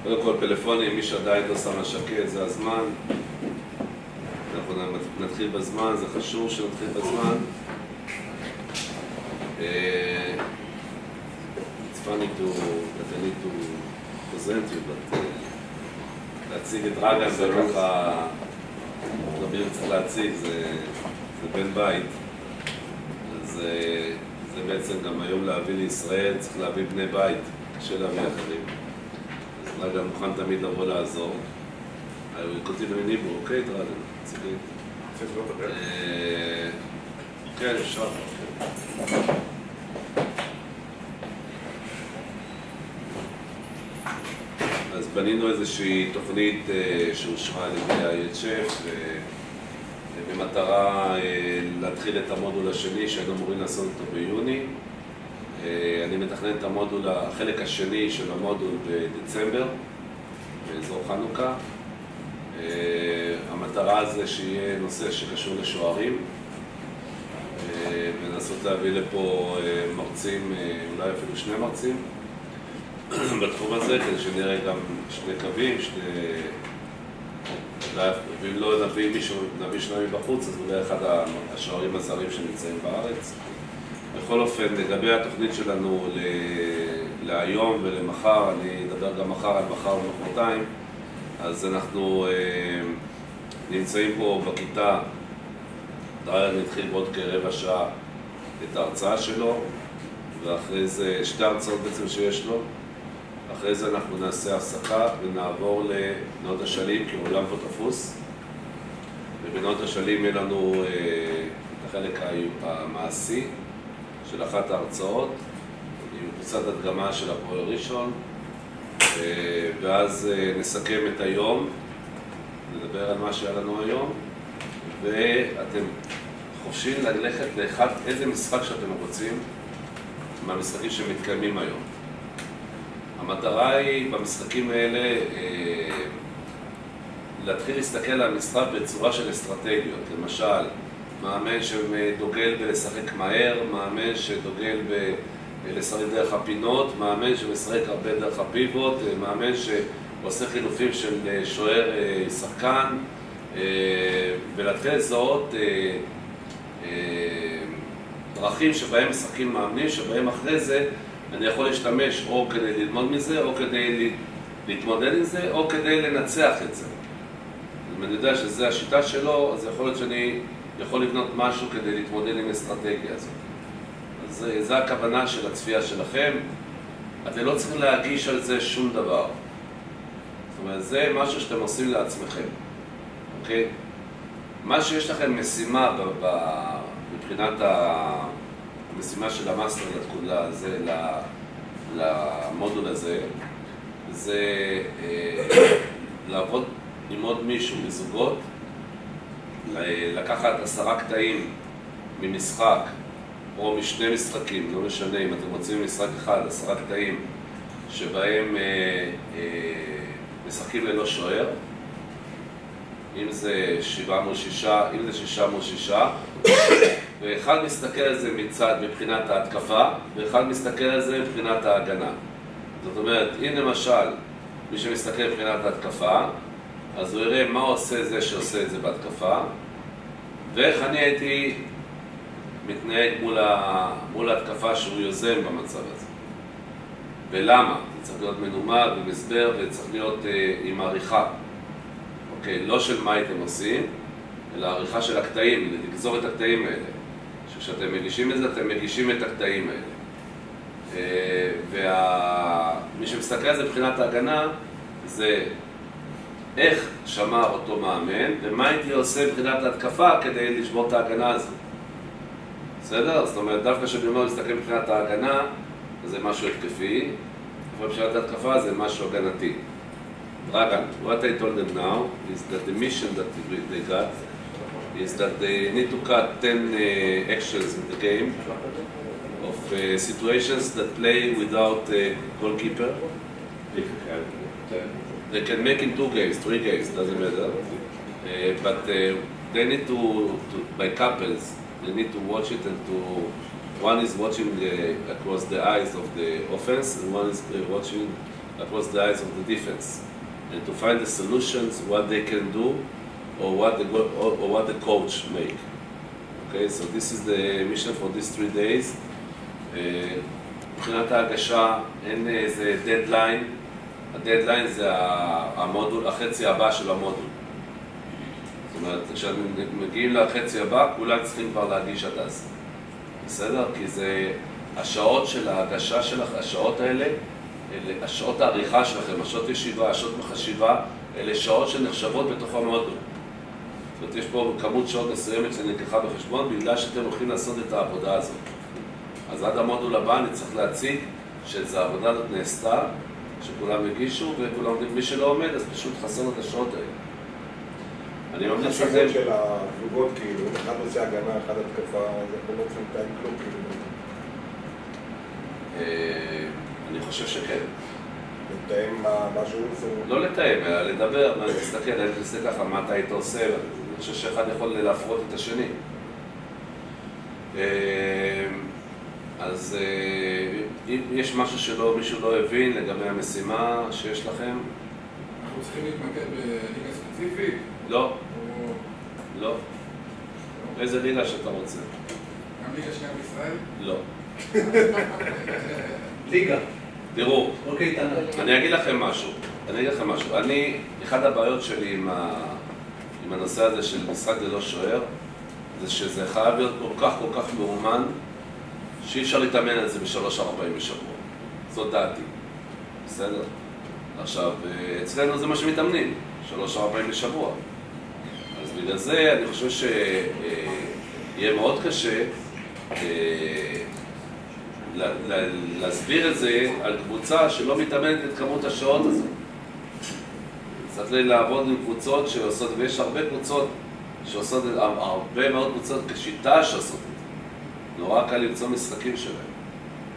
קודם כל פלאפונים, מי שעדיין לא שם השקט, זה הזמן. אנחנו נתחיל בזמן, זה חשוב שנתחיל בזמן. It's funny that I need to present you, but להציג את דראגן זה ככה, רבים צריך להציג, זה בן בית. אז זה בעצם גם היום להביא לישראל, צריך להביא בני בית, קשה להביא אחרים. אז דראגן מוכן תמיד לבוא לעזור. I will continue in Hebrew, אוקיי דראגן? צילי. כן, אפשר. אז בנינו איזושהי תוכנית שאושרה על ידי היצ'ף במטרה להתחיל את המודול השני שהיינו אמורים לעשות אותו ביוני. אני מתכנן את המודול, החלק השני של המודול בדצמבר, באזור חנוכה. המטרה זה שיהיה נושא שקשור לשוערים ולנסות להביא לפה מרצים, אולי אפילו שני מרצים בתחום הזה, כדי שנראה גם שני קווים, ואם לא נביא מישהו, נביא שניים בחוץ, אז אולי אחד השוערים הזרים שנמצאים בארץ. בכל אופן, לגבי התוכנית שלנו להיום ולמחר, אני אדבר גם מחר על מחר ומחרתיים, אז אנחנו נמצאים פה בכיתה, דראגן התחיל בעוד כרבע שעה את ההרצאה שלו, ואחרי זה שתי הרצאות בעצם שיש לו. אחרי זה אנחנו נעשה הפסקה ונעבור לבנות השלים, כי העולם פה תפוס. ובנות השלים יהיה לנו את החלק המעשי של אחת ההרצאות, עם קבוצת הדגמה של הפועל ראשון, ואז נסכם את היום, נדבר על מה שהיה לנו היום, ואתם חופשיים ללכת לאחד איזה משחק שאתם רוצים מהמשחקים שמתקיימים היום. המטרה היא במשחקים האלה להתחיל להסתכל על המשחק בצורה של אסטרטגיות. למשל, מאמן שדוגל בלשחק מהר, מאמן שדוגל בלשחק דרך הפינות, מאמן שמשחק הרבה דרך הפיבוט, מאמן שעושה חילופים של שוער שחקן, ולהתחיל לזהות דרכים שבהם משחקים מאמנים, שבהם אחרי זה אני יכול להשתמש או כדי ללמוד מזה, או כדי להתמודד עם זה, או כדי לנצח את זה. אם אני יודע שזו השיטה שלו, אז יכול להיות שאני יכול לבנות משהו כדי להתמודד עם האסטרטגיה הזאת. אז זו הכוונה של הצפייה שלכם. אתם לא צריכים להגיש על זה שום דבר. זאת אומרת, זה משהו שאתם עושים לעצמכם. אוקיי? מה שיש לכם משימה מבחינת המשימה של המאסטר למודול הזה, זה לעבוד עם עוד מישהו מזוגות, לקחת 10 קטעים ממשחק או משני משחקים, לא משנה אם אתם רוצים משחק אחד, 10 קטעים שבהם משחקים ללא שוער, אם זה 706, אם זה 606, ואחד מסתכל על זה מצד מבחינת ההתקפה, ואחד מסתכל על זה מבחינת ההגנה. זאת אומרת, אם למשל מי שמסתכל מבחינת ההתקפה, אז הוא יראה מה עושה זה שעושה את זה בהתקפה, ואיך אני הייתי מתנהג מול ההתקפה שהוא יוזם במצב הזה. ולמה? זה צריך להיות מנומד ומסבר, וצריך להיות עם העריכה. אוקיי, לא של מה הייתם עושים, אלא העריכה של הקטעים, לגזור את הקטעים האלה. שכשאתם מגישים את זה, אתם מגישים את הקטעים האלה. ומי שמסתכל על זה מבחינת ההגנה, זה איך שמר אותו מאמן, ומה הייתי עושה מבחינת ההתקפה כדי לשבור את ההגנה הזו. בסדר? זאת אומרת, דווקא שאני אומר להסתכל מבחינת ההגנה, זה משהו התקפי, אבל מבחינת ההתקפה זה משהו הגנתי. Dragan, what I told them now is that the mission that they got is that they need to cut 10 actions in the game of situations that play without a goalkeeper. They can make in 2 games, 3 games, doesn't matter. But they need to, by couples, they need to watch it and to, one is watching across the eyes of the offense and one is watching across the eyes of the defense, and to find the solutions, what they can do, or what the coach make. Okay, so this is the mission for these 3 days. מבחינת ההגשה אין איזה דדליין. הדדליין זה המודול, החצי הבא של המודול. זאת אומרת, כשמגיעים לחצי הבא, כולם צריכים כבר להגיש עד אז. בסדר? כי זה השעות של ההגשה שלך, השעות האלה, השעות העריכה שלכם, השעות ישיבה, השעות מחשיבה, אלה שעות שנחשבות בתוך המודול. זאת אומרת, יש פה כמות שעות מסוימת שנלקחה בחשבון, בגלל שאתם הולכים לעשות את העבודה הזאת. אז עד המודול הבא אני צריך להציג שהעבודה הזאת נעשתה, שכולם הגישו וכולם עומדים. מי שלא עומד, אז פשוט חסר את השעות האלה. אני ממליץ שזה... החסרות של הזוגות, כאילו, אחד עושה הגנה, אחד התקפה, זה יכול להיות לתאם כלום, כאילו. אני חושב שכן. לתאם משהו? לא לתאם, אלא לדבר, להסתכל, להסתכל ככה, מה אתה היית עושה, אני חושב שאחד יכול להפרות את השני. אז אם יש משהו שמישהו לא הבין לגבי המשימה שיש לכם? אנחנו צריכים להתמקד בליגה ספציפית? לא. לא. איזה ליגה שאתה רוצה? גם ליגה שנייה בישראל? לא. ליגה. תראו, אני אגיד לכם משהו. אחד הבעיות שלי עם הנושא הזה של משחק ללא שוער, זה שזה חייב להיות כל כך מאומן, שאי אפשר להתאמן על זה ב3-4 בשבוע. זאת דעתי. בסדר? עכשיו, אצלנו זה מה שמתאמנים, 3-4 בשבוע. אז בגלל זה אני חושב שיהיה מאוד קשה להסביר את זה על קבוצה שלא מתאמנת את כמות השעות הזו. צריך לעבוד עם קבוצות שעושות, ויש הרבה קבוצות שעושות, הרבה מאוד קבוצות כשיטה שעושות את זה. נורא קל למצוא משחקים שלהם.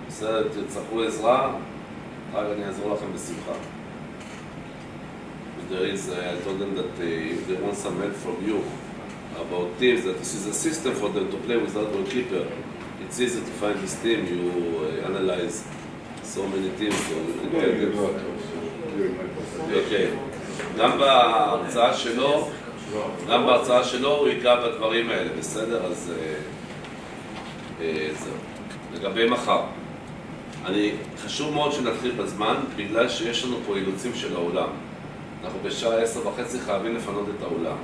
בסדר, תצטרכו עזרה, רק אני אעזור לכם בשמחה. There is, I told them that if they want some help from you about teams, that this is a system for them to play without goalkeeper. It's easy to find this team, you analyze so many teams. Okay. גם בהרצאה שלו הוא ייגע בדברים האלה, בסדר? אז זהו. לגבי מחר, חשוב מאוד שנתחיל בזמן, בגלל שיש לנו פה אילוצים של האולם. אנחנו בשעה 10:30 חייבים לפנות את האולם.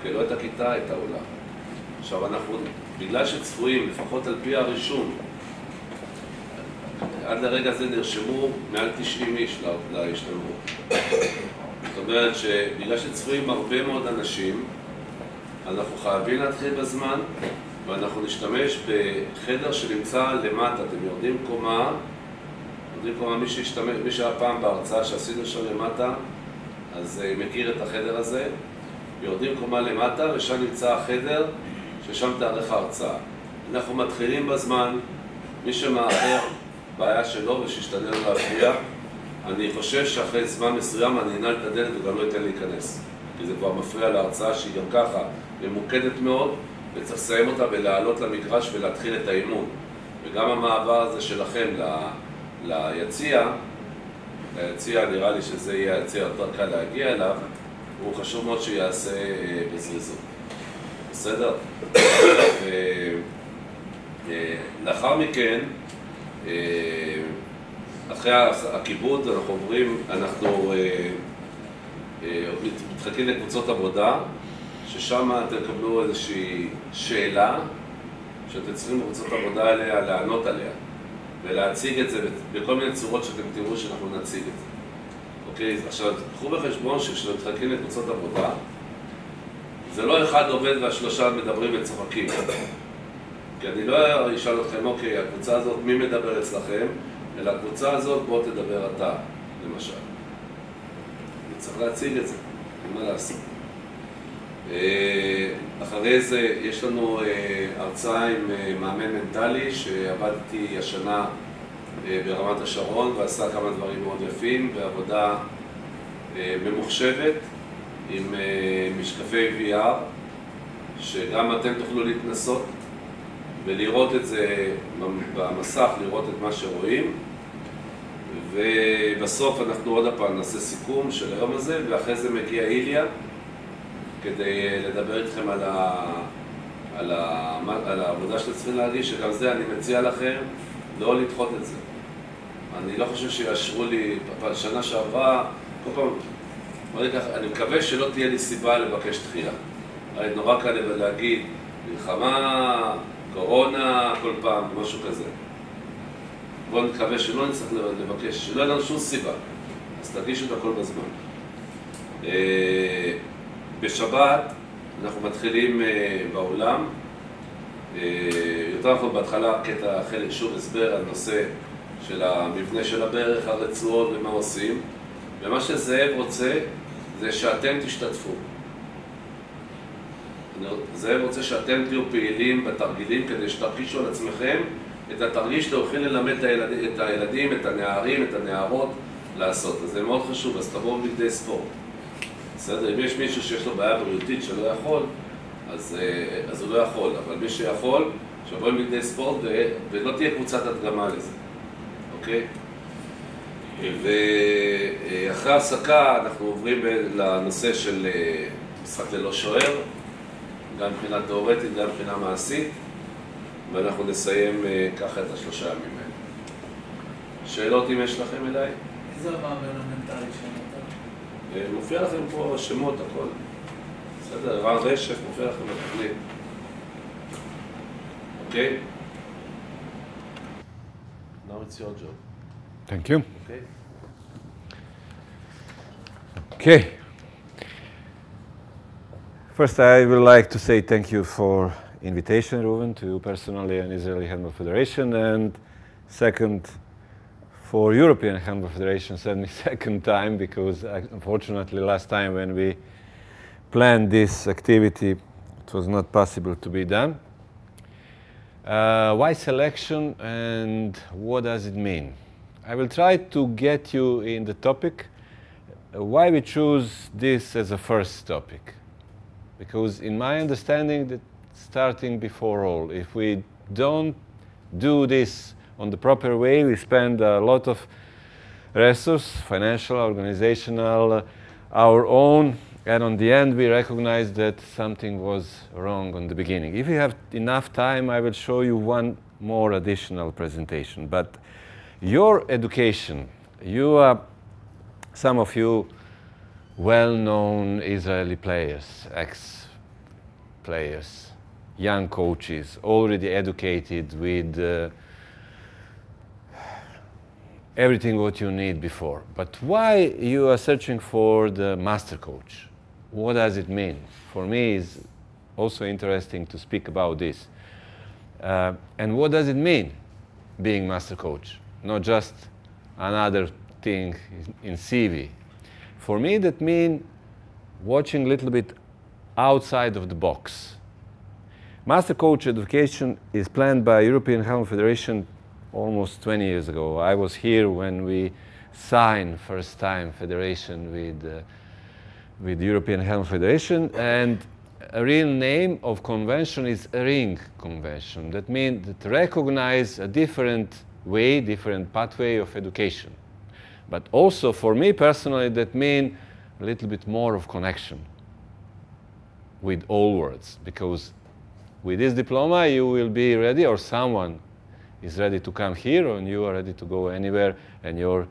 כי לא את הכיתה, את האולם. עכשיו אנחנו, בגלל שצפויים, לפחות על פי הרישום, עד לרגע זה נרשמו מעל 90 איש להשתלמות. זאת אומרת שבגלל שצפויים הרבה מאוד אנשים, אנחנו חייבים להתחיל בזמן, ואנחנו נשתמש בחדר שנמצא למטה. אתם יורדים קומה, מי שהיה פעם בהרצאה שעשינו שם למטה, אז מכיר את החדר הזה. יורדים קומה למטה, ושם נמצא החדר, ששם תארך ההרצאה. אנחנו מתחילים בזמן, מי שמאחר, בעיה שלו ושישתדל להפריע. אני חושב שאחרי זמן מסוים אני אנעל את הדלת וגם לא אתן להיכנס. כי זה כבר מפריע להרצאה שהיא גם ככה ממוקדת מאוד, וצריך לסיים אותה ולעלות למגרש ולהתחיל את האימון. וגם המעבר הזה שלכם ליציע נראה לי שזה יהיה היציע יותר קל להגיע אליו, הוא חשוב מאוד שיעשה בזריזות. בסדר? לאחר מכן, אחרי הכיבוד אנחנו מתחלקים לקבוצות עבודה, ששם אתם תקבלו איזושהי שאלה שאתם צריכים בקבוצות עבודה עליה לענות עליה ולהציג את זה בכל מיני צורות שאתם תראו שאנחנו נציג את זה. אוקיי, עכשיו תקחו בחשבון שכשאתם מתחלקים לקבוצות עבודה, זה לא אחד עובד והשלושה מדברים וצוחקים. כי אני לא אשאל אתכם, אוקיי, הקבוצה הזאת, מי מדבר אצלכם? אלא הקבוצה הזאת, בוא תדבר אתה, למשל. אני צריך להציג את זה, מה לעשות. אחרי זה יש לנו הרצאה עם מאמן מנטלי שעבדתי השנה ברמת השרון ועשה כמה דברים מאוד יפים בעבודה ממוחשבת עם משקפי VR שגם אתם תוכלו להתנסות ולראות את זה במסך, לראות את מה שרואים בסוף אנחנו עוד הפעם נעשה סיכום של היום הזה, ואחרי זה מגיע איליה, כדי לדבר איתכם על העבודה שאתם צריכים להגיש, שגם זה אני מציע לכם לא לדחות את זה. אני לא חושב שיאשרו לי, שנה שעברה, כל פעם, אני מקווה שלא תהיה לי סיבה לבקש דחייה. נורא קל להגיד, מלחמה, קורונה, כל פעם, משהו כזה. בואו נקווה שלא נצטרך לבקש, שלא יהיה לנו שום סיבה. אז תגישו את הכל בזמן. בשבת אנחנו מתחילים בעולם. יותר נכון בהתחלה קטע חלק שוב הסבר על נושא של המבנה של הברך, הרצועות ומה עושים. ומה שזאב רוצה זה שאתם תשתתפו. זאב רוצה שאתם תהיו פעילים בתרגילים כדי שתרגישו על עצמכם את התרגיל שאתם הולכים ללמד את הילדים, את הנערים, את הנערות לעשות. אז זה מאוד חשוב, אז תבואו בגדי ספורט. בסדר, אם יש מישהו שיש לו בעיה בריאותית שלא יכול, אז הוא לא יכול, אבל מי שיכול, שיבוא בגדי ספורט ולא תהיה קבוצת הדגמה לזה, אוקיי? ואחרי ההפסקה אנחנו עוברים לנושא של משחק ללא שוער, גם מבחינה תיאורטית, גם מבחינה מעשית, ואנחנו נסיים ככה את השלושה ימים האלה. שאלות אם יש לכם אליי? איזה המאמן המנטלי שאתה? מופיע לכם פה שמות, הכל. בסדר, רן רשף מופיע לכם בתוכנית. אוקיי? Now it's your job. Thank you. Okay. Okay. First, I would like to say thank you for invitation, Reuven, to you personally and Israeli Handball Federation, and second, for European Handball Federation, certainly second time, because unfortunately last time when we planned this activity, it was not possible to be done. Why selection and what does it mean? I will try to get you in the topic, why we choose this as a first topic. Because in my understanding, that starting before all, if we don't do this on the proper way, we spend a lot of resources, financial, organizational, our own, and on the end we recognize that something was wrong on the beginning. If you have enough time, I will show you one more additional presentation. But your education, you are, some of you, well-known Israeli players, ex-players, young coaches, already educated with everything what you need before. But why you are searching for the master coach? What does it mean? For me, it's also interesting to speak about this. And what does it mean, being master coach? Not just another thing in CV. For me, that means watching a little bit outside of the box. Master coach education is planned by European Handball Federation almost 20 years ago. I was here when we signed first time federation with European Handball Federation, and a real name of convention is a ring convention. That means that recognize a different way, different pathway of education. But also for me personally, that means a little bit more of connection with all worlds, because with this diploma you will be ready, or someone is ready to come here, and you are ready to go anywhere, and your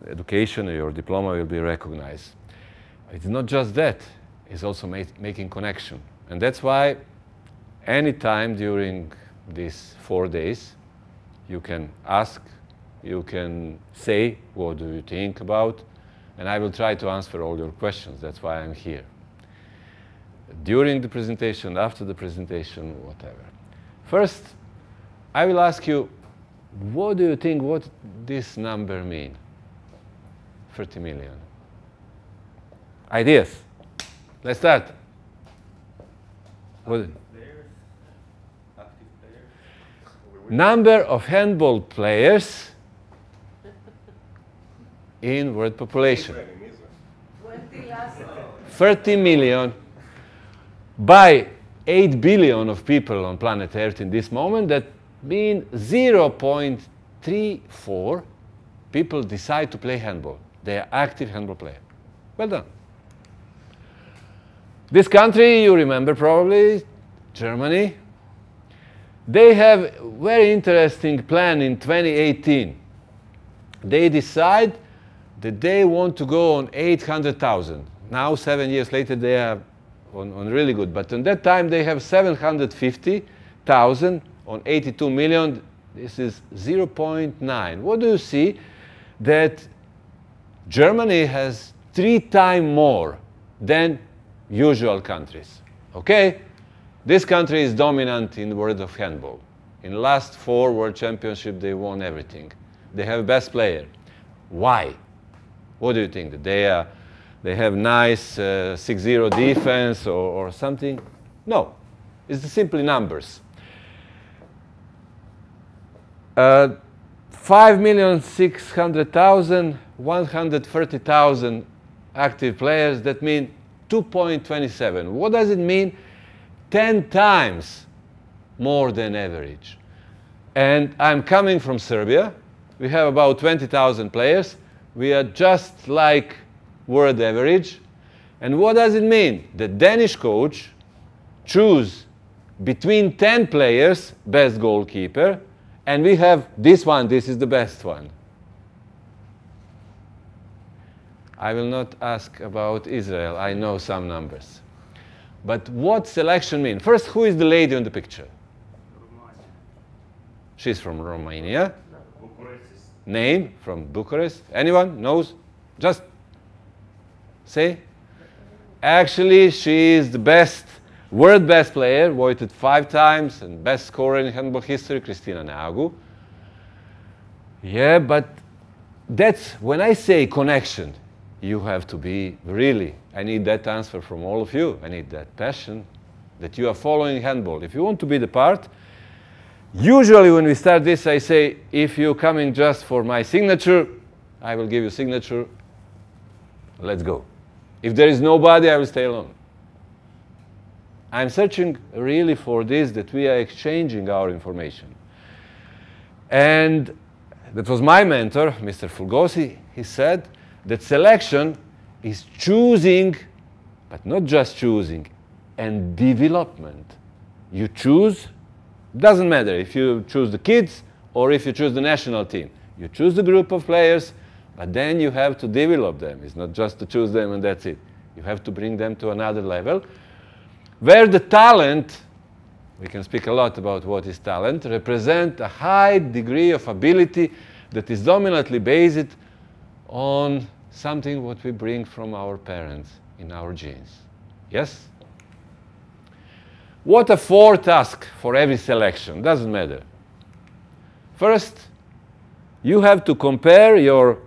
education or your diploma will be recognized. It's not just that, it's also making connection. And that's why anytime during these 4 days, you can ask, you can say, what do you think about? And I will try to answer all your questions. That's why I'm here. During the presentation, after the presentation, whatever. First, I will ask you, what do you think, what this number mean? 30 million. Ideas? Let's start. What? Number of handball players in world population. 30 million. By 8 billion of people on planet Earth in this moment, that means 0.34 people decide to play handball. They are active handball players. Well done. This country, you remember probably, Germany. They have a very interesting plan in 2018. They decide that they want to go on 800,000. Now, 7 years later, they are on really good. But in that time, they have 750,000 on 82 million. This is 0.9. What do you see? That Germany has 3 times more than usual countries. Okay? This country is dominant in the world of handball. In the last 4 World Championships, they won everything. They have best player. Why? What do you think? That they have nice 6-0 defense or something? No. It's simply numbers. 5,600,000, 130,000 active players. That means 2.27. What does it mean? 10 times more than average. And I'm coming from Serbia. We have about 20,000 players. We are just like world average. And what does it mean? The Danish coach choose between 10 players, best goalkeeper, and we have this one, this is the best one. I will not ask about Israel, I know some numbers. But what selection mean? First, who is the lady on the picture? She's from Romania. Name from Bucharest. Anyone knows? Just say. Actually, she is the best, world best player, voted 5 times, and best scorer in handball history, Kristina Nagu. Yeah, but that's when I say connection. You have to be really, I need that answer from all of you. I need that passion that you are following handball. If you want to be the part, usually when we start this, I say, if you're coming just for my signature, I will give you signature. Let's go. If there is nobody, I will stay alone. I'm searching really for this, that we are exchanging our information. And that was my mentor, Mr. Fulgosi. He said, that selection is choosing, but not just choosing, and development. You choose, doesn't matter if you choose the kids or if you choose the national team. You choose the group of players, but then you have to develop them. It's not just to choose them and that's it. You have to bring them to another level, where the talent, we can speak a lot about what is talent, represent a high degree of ability that is dominantly based on something what we bring from our parents in our genes. Yes? What are 4 tasks for every selection? Doesn't matter. First, you have to compare your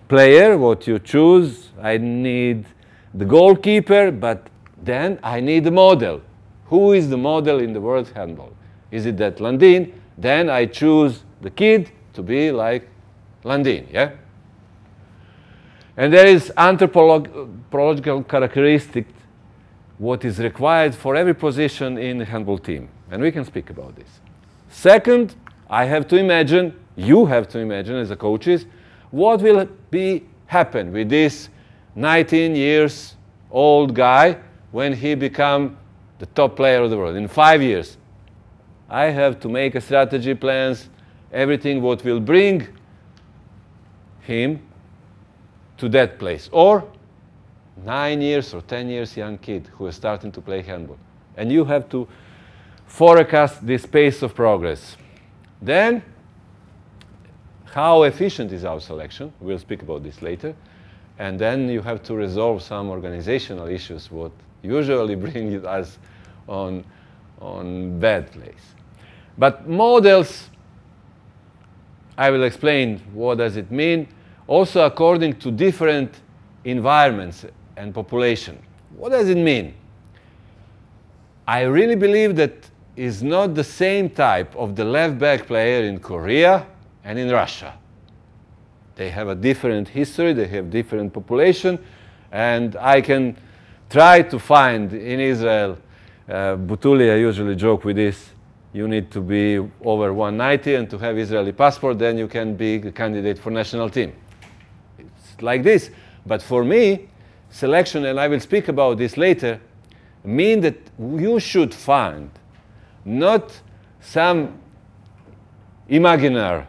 player, what you choose. I need the goalkeeper, but then I need the model. Who is the model in the world handball? Is it that Landin? Then I choose the kid to be like Landin, yeah? And there is anthropological characteristic what is required for every position in the handball team. And we can speak about this. Second, I have to imagine, you have to imagine as a coaches, what will happen with this 19 years old guy when he become the top player of the world in 5 years. I have to make a strategy plans, everything what will bring him to that place. Or 9 years or 10 years young kid who is starting to play handball. And you have to forecast this pace of progress. Then, how efficient is our selection? We'll speak about this later. And then you have to resolve some organizational issues what usually bring us on bad place. But models, I will explain what does it mean. Also according to different environments and population. What does it mean? I really believe that is not the same type of the left back player in Korea and in Russia. They have a different history, they have different population, and I can try to find in Israel, Butulia usually joke with this, you need to be over 190 and to have Israeli passport, then you can be a candidate for national team. It's like this. But for me, selection, and I will speak about this later, mean that you should find not some imaginary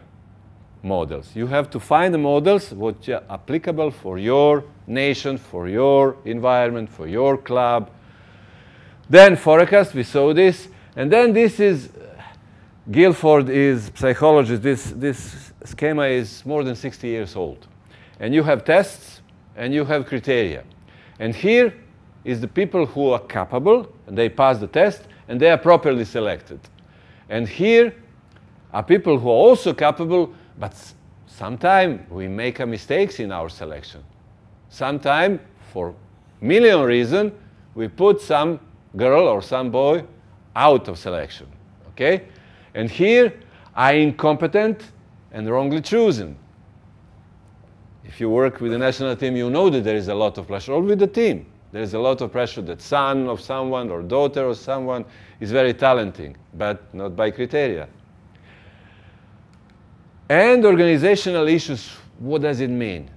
models. You have to find the models which are applicable for your nation, for your environment, for your club. Then forecast, we saw this. And then this is, Guilford is psychologist. This schema is more than 60 years old. And you have tests and you have criteria. And here is the people who are capable, and they pass the test, and they are properly selected. And here are people who are also capable, but sometimes we make a mistakes in our selection. Sometimes, for million reasons, we put some girl or some boy out of selection, okay? And here, are incompetent and wrongly chosen. If you work with the national team, you know that there is a lot of pressure, or with the team. There is a lot of pressure that son of someone or daughter of someone is very talented, but not by criteria. And organizational issues, what does it mean?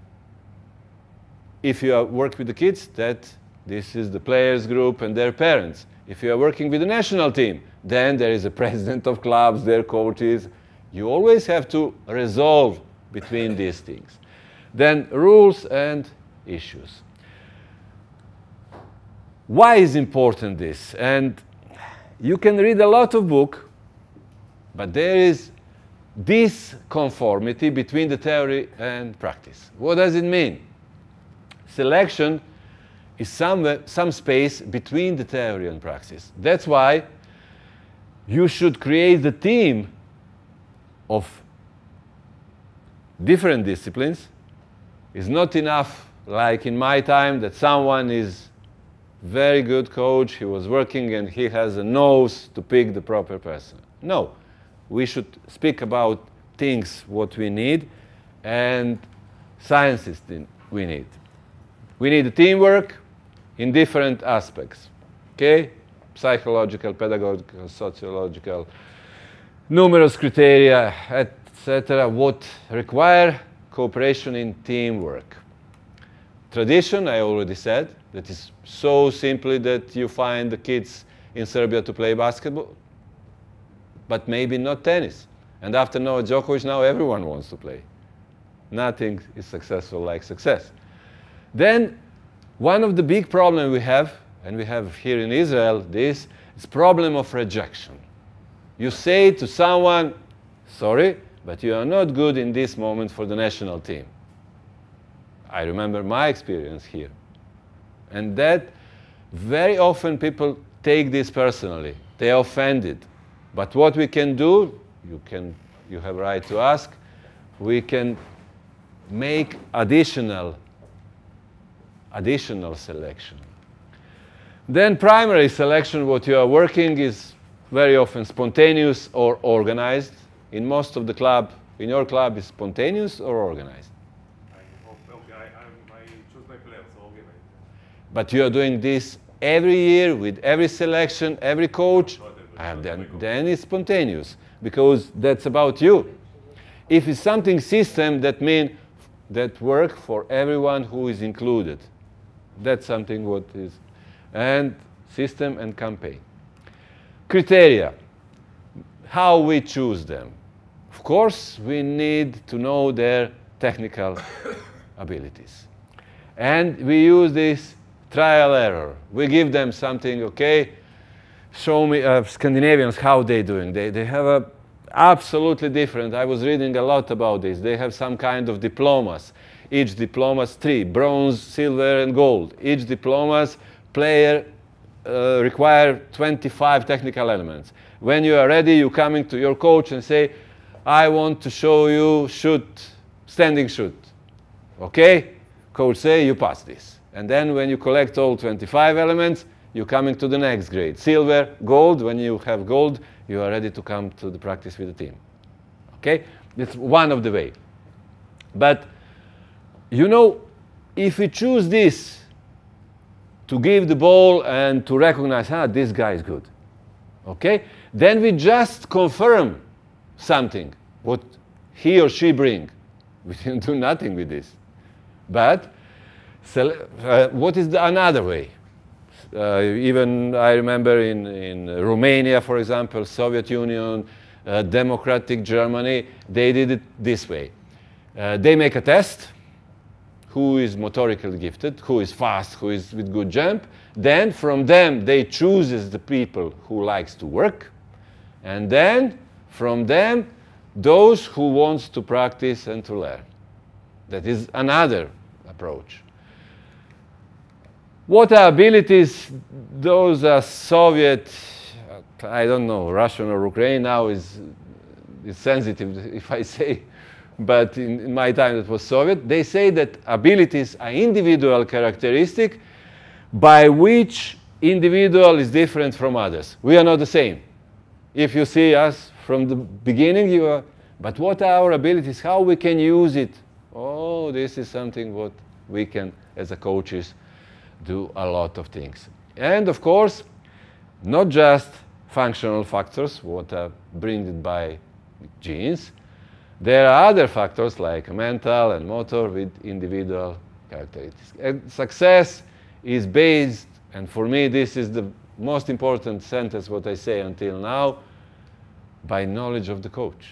If you work with the kids, that this is the players group and their parents. If you are working with the national team, then there is a president of clubs, their coaches. You always have to resolve between these things. Then rules and issues. Why is important this? And you can read a lot of books, but there is disconformity between the theory and practice. What does it mean? Selection is some space between the theory and practice. That's why you should create the team of different disciplines. It's not enough, like in my time, that someone is very good coach, he was working and he has a nose to pick the proper person. No, we should speak about things what we need and sciences we need. We need teamwork in different aspects, okay? Psychological, pedagogical, sociological, numerous criteria, etc. What require cooperation in teamwork. Tradition, I already said, that is so simply that you find the kids in Serbia to play basketball, but maybe not tennis. And after Novak Djokovic, now everyone wants to play. Nothing is successful like success. Then, one of the big problems we have, and we have here in Israel, this is problem of rejection. You say to someone, sorry, but you are not good in this moment for the national team. I remember my experience here. And that very often people take this personally. They are offended. But what we can do, you have right to ask, we can make additional selection. Then primary selection, what you are working is very often spontaneous or organized. In most of the club, in your club, is spontaneous or organized? I choose my players, organized. But you are doing this every year with every selection, every coach, and then it's spontaneous, because that's about you. If it's something system, that means that work for everyone who is included. That's something what is. And system and campaign. Criteria. How we choose them. Of course, we need to know their technical abilities. And we use this trial error. We give them something, okay, show me Scandinavians how they're doing. They have a absolutely different. I was reading a lot about this. They have some kind of diplomas. Each diploma's 3, bronze, silver, and gold. Each diploma's player require 25 technical elements. When you are ready, you're coming to your coach and say, I want to show you shoot, standing shoot. Okay? Coach say, you pass this. And then when you collect all 25 elements, you're coming to the next grade. Silver, gold. When you have gold, you are ready to come to the practice with the team. Okay? It's one of the way. But, you know, if we choose this to give the ball and to recognize, this guy is good. Okay? then we just confirm something, what he or she bring. We didn't do nothing with this. But what is another way? Even I remember in Romania, for example, Soviet Union, democratic Germany, they did it this way. They make a test, who is motorically gifted, who is fast, who is with good jump. Then from them, they chooses the people who likes to work. And then from them, those who wants to practice and to learn. That is another approach. What are abilities? Those are Soviet, I don't know, Russian or Ukraine now is sensitive if I say, but in my time it was Soviet. They say that abilities are individual characteristic by which individual is different from others. We are not the same. If you see us from the beginning, you are, but what are our abilities? How we can use it? Oh, this is something what we can, as a coaches, do a lot of things. And of course, not just functional factors, what are brought by genes. There are other factors like mental and motor with individual characteristics. And success is based, and for me this is the most important sentence what I say until now, by knowledge of the coach.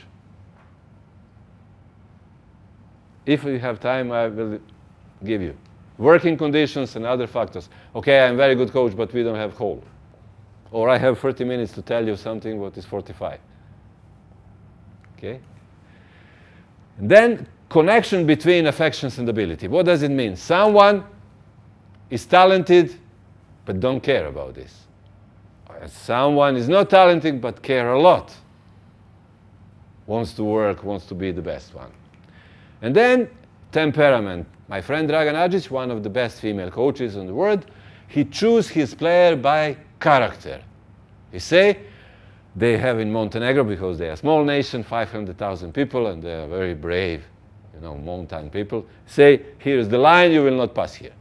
If we have time, I will give you. Working conditions and other factors. Okay, I'm a very good coach, but we don't have hole. Or I have 30 minutes to tell you something what is 45. Okay? And then connection between affections and ability. What does it mean? Someone is talented, but don't care about this. Someone is not talented, but care a lot. Wants to work, wants to be the best one. And then temperament. My friend Dragan Adžić, one of the best female coaches in the world, he chooses his player by character. He say, they have in Montenegro, because they are a small nation, 500,000 people, and they are very brave, you know, mountain people, say, here is the line, you will not pass here.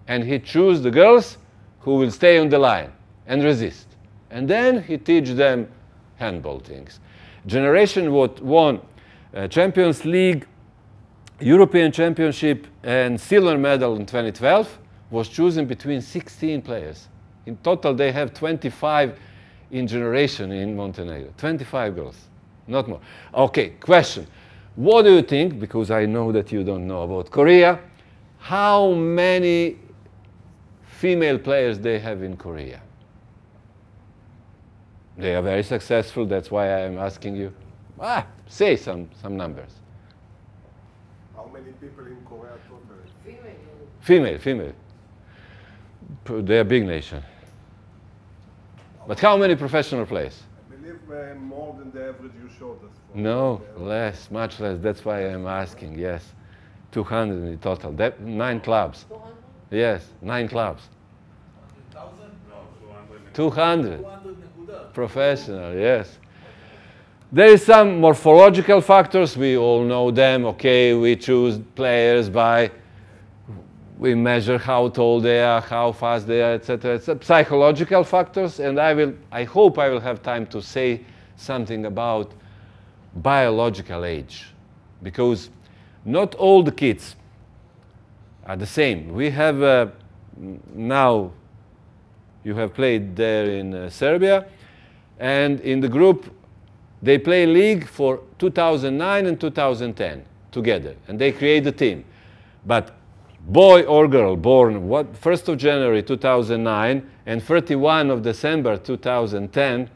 And he chooses the girls who will stay on the line and resist. And then he teach them handball things. Generation what won Champions League, European Championship, and silver medal in 2012 was chosen between 16 players. In total, they have 25 in generation in Montenegro. 25 girls, not more. Okay, question. What do you think, because I know that you don't know about Korea, how many female players they have in Korea? They are very successful, that's why I am asking you. Say some numbers. How many people in Korea totally? Female. They are a big nation. But how many professional players? I believe more than the average you showed us. No, less, much less. That's why I'm asking, yes. 200 in total. 9 clubs. 200? Yes, 9 clubs. 100,000? 200. 200 Professional, yes. There is some morphological factors. We all know them. Okay, we choose players by, we measure how tall they are, how fast they are, etc. It's psychological factors, and I hope I will have time to say something about biological age, because not all the kids are the same. We have now, you have played there in Serbia, and in the group, they play league for 2009 and 2010 together, and they create a team. But boy or girl born 1st of January 2009 and 31 of December 2010,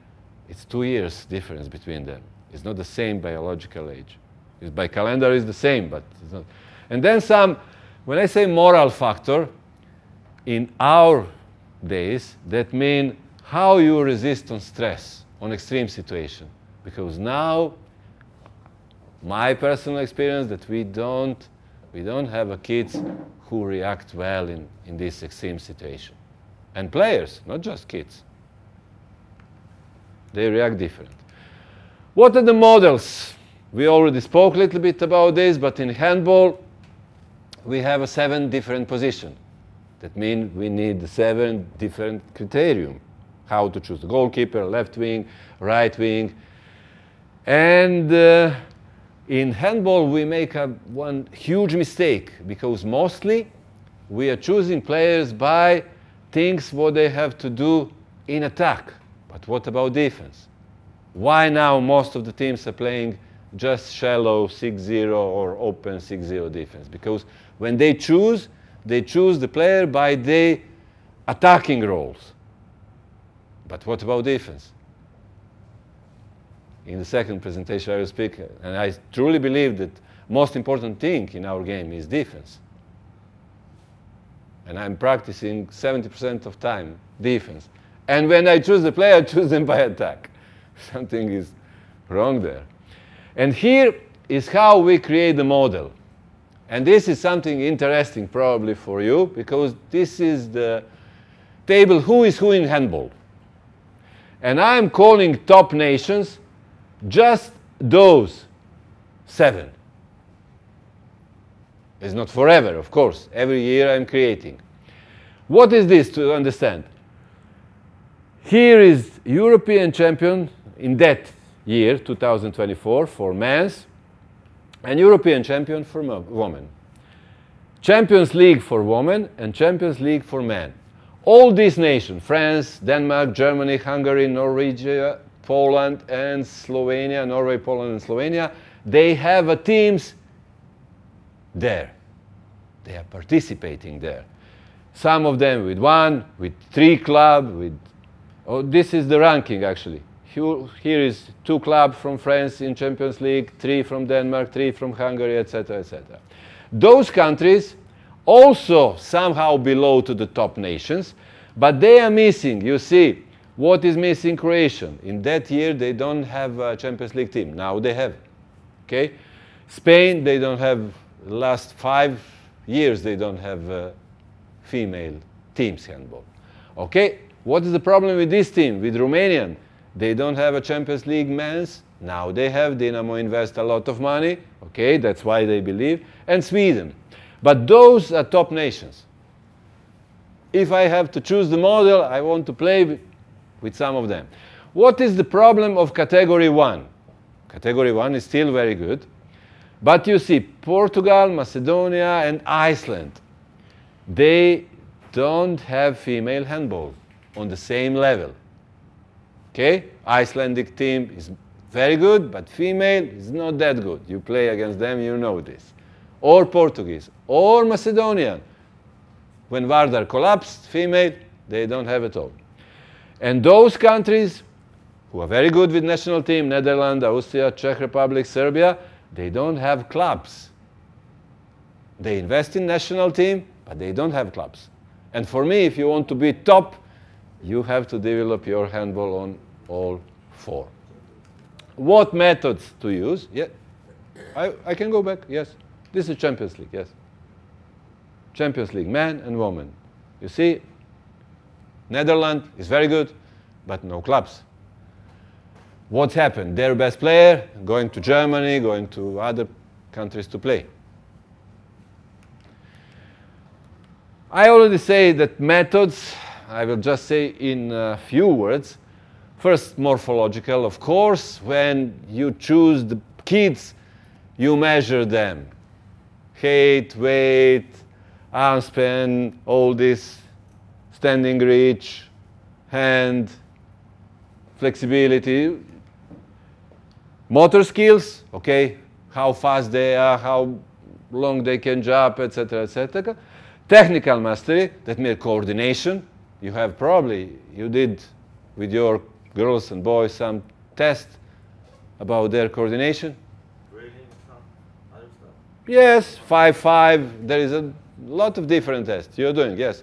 it's 2 years difference between them. It's not the same biological age. It's by calendar is the same, but it's not. And then some, when I say moral factor, in our days, that means how you resist on stress, on extreme situation. Because now, my personal experience that we don't have a kids who react well in this extreme situation. And players, not just kids. They react different. What are the models? We already spoke a little bit about this, but in handball, we have 7 different positions. That means we need 7 different criteria. how to choose the goalkeeper, left wing, right wing. And in handball, we make one huge mistake, because mostly we are choosing players by things what they have to do in attack. But what about defense? Why now most of the teams are playing just shallow 6-0 or open 6-0 defense? Because when they choose the player by the attacking roles. But what about defense? In the second presentation I will speak, and I truly believe that most important thing in our game is defense. And I'm practicing 70% of time defense. And when I choose the player, I choose them by attack. Something is wrong there. And here is how we create the model. And this is something interesting probably for you, because this is the table who is who in handball. And I'm calling top nations just those 7. It's not forever, of course. Every year I'm creating. What is this to understand? Here is European champion in that year, 2024, for men's, and European champion for women. Champions League for women and Champions League for men. All these nations, France, Denmark, Germany, Hungary, Norway, Poland, and Slovenia, Norway, Poland, and Slovenia, they have teams there. They are participating there. Some of them with 1, with 3 clubs, this is the ranking actually. Here is 2 clubs from France in Champions League, 3 from Denmark, 3 from Hungary, etc., etc. Those countries also somehow belong to the top nations, but they are missing. You see, what is missing? Croatia. In that year, they don't have a Champions League team. Now they have. Okay? Spain, they don't have. Last 5 years, they don't have female teams handball. Okay? What is the problem with this team? With Romanian, they don't have a Champions League men's. Now they have. Dinamo invest a lot of money. Okay? That's why they believe. And Sweden. But those are top nations. If I have to choose the model, I want to play with some of them. What is the problem of category 1? Category 1 is still very good. But you see, Portugal, Macedonia, and Iceland, they don't have female handball on the same level. Okay? Icelandic team is very good, but female is not that good. You play against them, you know this. Or Portuguese, or Macedonian. When Vardar collapsed, female, they don't have it all. And those countries who are very good with national team, Netherlands, Austria, Czech Republic, Serbia, they don't have clubs. They invest in national team, but they don't have clubs. And for me, if you want to be top, you have to develop your handball on all 4. What methods to use? Yeah, I can go back, yes. This is Champions League, yes. Champions League, men and women. You see, Netherlands is very good, but no clubs. What's happened? Their best player going to Germany, going to other countries to play. I already say that methods, I will just say in a few words. First, morphological, of course. When you choose the kids, you measure them. Height, weight, arm span, all this, standing reach, hand, flexibility, motor skills, okay, how fast they are, how long they can jump, etc., etc. Technical mastery, that means coordination. You have probably, you did with your girls and boys some test about their coordination. Yes, 5-5, there is a lot of different tests you're doing, yes.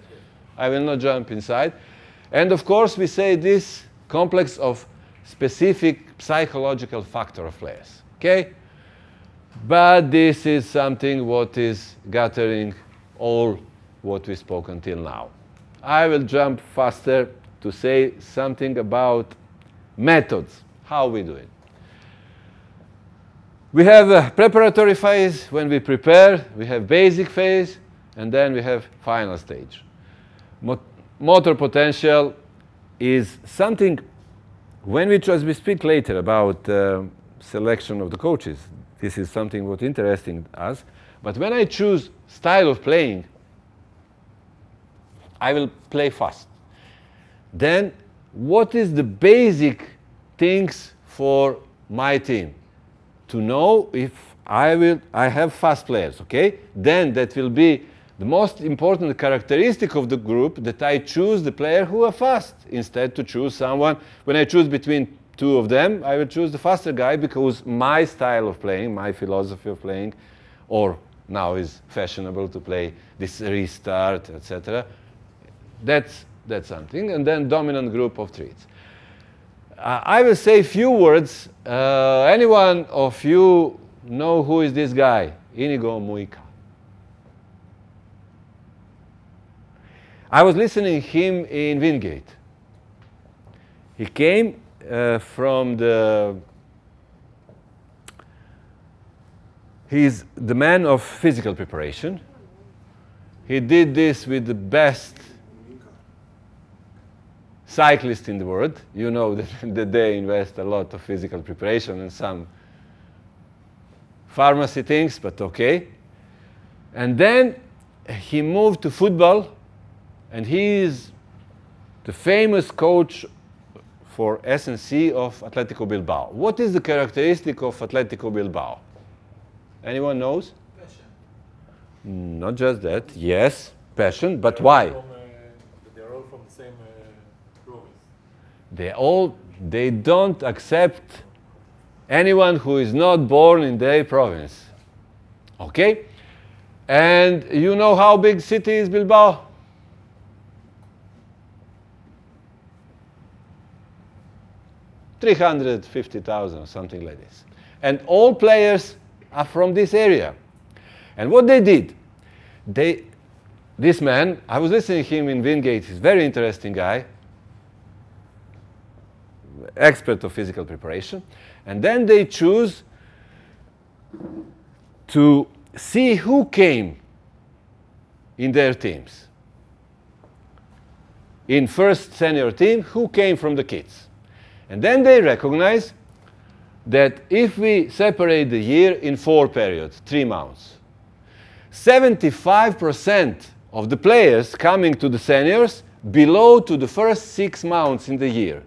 I will not jump inside. And of course, we say this complex of specific psychological factor of players, okay? But this is something what is gathering all what we spoke until now. I will jump faster to say something about methods, how we do it. We have a preparatory phase when we prepare, we have basic phase, and then we have final stage. Motor potential is something, when we speak later about selection of the coaches, this is something what interesting us, but when I choose style of playing, I will play fast. Then what is the basic things for my team? To know if I have fast players, okay? Then that will be the most important characteristic of the group, that I choose the player who are fast instead to choose someone. When I choose between two of them, I will choose the faster guy because my style of playing, my philosophy of playing, or now is fashionable to play this restart, etc. That's something. And then dominant group of traits. I will say a few words. Anyone of you know who is this guy? Inigo Mujica. I was listening to him in Wingate. He came from he's the man of physical preparation. He did this with the best cyclists in the world. You know that they invest a lot of physical preparation and some pharmacy things, but okay. And then he moved to football, and he is the famous coach for S&C of Atletico Bilbao. What is the characteristic of Atletico Bilbao? Anyone knows? Passion. Not just that. Yes, passion, but why? They're all from the same province. They don't accept anyone who is not born in their province. Okay? And you know how big city is Bilbao? 350,000, something like this. And all players are from this area. And what they did, this man, I was listening to him in Wingate, he's a very interesting guy, expert of physical preparation. And then they choose to see who came in their teams. In first senior team, who came from the kids. And then they recognize that if we separate the year in 4 periods, 3 months, 75% of the players coming to the seniors belong to the first 6 months in the year.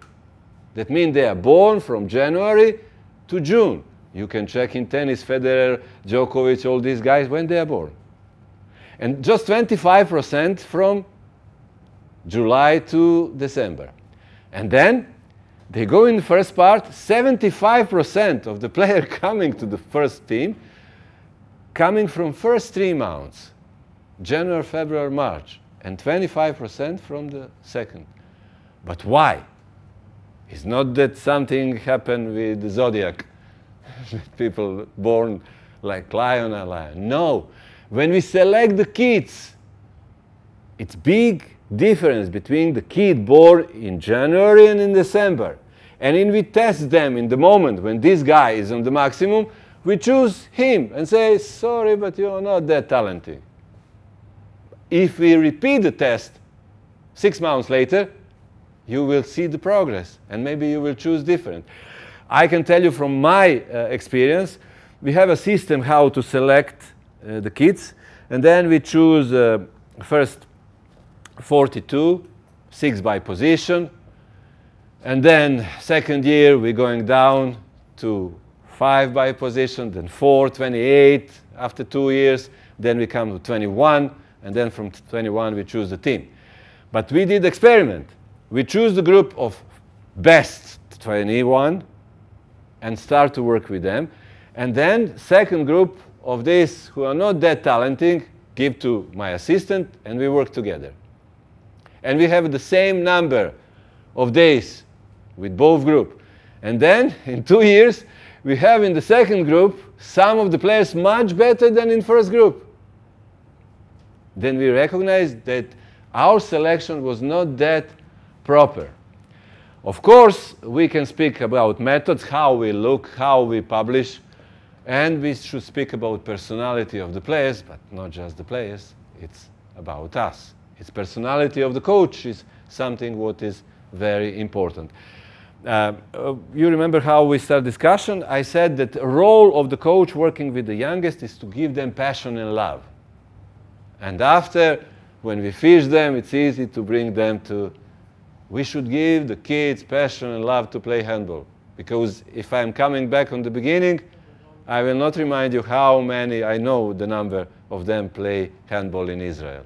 That means they are born from January to June. You can check in tennis, Federer, Djokovic, all these guys, when they are born. And just 25% from July to December. And then they go in the first part, 75% of the players coming to the first team coming from first 3 months, January, February, March, and 25% from the second. But why? It's not that something happened with the zodiac, people born like lion or lion. No, when we select the kids, it's big difference between the kid born in January and in December. And when we test them in the moment when this guy is on the maximum, we choose him and say, sorry, but you're not that talented. If we repeat the test 6 months later, you will see the progress, and maybe you will choose different. I can tell you from my experience, we have a system how to select the kids, and then we choose first 42, 6 by position, and then second year we're going down to 5 by position, then 4, 28 after 2 years, then we come to 21, and then from 21 we choose the team. But we did experiment. We choose the group of best 21 and start to work with them. And then second group of these who are not that talented, give to my assistant, and we work together. And we have the same number of days with both groups. And then in 2 years, we have in the second group some of the players much better than in first group. Then we recognize that our selection was not that proper. Of course, we can speak about methods, how we look, how we publish, and we should speak about personality of the players, but not just the players, it's about us. It's personality of the coach is something what is very important. You remember how we started discussion? I said that the role of the coach working with the youngest is to give them passion and love. And after, when we finish them, it's easy to bring them to, we should give the kids passion and love to play handball. Because if I'm coming back on the beginning, I will not remind you how many, I know the number of them play handball in Israel.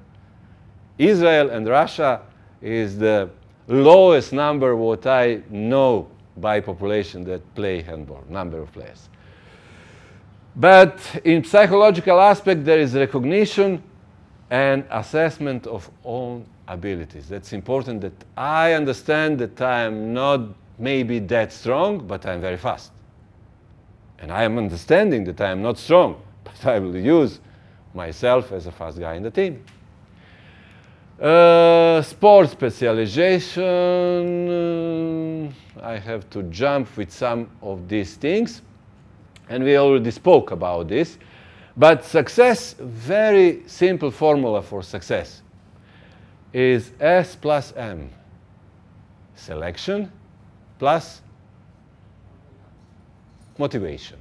Israel and Russia is the lowest number what I know by population that play handball, number of players. But in psychological aspect, there is recognition and assessment of own abilities. That's important, that I understand that I am not maybe that strong, but I'm very fast. And I am understanding that I am not strong, but I will use myself as a fast guy in the team. Sport specialization, I have to jump with some of these things, and we already spoke about this. But success, very simple formula for success, is S plus M. Selection plus motivation.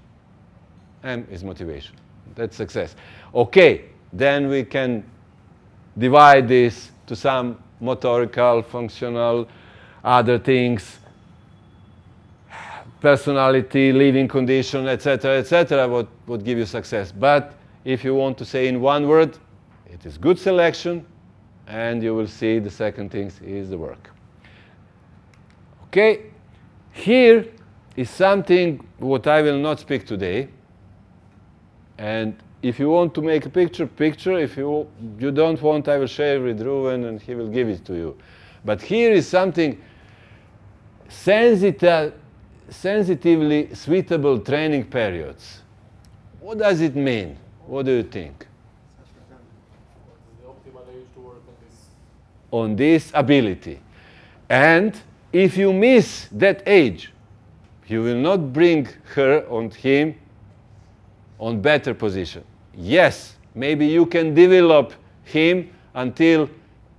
M is motivation. That's success. Okay, then we can divide this to some motorical, functional, other things, personality, living condition, etc., what would give you success. But if you want to say in one word, it is good selection, and you will see the second thing is the work. Okay, here is something what I will not speak today. And if you want to make a picture. If you don't want, I will share with Ruven and he will give it to you. But here is something sensitively suitable training periods. What does it mean? What do you think? The optimal age to work on this ability. And if you miss that age, you will not bring her or him on better position. Yes, maybe you can develop him until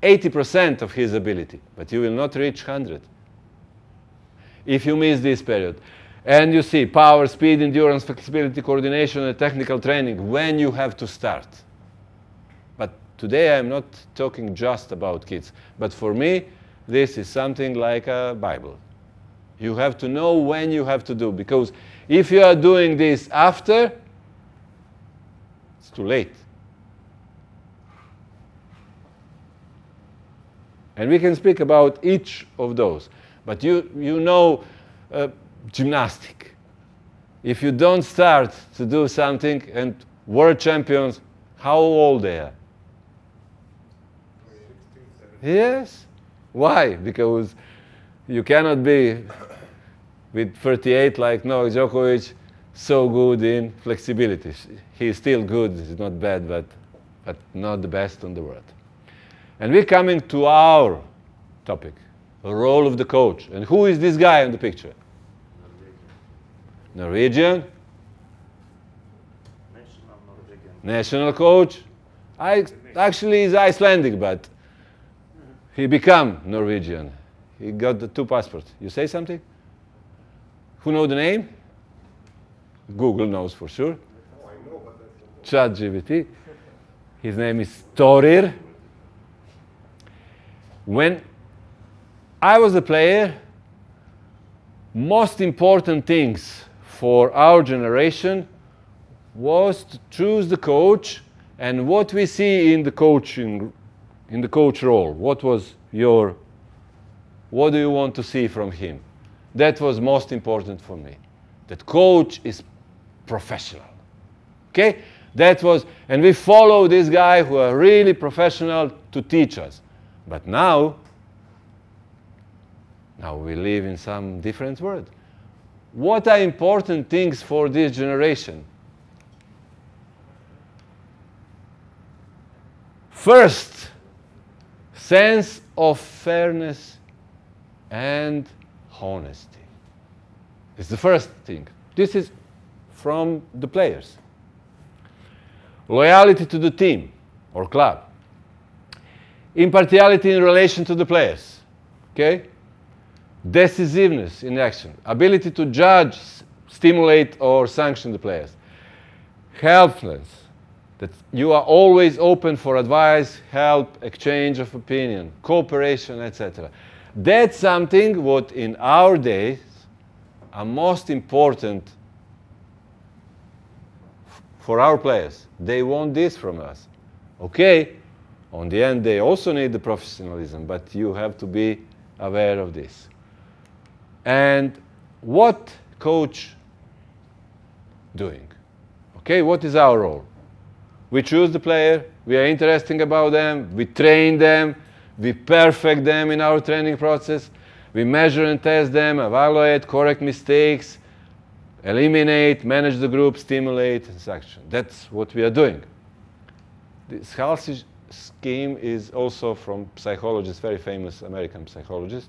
80% of his ability, but you will not reach 100 if you miss this period. And you see power, speed, endurance, flexibility, coordination, and technical training when you have to start. But today I'm not talking just about kids. But for me, this is something like a Bible. You have to know when you have to do, because if you are doing this after, it's too late. And we can speak about each of those. But you know gymnastic. If you don't start to do something, and world champions, how old they are? 16, 17. Yes. Why? Because you cannot be with 38 like Novak Djokovic, so good in flexibility. He's still good, he's not bad, but not the best on the world. And we're coming to our topic, the role of the coach. And who is this guy in the picture? Norwegian? National coach? Actually, he's Icelandic, but he became Norwegian. He got the 2 passports. You say something? Who know the name? Google knows for sure. Oh, I know, but that's ChatGPT. His name is Thorir. When I was a player, most important things for our generation was to choose the coach, and what we see in the coaching, in the coach role. What do you want to see from him? That was most important for me. That coach is professional. Okay? That was, and we follow this guy who are really professional to teach us. But now we live in some different world. What are important things for this generation? First, sense of fairness and honesty. It's the first thing. This is from the players. Loyalty to the team or club. Impartiality in relation to the players. Okay? decisiveness in action, ability to judge, stimulate or sanction the players, helpfulness, that you are always open for advice, help, exchange of opinion, cooperation, etc. That's something what in our days are most important for our players. They want this from us. Okay, on the end they also need the professionalism, but you have to be aware of this. And what coach doing? Okay, what is our role? We choose the player, we are interested about them, we train them, we perfect them in our training process, we measure and test them, evaluate, correct mistakes, eliminate, manage the group, stimulate, and sanction. That's what we are doing. This Halsey scheme is also from psychologists, very famous American psychologist,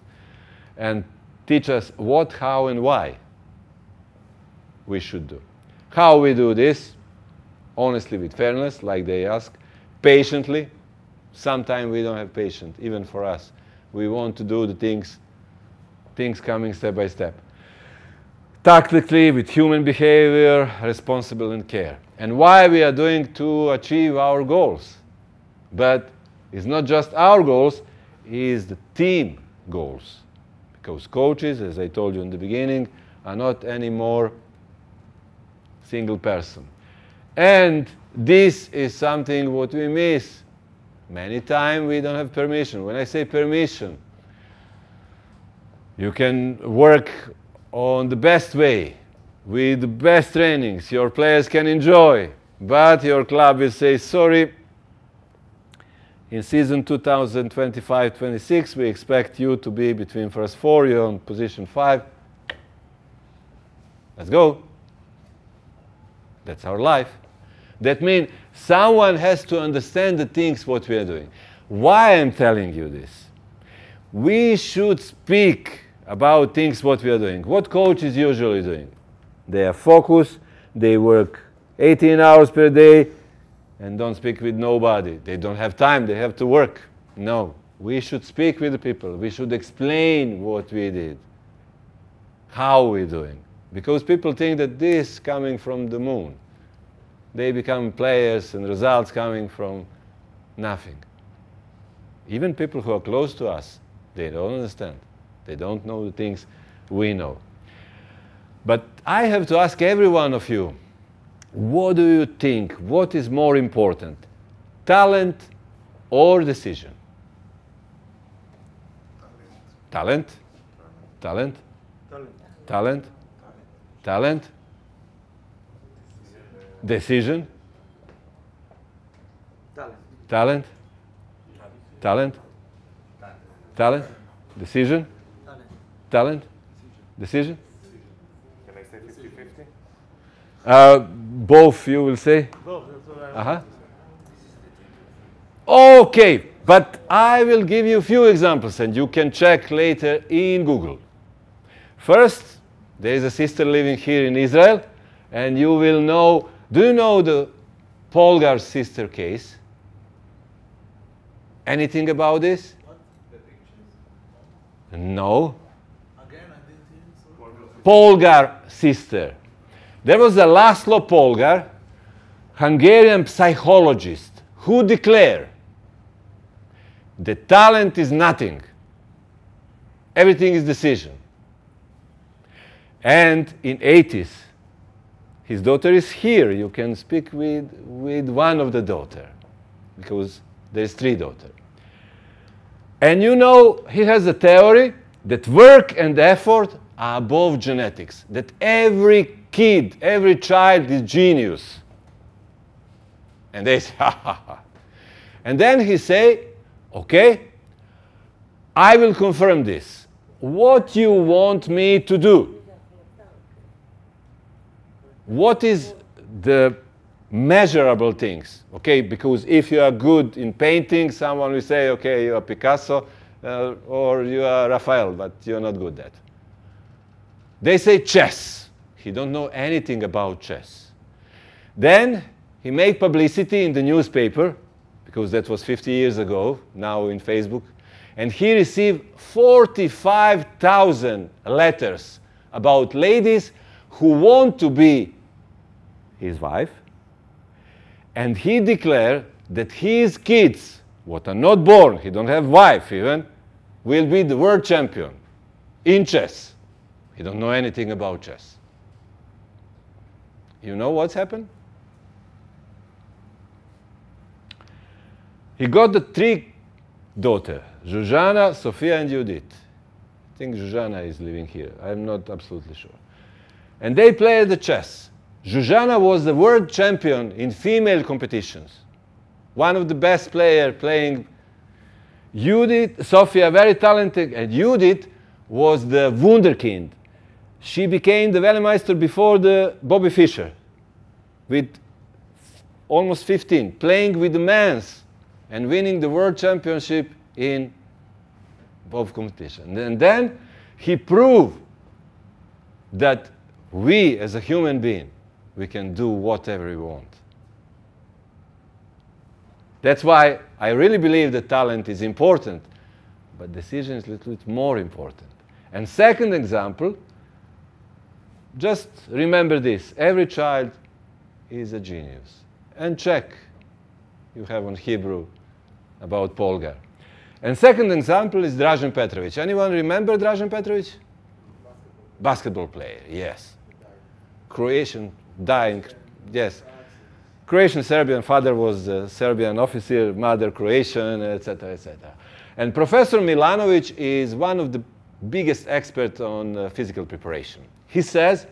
and teach us what, how, and why we should do. How we do this? Honestly, with fairness, like they ask, patiently. Sometimes we don't have patience, even for us. We want to do the things coming step by step. Tactically, with human behavior, responsible and care. And why we are doing to achieve our goals. But it's not just our goals, it's the team goals. Because coaches, as I told you in the beginning, are not anymore single person. And this is something what we miss. Many times we don't have permission. When I say permission, you can work on the best way, with the best trainings, your players can enjoy, but your club will say, sorry, in season 2025-26, we expect you to be between first four, you're on position 5. Let's go. That's our life. That means someone has to understand the things what we are doing. Why I'm telling you this? We should speak about things what we are doing. What coach is usually doing? They are focused, they work 18 hours per day, and don't speak with nobody. They don't have time, they have to work. No, we should speak with the people. We should explain what we did, how we're doing. Because people think that this is coming from the moon. They become players and results coming from nothing. Even people who are close to us, they don't understand. They don't know the things we know. But I have to ask every one of you, what do you think? What is more important? Talent or decision? Talent? Talent? Talent? Talent? Decision? Talent? Talent? Talent? Decision? Talent? Decision? Can I say 50-50? Both you will say? Both, that's what I Okay, but I will give you a few examples and you can check later in Google. First, there is a sister living here in Israel and you will know, do you know the Polgar sister case? Anything about this? No. Again, I didn't hear it. Polgar sister. There was a Laszlo Polgar, Hungarian psychologist, who declared the talent is nothing. Everything is decision. And in 80s, his daughter is here. You can speak with one of the daughter, because there's 3 daughters. And you know, he has a theory that work and effort are above genetics, that every kid, every child is genius. And they say, ha, ha, ha. And then he say, okay, I will confirm this. What you want me to do? What is the measurable things? Okay, because if you are good in painting, someone will say, okay, you are Picasso or you are Raphael, but you're not good at that. They say chess. He don't know anything about chess. Then he made publicity in the newspaper, because that was 50 years ago, now in Facebook. And he received 45,000 letters about ladies who want to be his wife. And he declared that his kids, what are not born, he don't have wife even, will be the world champion in chess. He don't know anything about chess. You know what's happened? He got the 3 daughters, Zuzana, Sofia, and Judith. I think Zuzana is living here. I'm not absolutely sure. And they played the chess. Zuzana was the world champion in female competitions. One of the best players playing. Judith, Sofia, very talented, and Judith was the wunderkind. She became the Weltmeister before the Bobby Fischer, with almost 15, playing with the men's and winning the world championship in both competitions. And then he proved that we, as a human being, we can do whatever we want. That's why I really believe that talent is important, but decision is a little bit more important. And second example, just remember this. Every child is a genius. And check, you have on Hebrew about Polgar. And second example is Dražen Petrović. Anyone remember Dražen Petrović? Basketball player, yes. Croatian, dying, yes. Croatian Serbian, father was a Serbian officer, mother Croatian, etc., etc. And Professor Milanovic is one of the biggest experts on physical preparation. He says,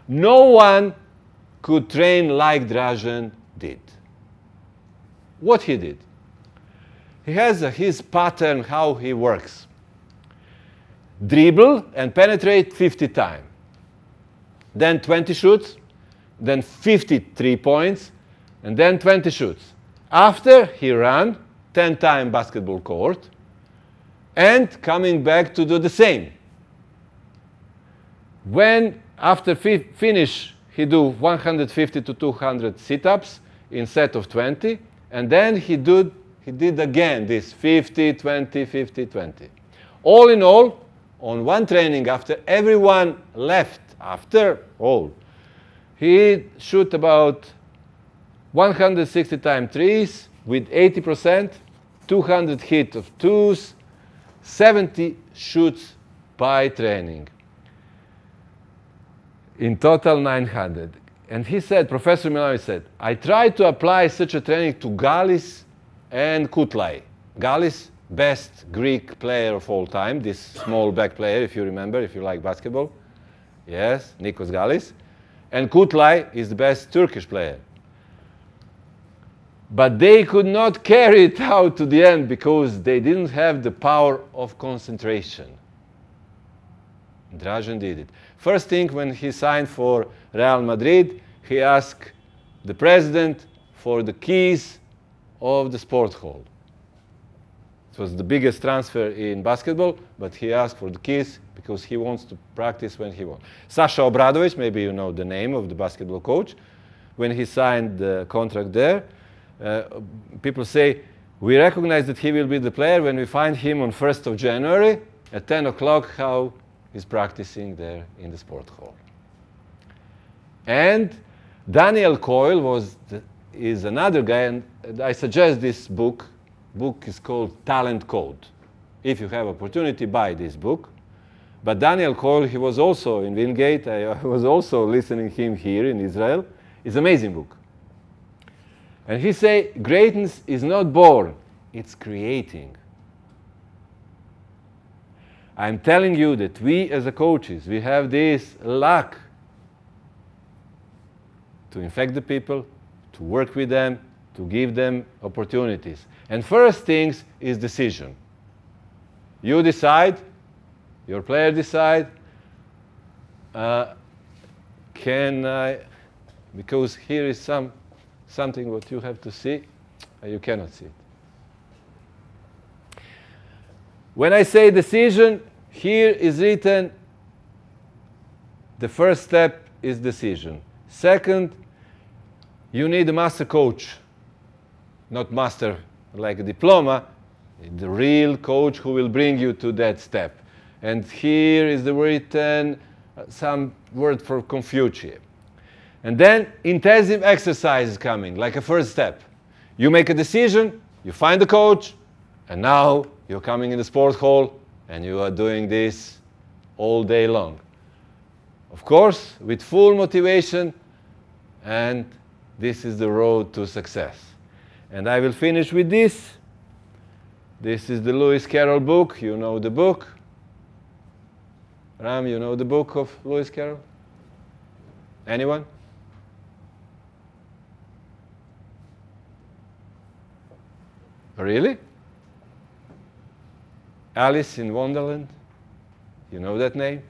no one could train like Dražen did. What he did? He has his pattern, how he works. Dribble and penetrate 50 times. Then 20 shoots, then 53 points, and then 20 shoots. After, he ran 10 times basketball court, and coming back to do the same. When, after finish, he do 150 to 200 sit-ups in set of 20, and then he did again this 50, 20, 50, 20. All in all, on one training, after everyone left, after all, he shoot about 160 times threes with 80%, 200 hit of twos, 70 shoots by training. In total 900. And he said, Professor Milanovic said, I tried to apply such a training to Galis and Kutlai. Galis, best Greek player of all time, this small back player, if you remember, if you like basketball. Yes, Nikos Galis. And Kutlai is the best Turkish player. But they could not carry it out to the end because they didn't have the power of concentration. Dražen did it. First thing, when he signed for Real Madrid, he asked the president for the keys of the sport hall. It was the biggest transfer in basketball, but he asked for the keys because he wants to practice when he wants. Sasha Obradović, maybe you know the name of the basketball coach, when he signed the contract there, people say, we recognize that he will be the player when we find him on 1st of January at 10 o'clock how he's practicing there in the sport hall. And Daniel Coyle is another guy, and I suggest this book. Book is called Talent Code. If you have opportunity, buy this book. But Daniel Coyle, he was also in Wingate. I was also listening to him here in Israel. It's an amazing book. And he say, greatness is not born, it's creating. I'm telling you that we as a coaches, we have this luck to infect the people, to work with them, to give them opportunities. And first things is decision. You decide, your player decide, can I, because here is something what you have to see, you cannot see it. When I say decision, here is written, the first step is decision. Second, you need a master coach, not master like a diploma, the real coach who will bring you to that step. And here is the written some word for Confucius. And then intensive exercise is coming, like a first step. You make a decision, you find the coach, and now you're coming in the sports hall and you are doing this all day long. Of course, with full motivation, and this is the road to success. And I will finish with this. This is the Lewis Carroll book. You know the book. Ram, you know the book of Lewis Carroll? Anyone? Really? Alice in Wonderland? You know that name?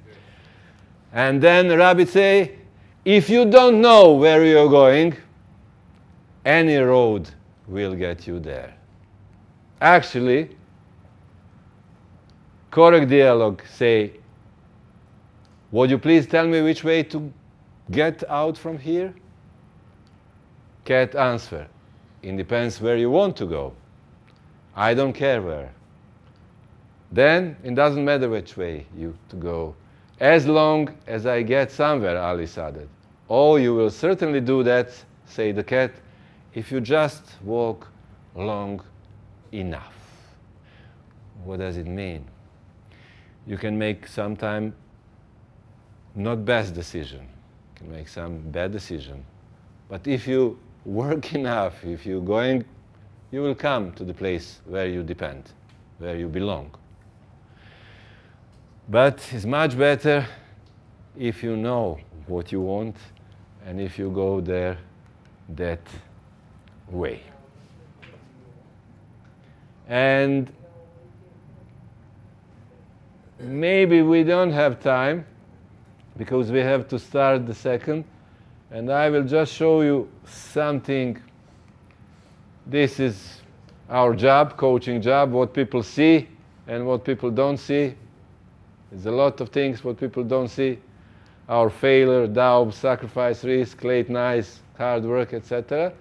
And then the rabbit say, if you don't know where you're going, any road will get you there. Actually, correct dialogue say, would you please tell me which way to get out from here? Cat answer, it depends where you want to go. I don't care where. Then it doesn't matter which way you to go. As long as I get somewhere, Alice added. Oh, you will certainly do that, said the cat, if you just walk long enough. What does it mean? You can make sometime not best decision. You can make some bad decision. But if you work enough, if you're going, you will come to the place where you depend, where you belong. But it's much better if you know what you want and if you go there that way. And maybe we don't have time because we have to start the second, and I will just show you something. This is our job, coaching job, what people see and what people don't see. There's a lot of things what people don't see. Our failure, doubt, sacrifice, risk, late nights, hard work, etc.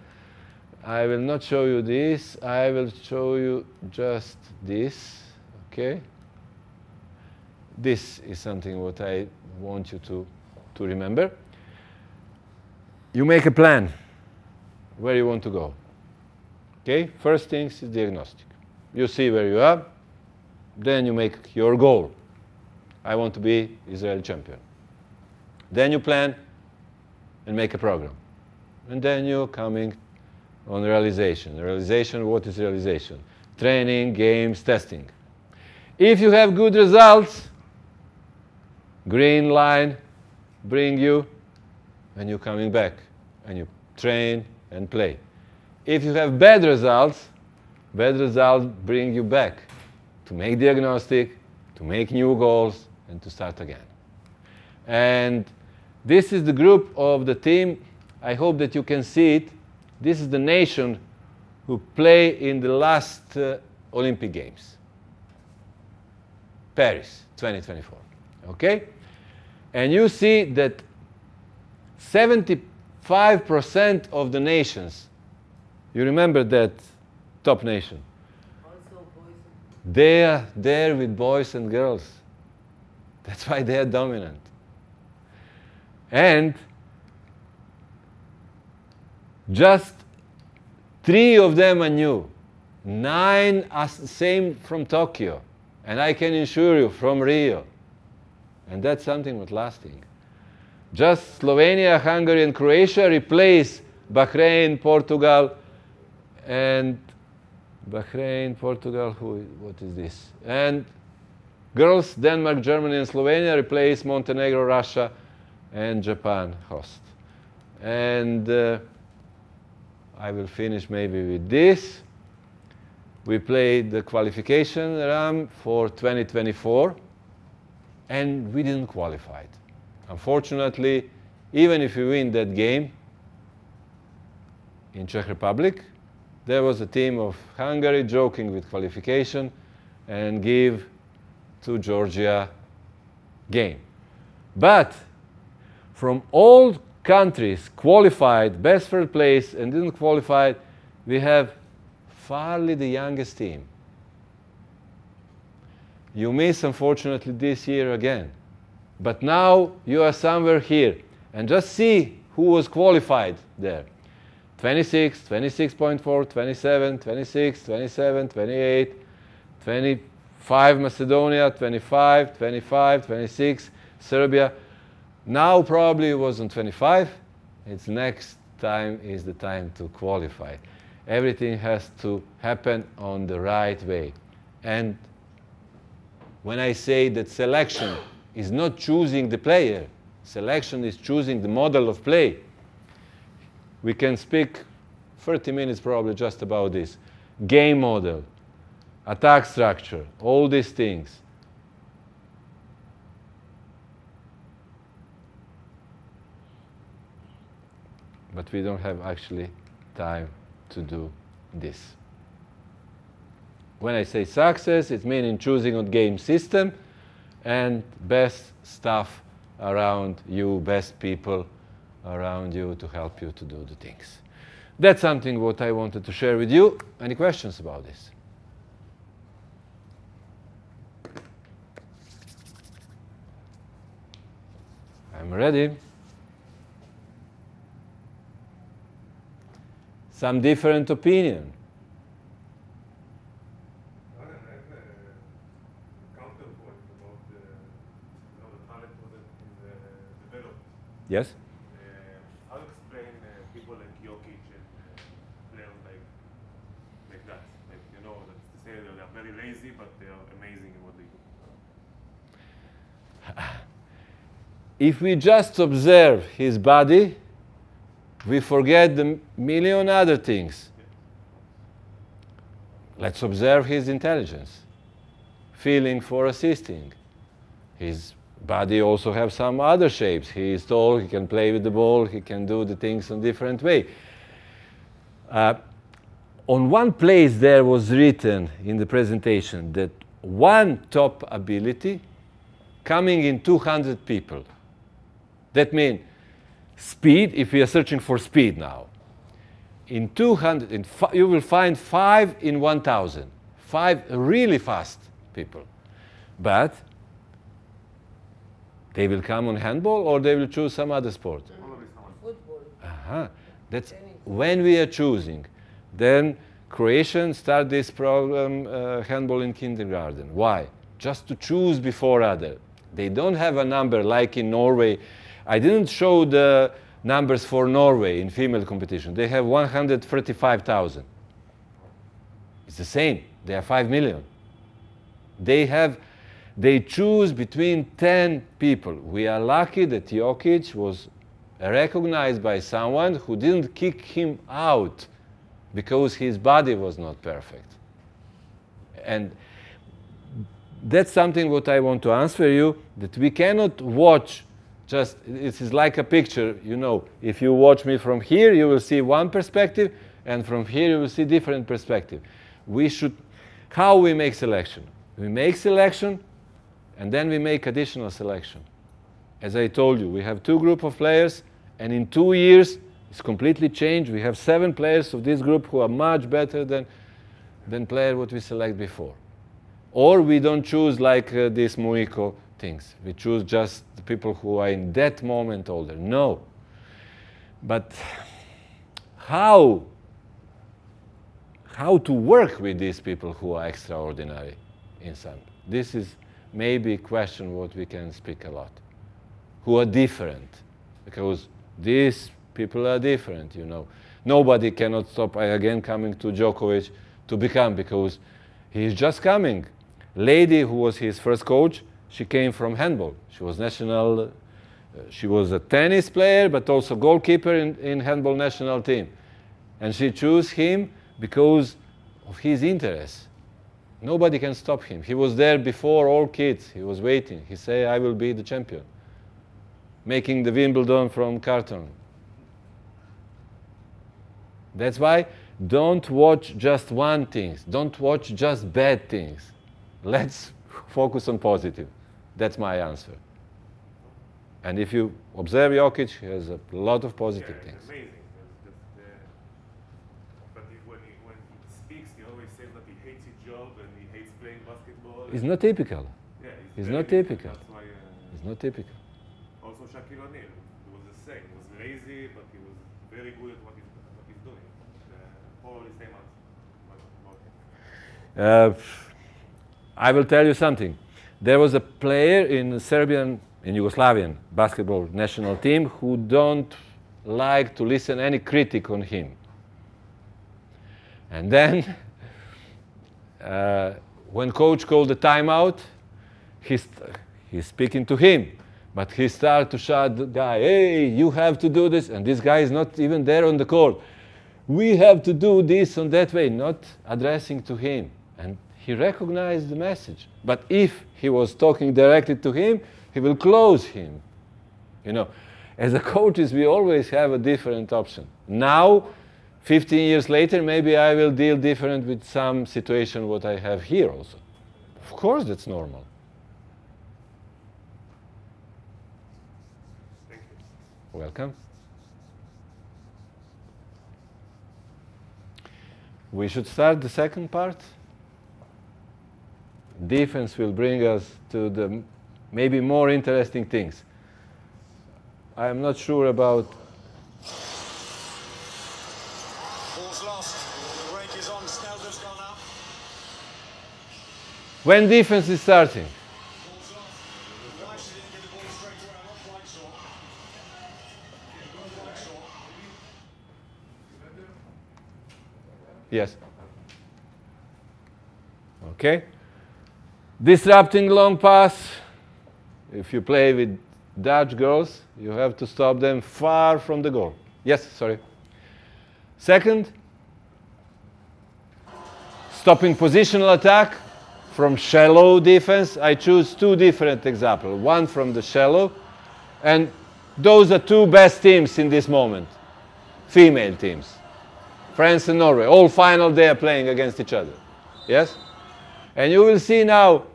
I will not show you this. I will show you just this, okay? This is something what I want you to remember. You make a plan where you want to go. Okay? First thing is diagnostic. You see where you are, then you make your goal. I want to be Israeli champion. Then you plan and make a program. And then you're coming on realization. Realization, what is realization? Training, games, testing. If you have good results, green line bring you, and you're coming back. And you train and play. If you have bad results bring you back to make diagnostic, to make new goals, and to start again. And this is the group of the team. I hope that you can see it. This is the nation who play in the last Olympic Games. Paris, 2024. Okay? And you see that 75% of the nations, you remember that top nation? They are there with boys and girls. That's why they are dominant. And just 3 of them are new. 9 are same from Tokyo. And I can assure you from Rio. And that's something that's lasting. Just Slovenia, Hungary, and Croatia replace Bahrain, Portugal, and Bahrain, Portugal, what is this? And girls, Denmark, Germany, and Slovenia replace Montenegro, Russia, and Japan host. And I will finish maybe with this. We played the qualification round for 2024, and we didn't qualify. Unfortunately, even if we win that game in Czech Republic, there was a team of Hungary joking with qualification and give to Georgia game. But from all countries qualified, best third place and didn't qualify, we have farly the youngest team. You miss, unfortunately, this year again. But now you are somewhere here. And just see who was qualified there. 26, 26.4, 27, 26, 27, 28, 25 Macedonia, 25, 25, 26 Serbia. Now probably it was on 25. It's next time is the time to qualify. Everything has to happen on the right way. And when I say that selection is not choosing the player, selection is choosing the model of play. We can speak 30 minutes probably just about this. Game model, attack structure, all these things. But we don't have actually time to do this. When I say success, it means choosing a game system and best stuff around you, best people around you to help you to do the things. That's something what I wanted to share with you. Any questions about this? I'm ready. Some different opinion. Yes? How to explain people like Jokic and players like that? Like, you know, that's to say that they're very lazy, but they are amazing in what they do. If we just observe his body, we forget the million other things. Let's observe his intelligence, feeling for assisting. His body also has some other shapes. He is tall, he can play with the ball, he can do the things in a different way. On one place there was written in the presentation that one top ability coming in 200 people. That means speed, if we are searching for speed now, in 200, you will find 5 in 1,000. 5 really fast people. But they will come on handball or they will choose some other sport? Football. That's when we are choosing. Then Croatians start this program, handball in kindergarten. Why? Just to choose before other. They don't have a number like in Norway. I didn't show the numbers for Norway in female competition. They have 135,000. It's the same. They are 5 million. They choose between 10 people. We are lucky that Jokic was recognized by someone who didn't kick him out because his body was not perfect. And that's something what I want to answer you, that we cannot watch just, it is like a picture, you know, if you watch me from here, you will see one perspective, and from here you will see different perspective. How we make selection? We make selection, and then we make additional selection. As I told you, we have 2 groups of players, and in 2 years, it's completely changed. We have 7 players of this group who are much better than players what we select before. Or we don't choose like this Muiko things. We choose just the people who are in that moment older. No. But how to work with these people who are extraordinary in some? This is maybe a question what we can speak a lot. Who are different. Because these people are different, you know. Nobody cannot stop, again, coming to Djokovic to become, because he is just coming. Lady who was his first coach, she came from handball. She was national, she was a tennis player, but also goalkeeper in handball national team. And she chose him because of his interest. Nobody can stop him. He was there before all kids. He was waiting. He said, I will be the champion. Making the Wimbledon from carton. That's why don't watch just one thing. Don't watch just bad things. Let's focus on positive. That's my answer. And if you observe Jokic, he has a lot of positive things. Amazing. But when it's speaks, he always says that he hates his job and he hates playing basketball. It's not typical. Yeah, It's very not different. typical. That's why, It's not typical. also Shaquille O'Neal, he was the same. He was lazy, but he was very good at what he's doing. Probably same answer. I will tell you something. There was a player in Yugoslavian basketball national team who don't like to listen any critic on him. And then, when coach called the timeout, he's speaking to him, but he started to shout the guy, hey, you have to do this, and this guy is not even there on the court. We have to do this on that way, not addressing to him. And he recognized the message. But if he was talking directly to him, he will close him. You know, as a coaches, we always have a different option. Now, 15 years later, maybe I will deal different with some situation what I have here also. Of course, that's normal. Thank you. Welcome. We should start the second part. Defense will bring us to the maybe more interesting things. I am not sure about. Ball's lost. The break is on. Snelder's gone up. When defense is starting. Ball's lost. Why she didn't get the ball straight away? I'm not quite sure. Not quite sure. Yes. Okay. Disrupting long pass. If you play with Dutch girls, you have to stop them far from the goal. Yes, sorry. Second, stopping positional attack from shallow defense. I choose two different examples. One from the shallow, and those are two best teams in this moment. Female teams. France and Norway. All final they are playing against each other. Yes? And you will see now,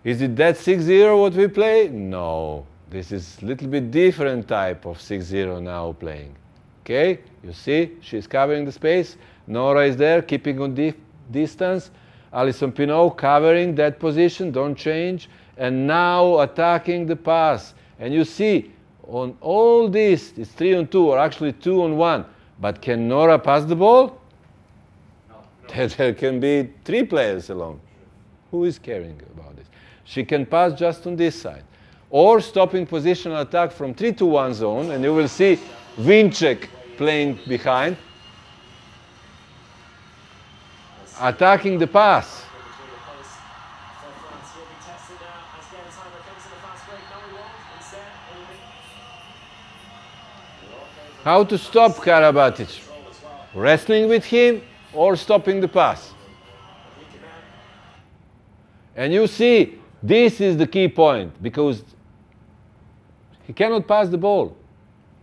is it that 6-0 what we play? No. This is a little bit different type of 6-0 now playing. Okay? You see, she's covering the space. Nora is there, keeping on distance. Alison Pinot covering that position, don't change. And now attacking the pass. And you see, on all this, it's 3-on-2, or actually 2-on-1. But can Nora pass the ball? There can be 3 players alone. Who is caring about this? She can pass just on this side. Or stopping positional attack from 3-to-1 zone, and you will see Vincek playing behind. Attacking the pass. How to stop Karabatic? Wrestling with him or stopping the pass? And you see, this is the key point, because he cannot pass the ball.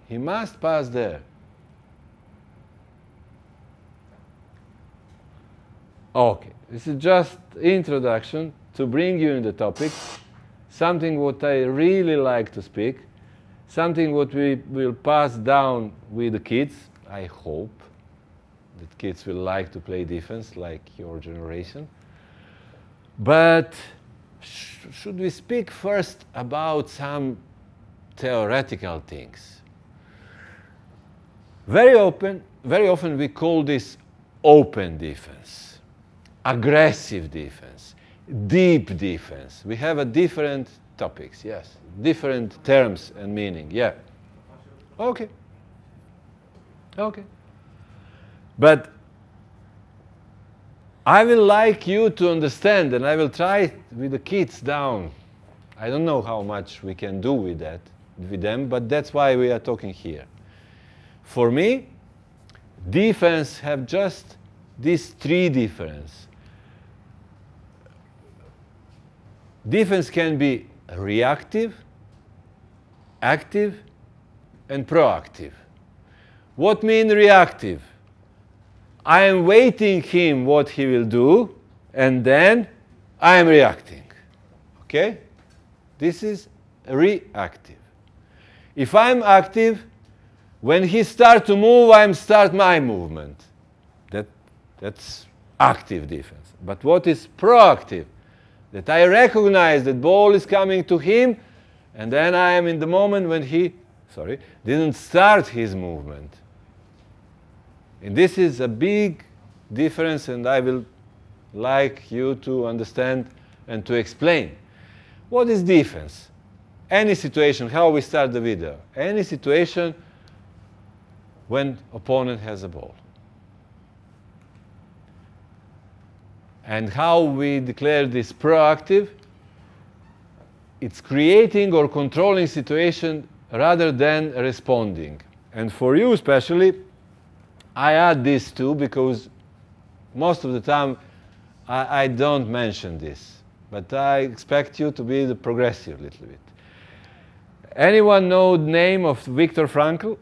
He must pass there. Okay, this is just introduction to bring you in the topic, something what I really like to speak, something what we will pass down with the kids. I hope that kids will like to play defense like your generation. But should we speak first about some theoretical things? Very often we call this open defense, aggressive defense, deep defense. We have a different topics, yes, different terms and meaning, yeah. Okay. Okay. But I will like you to understand, and I will try with the kids down. I don't know how much we can do with that, with them, but that's why we are talking here. For me, defense have just these 3 differences. Defense can be reactive, active, and proactive. What means reactive? I am waiting him what he will do, and then I am reacting. Okay? This is reactive. If I'm active, when he starts to move, I start my movement. That's active defense. But what is proactive? That I recognize that ball is coming to him, and then I am in the moment when he, didn't start his movement. And this is a big difference, and I will like you to understand and to explain. What is defense? Any situation, how we start the video, any situation when opponent has a ball. And how we declare this proactive, it's creating or controlling situation rather than responding. And for you especially, I add this too because most of the time I don't mention this, but I expect you to be the progressive a little bit. Anyone know the name of Viktor Frankl?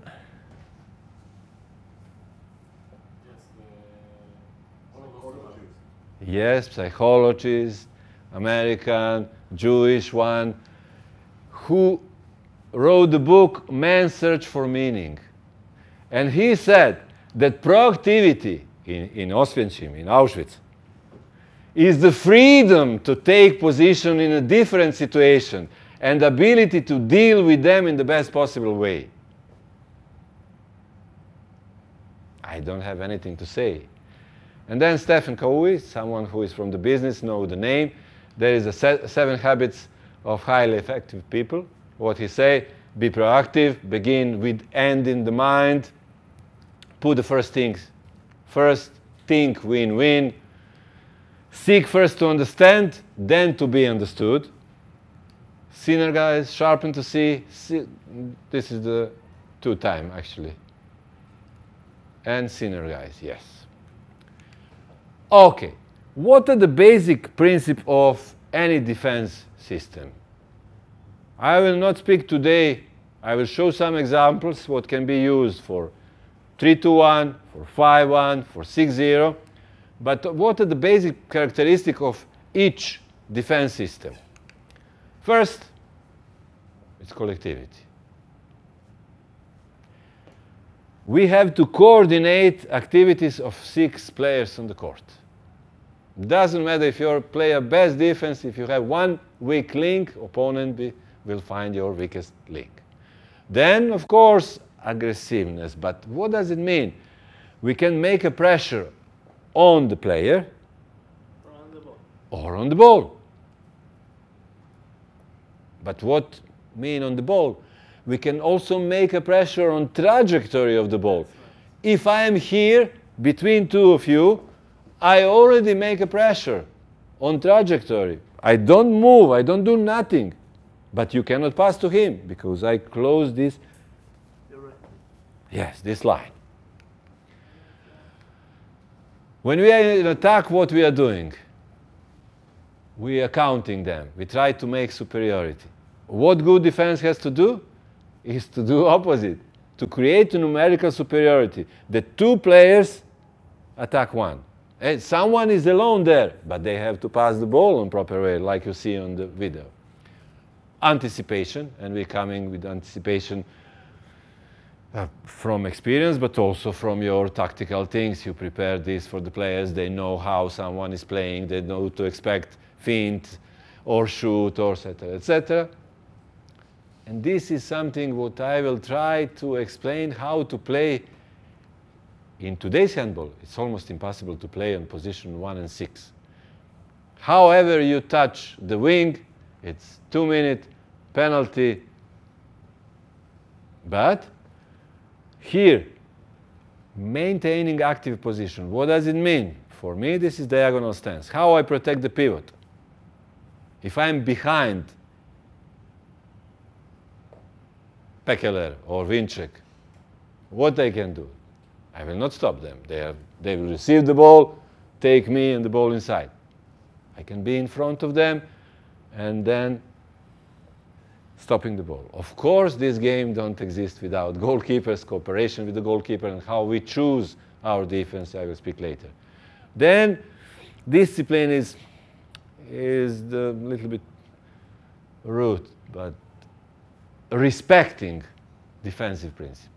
Yes, psychologist, American, Jewish one, who wrote the book Man's Search for Meaning. And he said that proactivity in Oswiecim, in Auschwitz, is the freedom to take position in a different situation and the ability to deal with them in the best possible way. I don't have anything to say. And then Stephen Covey, someone who is from the business, know the name. There is a 7 habits of highly effective people. What he say, be proactive, begin with end in the mind, put the first things first, think win-win, seek first to understand, then to be understood. Synergize, sharpen to see. This is the 2-time actually. And synergize, yes. Okay, what are the basic principles of any defense system? I will not speak today. I will show some examples what can be used for 3-2-1, for 5-1, for 6-0. But what are the basic characteristics of each defense system? First, it's collectivity. We have to coordinate activities of 6 players on the court. Doesn't matter if you play a best defense, if you have one weak link, opponent will find your weakest link. Then, of course, aggressiveness. But what does it mean? We can make a pressure on the player or on the ball. But what mean on the ball? We can also make a pressure on trajectory of the ball. If I am here between 2 of you, I already make a pressure on trajectory. I don't move, I don't do nothing. But you cannot pass to him because I close this. Yes, this line. When we are in attack, what we are doing? We are counting them. We try to make superiority. What good defense has to do? Is to do opposite. To create a numerical superiority. The 2 players attack 1. And someone is alone there, but they have to pass the ball in proper way, like you see on the video. Anticipation, and we're coming with anticipation from experience, but also from your tactical things. You prepare this for the players. They know how someone is playing. They know to expect feint or shoot or etc., etc. And this is something what I will try to explain how to play in today's handball. It's almost impossible to play on position 1 and 6. However you touch the wing, it's 2-minute penalty. But here, maintaining active position. What does it mean? For me, this is diagonal stance. How I protect the pivot? If I'm behind Pekeler or Vinček, what I can do? I will not stop them. They will receive the ball, take me and the ball inside. I can be in front of them and then stopping the ball. Of course, this game don't exist without goalkeepers, cooperation with the goalkeeper, and how we choose our defense, I will speak later. Then, discipline is the little bit rude, but respecting defensive principles.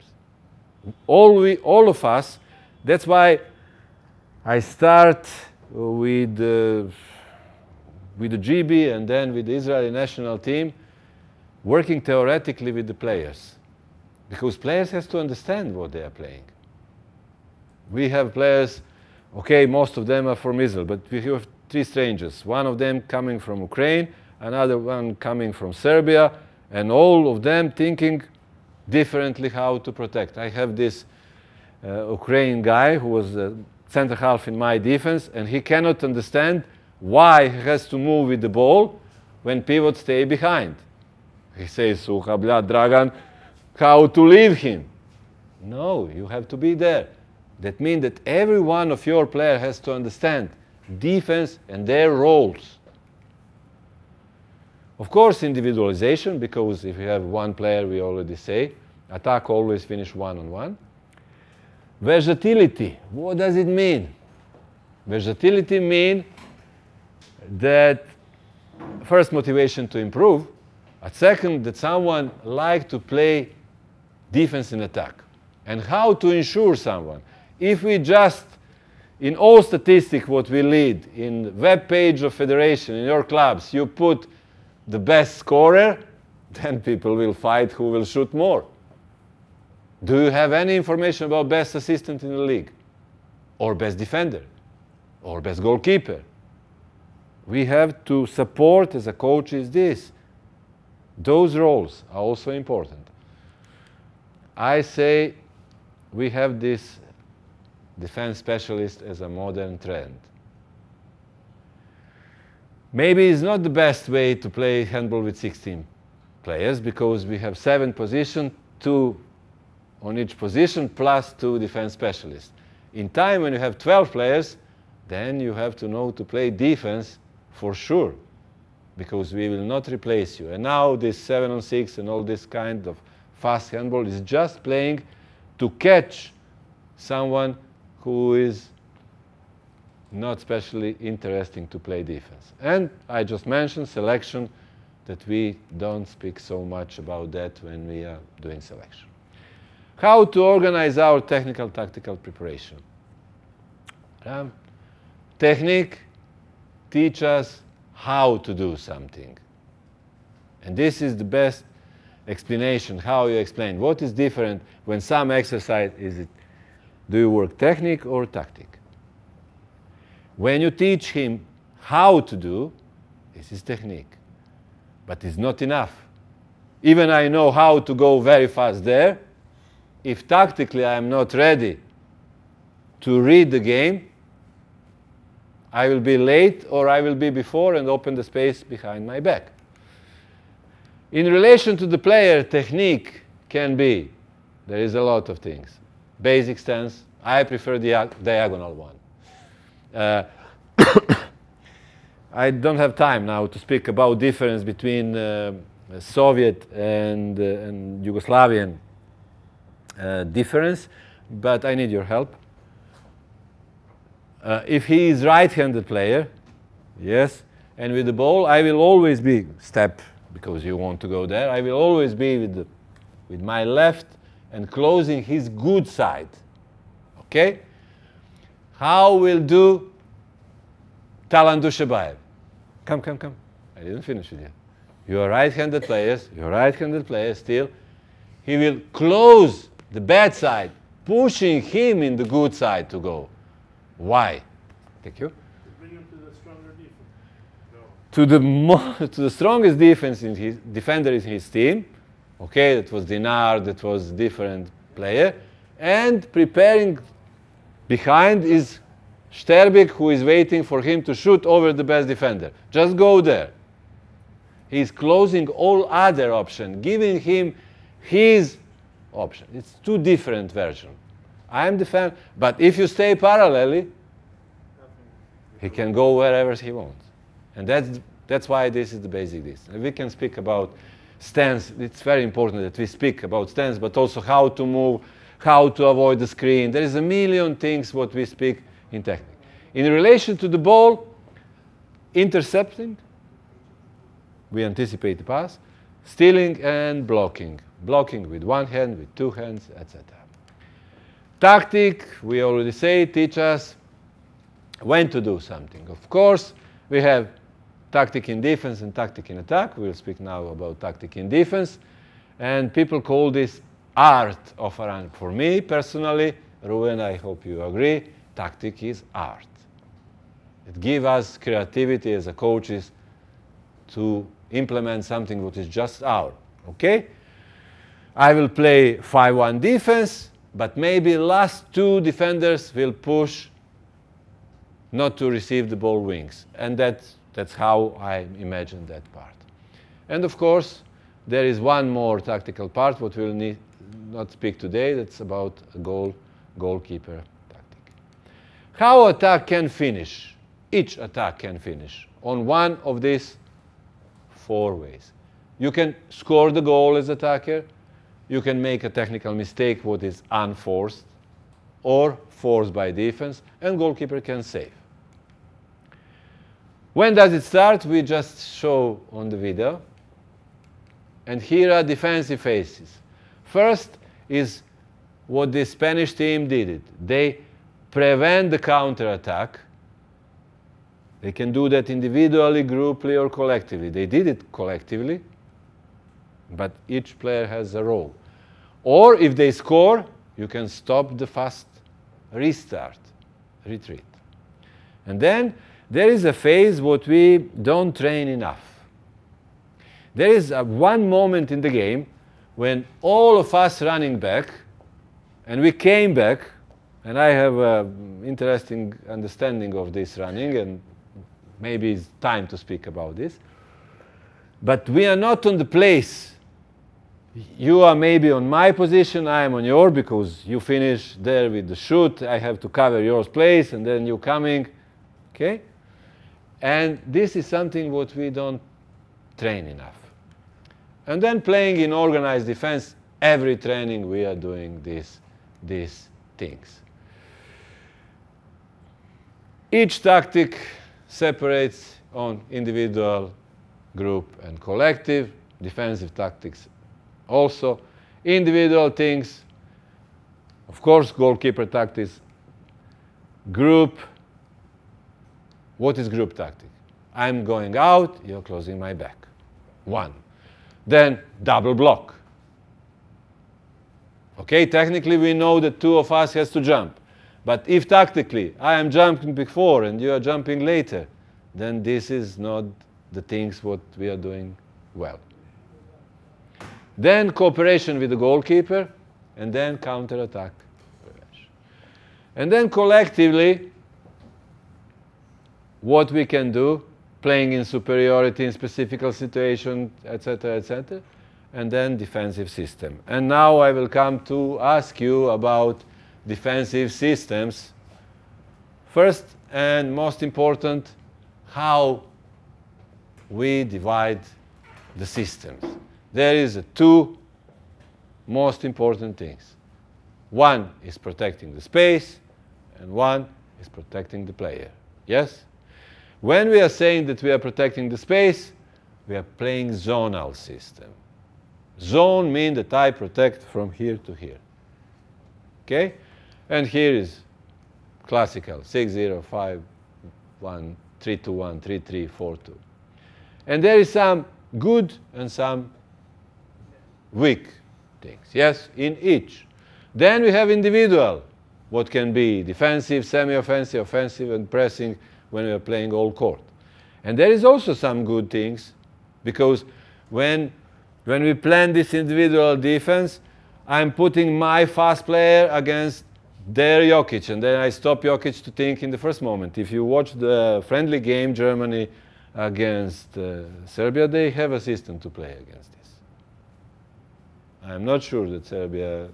All of us, that's why I start with the GB and then with the Israeli national team, working theoretically with the players. Because players have to understand what they are playing. We have players, okay, most of them are from Israel, but we have 3 strangers. One of them coming from Ukraine, another one coming from Serbia, and all of them thinking differently how to protect. I have this Ukrainian guy who was a center half in my defense, and he cannot understand why he has to move with the ball when pivots stay behind. He says, Suha, bля, Dragan, how to leave him? No, you have to be there. That means that every one of your players has to understand defense and their roles. Of course, individualization, because if you have one player, we already say, attack always finish 1-on-1. Versatility, what does it mean? Versatility means that first, motivation to improve, and second, that someone likes to play defense and attack. And how to ensure someone. If we just, in all statistics what we lead, in web page of federation, in your clubs, you put the best scorer, then people will fight who will shoot more. Do you have any information about best assistant in the league? Or best defender? Or best goalkeeper? We have to support as a coach is this. Those roles are also important. I say we have this defense specialist as a modern trend. Maybe it's not the best way to play handball with 16 players because we have 7 positions, 2 on each position, plus 2 defense specialists. In time when you have 12 players, then you have to know to play defense for sure, because we will not replace you. And now this 7-on-6 and all this kind of fast handball is just playing to catch someone who is not specially interesting to play defense. And I just mentioned selection, that we don't speak so much about that when we are doing selection. How to organize our technical tactical preparation. Technique teach us how to do something. And this is the best explanation, how you explain. What is different when some exercise is it, do you work technique or tactic? When you teach him how to do, this is technique. But it's not enough. Even I know how to go very fast there. If tactically I am not ready to read the game, I will be late or I will be before and open the space behind my back. In relation to the player, technique can be, there is a lot of things. Basic stance, I prefer the diagonal one. I don't have time now to speak about difference between Soviet and Yugoslavian difference, but I need your help. If he is right-handed player, yes, and with the ball, I will always be step, because you want to go there, I will always be with my left and closing his good side. Okay? How will do Talan Dushabayev? Come. I didn't finish with you. You are right-handed players, still. He will close the bad side, pushing him in the good side to go. Why? Thank you. To bring him to the stronger defense. To the strongest defender in his team. Okay, that was Dinar, that was different player. And preparing behind is Sterbik, who is waiting for him to shoot over the best defender. Just go there. He's closing all other options, giving him his option. It's 2 different versions. I'm the fan, but if you stay parallelly, he can go wherever he wants. And that's why this is the basic this. And we can speak about stance. It's very important that we speak about stance, but also how to move, how to avoid the screen. There is a million things what we speak in technique. In relation to the ball, intercepting, we anticipate the pass, stealing and blocking. Blocking with 1 hand, with 2 hands, etc. Tactic, we already say, teach us when to do something. Of course, we have tactic in defense and tactic in attack. We'll speak now about tactic in defense. And people call this art of a run. For me, personally, Ruben, I hope you agree, tactic is art. It gives us creativity as a coaches to implement something that is just our, okay? I will play 5-1 defense, but maybe last two defenders will push not to receive the ball wings. And that's how I imagine that part. And of course, there is one more tactical part, what we'll need not speak today, that's about a goalkeeper tactic. How attack can finish? Each attack can finish on one of these four ways. You can score the goal as attacker, you can make a technical mistake what is unforced or forced by defense, and goalkeeper can save. When does it start? We just show on the video. And here are defensive phases. First is what the Spanish team did it. They prevent the counter-attack. They can do that individually, grouply, or collectively. They did it collectively, but each player has a role. Or if they score, you can stop the fast restart, retreat. And then there is a phase what we don't train enough. There is one moment in the game when all of us running back, and we came back, and I have an interesting understanding of this running, and maybe it's time to speak about this. But we are not on the place. You are maybe on my position, I am on yours, because you finish there with the shoot, I have to cover your place, and then you coming, okay? And this is something what we don't train enough. And then playing in organized defense, every training we are doing these things. Each tactic separates on individual, group, and collective. Defensive tactics also. Individual things, of course, goalkeeper tactics. Group. What is group tactic? I'm going out, you're closing my back. One. Then double block. Okay, technically we know that two of us has to jump. But if tactically I am jumping before and you are jumping later, then this is not the things what we are doing well. Then cooperation with the goalkeeper, and then counter-attack. And then collectively, what we can do, playing in superiority in specific situation, etc., and then defensive system. And now I will come to ask you about defensive systems. First and most important, how we divide the systems. There is two most important things. One is protecting the space, and one is protecting the player. Yes? When we are saying that we are protecting the space, we are playing zonal system. Zone means that I protect from here to here. Okay? And here is classical 6-0, 5-1, 3-2-1, 3-3, 4-2. And there is some good and some weak things. Yes, in each. Then we have individual, what can be defensive, semi-offensive, offensive, and pressing when we are playing all court. And there is also some good things, because when we plan this individual defense, I'm putting my fast player against their Jokic, and then I stop Jokic to think in the first moment. If you watch the friendly game, Germany against Serbia, they have a system to play against this. I'm not sure that Serbia,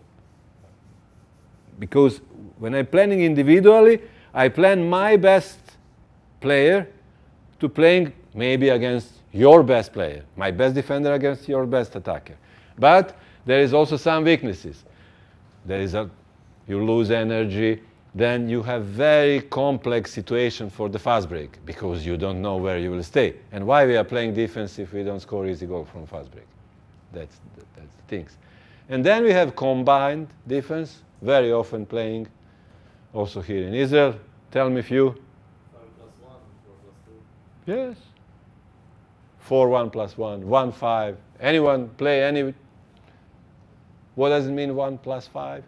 because when I'm planning individually, I plan my best player to playing maybe against your best player, my best defender against your best attacker. But there is also some weaknesses. There is you lose energy, then you have very complex situation for the fast break, because you don't know where you will stay. And why we are playing defense if we don't score easy goal from fast break? That's the things. And then we have combined defense, very often playing, also here in Israel. Tell me if you. Yes. 4-1 plus 1, 1-5. Anyone play any? What does it mean 1 plus 5?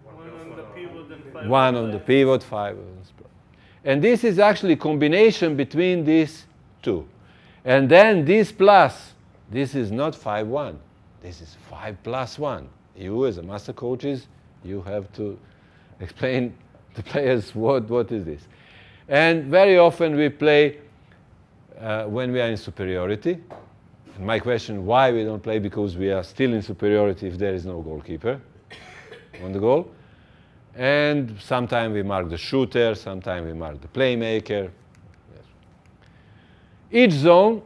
One on the pivot and five. One on the pivot, 5 on the spot. And this is actually combination between these two. And then this plus, this is not 5-1. This is 5 plus 1. You as a master coaches, you have to explain to players what is this. And very often we play when we are in superiority. And my question, why we don't play? Because we are still in superiority if there is no goalkeeper on the goal. And sometimes we mark the shooter, sometimes we mark the playmaker. Yes. Each zone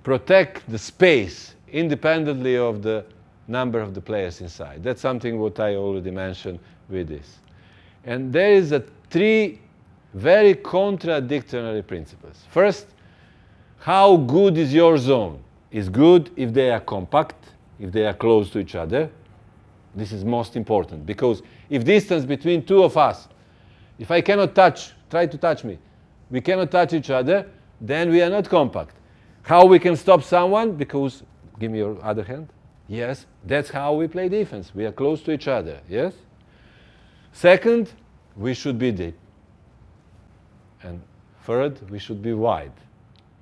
protects the space independently of the number of the players inside. That's something what I already mentioned with this. And there is three very contradictory principles. First, how good is your zone? Is good if they are compact, if they are close to each other. This is most important, because if distance between two of us, if I cannot touch, try to touch me, we cannot touch each other, then we are not compact. How we can stop someone? Because, give me your other hand. Yes, that's how we play defense. We are close to each other, yes? Second, we should be deep. And third, we should be wide.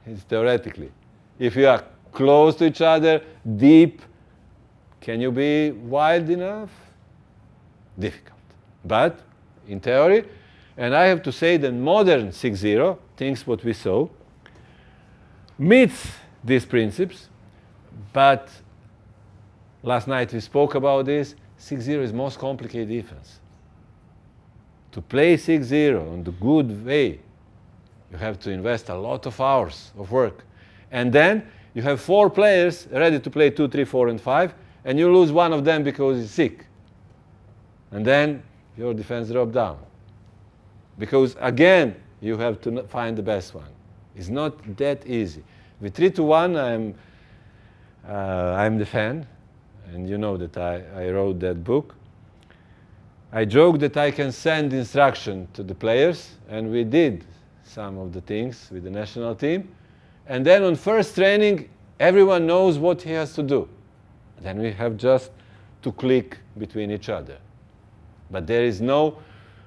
It's theoretically. If you are close to each other, deep, can you be wide enough? Difficult. But in theory, and I have to say that modern 6-0, things what we saw, meets these principles, but last night we spoke about this, 6-0 is most complicated defense. To play 6-0 in the good way, you have to invest a lot of hours of work. And then you have 4 players ready to play 2, 3, 4, and 5, and you lose one of them because he's sick. And then your defense drops down. Because again, you have to find the best one. It's not that easy. With 3-1, I'm the fan, and you know that I wrote that book. I joke that I can send instruction to the players, and we did some of the things with the national team. And then on first training, everyone knows what he has to do. Then we have just to click between each other. But there is no,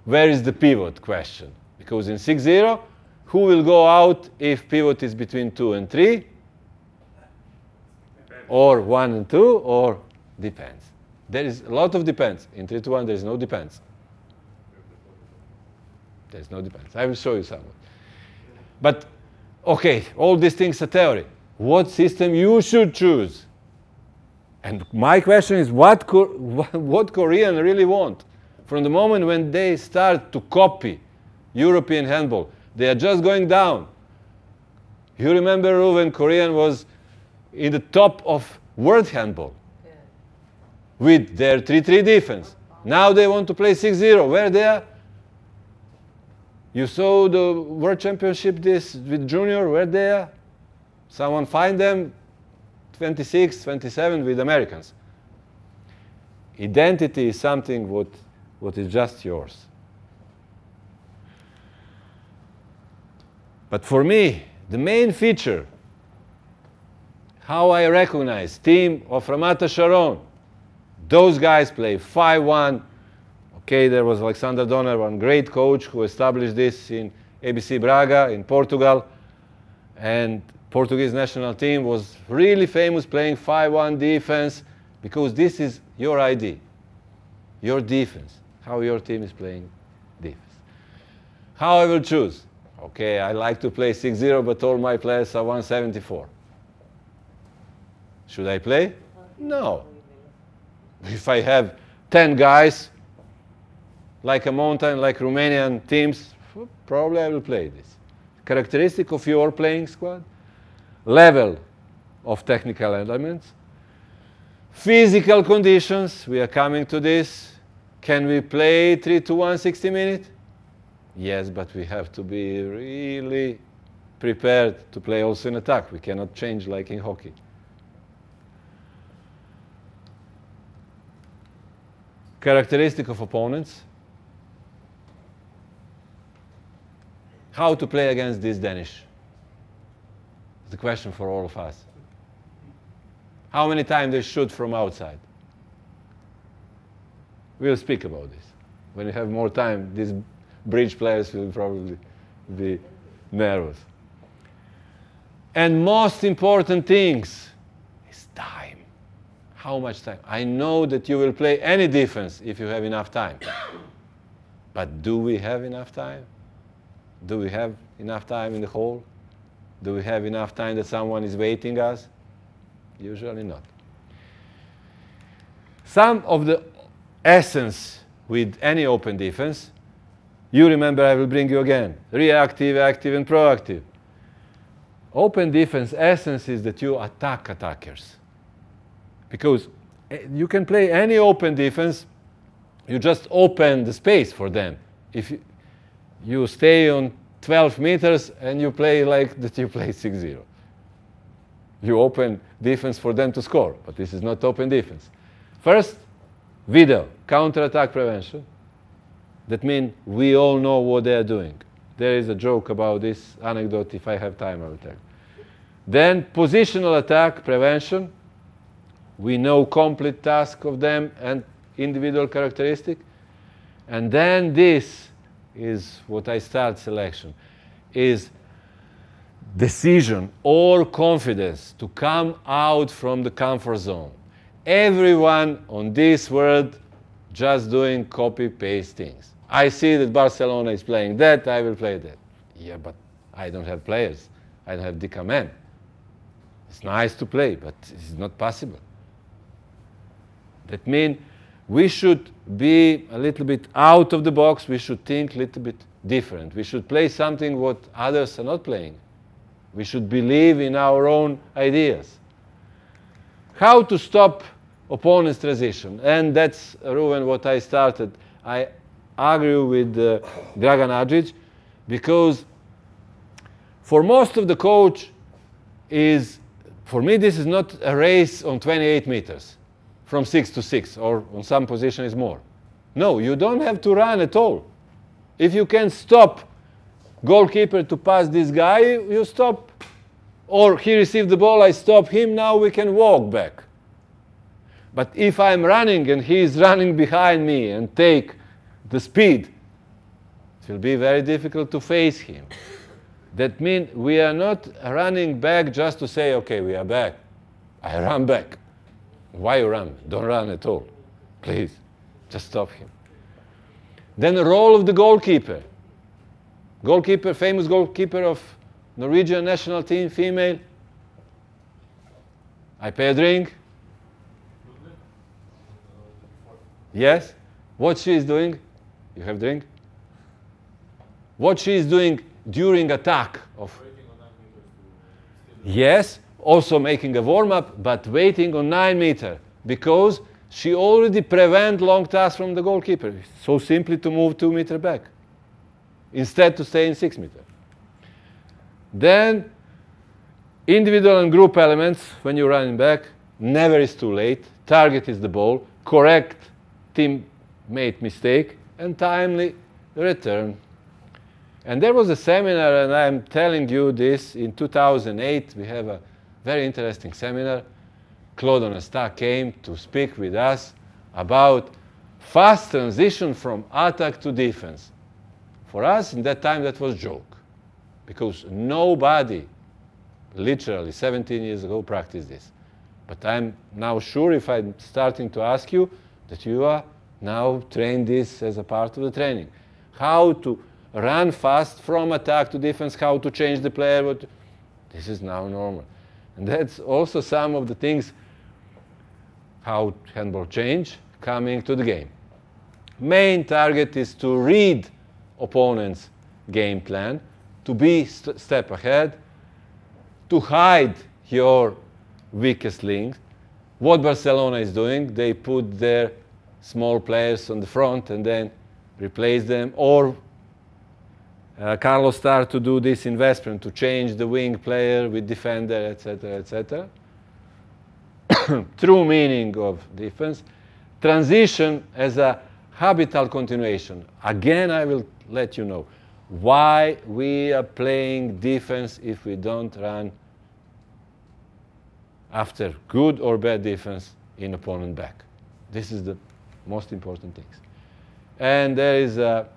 where is the pivot question? Because in 6-0, who will go out if pivot is between 2 and 3? Or 1 and 2, or depends. There is a lot of depends. In 3-1, there is no depends. There is no depends. I will show you some. But, okay, all these things are theory. What system you should choose? And my question is, what Korean really want? From the moment when they start to copy European handball, they are just going down. You remember when Korean was in the top of world handball with their 3-3 defense. Now they want to play 6-0. Where they are? You saw the World Championship this with junior, where they are? Someone find them 26, 27 with Americans. Identity is something what is just yours. But for me, the main feature, how I recognize team of Ramata Sharon, those guys play 5-1. Okay, there was Alexander Donner, one great coach who established this in ABC Braga in Portugal. And Portuguese national team was really famous playing 5-1 defense, because this is your ID, your defense, how your team is playing defense. How I will choose? Okay, I like to play 6-0, but all my players are 174. Should I play? No. If I have 10 guys, like a mountain, like Romanian teams, probably I will play this. Characteristic of your playing squad, level of technical elements, physical conditions, we are coming to this. Can we play 3-1, 60 minutes? Yes, but we have to be really prepared to play also in attack. We cannot change like in hockey. Characteristic of opponents. how to play against this Danish? It's the question for all of us. How many times they shoot from outside? We'll speak about this. When you have more time, these bridge players will probably be nervous. And most important things is time. How much time? I know that you will play any defense if you have enough time. But do we have enough time? Do we have enough time in the hall? Do we have enough time that someone is waiting us? Usually not. Some of the essence with any open defense, you remember, I will bring you again. Reactive, active, and proactive. Open defense essence is that you attack attackers. Because you can play any open defense, you just open the space for them. If you stay on 12 meters and you play like that you play 6-0. You open defense for them to score, but this is not open defense. First, video, counter-attack prevention. That means we all know what they are doing. There is a joke about this anecdote. If I have time, I will tell. Then positional attack prevention. We know complete task of them and individual characteristic. And then this is what I start selection, is decision or confidence to come out from the comfort zone. Everyone on this world just doing copy-paste things. I see that Barcelona is playing that, I will play that. Yeah, but I don't have players. I don't have Dikamen. It's nice to play, but it's not possible. That means we should be a little bit out of the box. We should think a little bit different. We should play something what others are not playing. We should believe in our own ideas. How to stop opponent's transition. And that's, Ruben, what I started. I agree with Dragan, because for most of the coach for me, this is not a race on 28 meters from 6 to 6, or on some position is more. No, you don't have to run at all. If you can stop goalkeeper to pass this guy, you stop. Or he received the ball, I stop him, now we can walk back. But if I'm running and he is running behind me and take the speed, it will be very difficult to face him. That means we are not running back just to say, okay, we are back. I run back. Why you run? Don't run at all. Please, just stop him. Then the role of the goalkeeper. Goalkeeper, famous goalkeeper of Norwegian national team, female. I pay a drink. Yes? What she is doing? You have drink? What she is doing during attack of... Yes, also making a warm-up, but waiting on 9 meters, because she already prevent long pass from the goalkeeper. So simply to move 2 meters back, instead to stay in 6 meters. Then, individual and group elements, when you're running back, never is too late. Target is the ball, correct teammate mistake, and timely return. And there was a seminar, and I'm telling you this, in 2008, we have a very interesting seminar. Claude Onesta came to speak with us about fast transition from attack to defense. For us, in that time, that was a joke, because nobody, literally 17 years ago, practiced this. But I'm now sure, if I'm starting to ask you, that you are now trained this as a part of the training. How to run fast from attack to defense, how to change the player. This is now normal. And that's also some of the things how handball change coming to the game. Main target is to read opponent's game plan, to be step ahead, to hide your weakest links. What Barcelona is doing, they put their small players on the front and then replace them, or Carlos started to do this investment to change the wing player with defender, etc., etc. True meaning of defense. Transition as a habitual continuation. Again, I will let you know. why we are playing defense if we don't run after good or bad defense in opponent back. This is the most important things. And there is a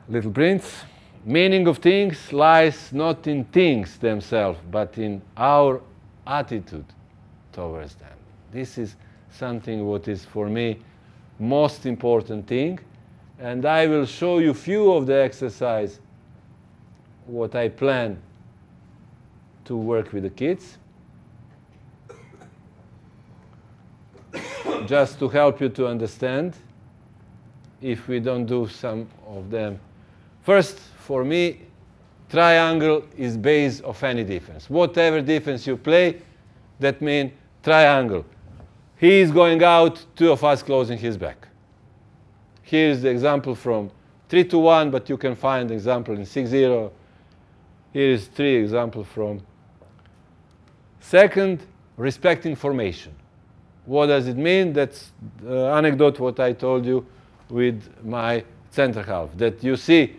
little prince. Meaning of things lies not in things themselves, but in our attitude towards them. This is something what is for me most important thing, and I will show you few of the exercise what I plan to work with the kids, just to help you to understand if we don't do some of them. First, for me, triangle is base of any defense. Whatever defense you play, that means triangle. He is going out, two of us closing his back. Here is the example from 3-1, but you can find example in 6-0. Here is 3 example from. Second, respecting formation. What does it mean? That's the anecdote what I told you with my center half. That you see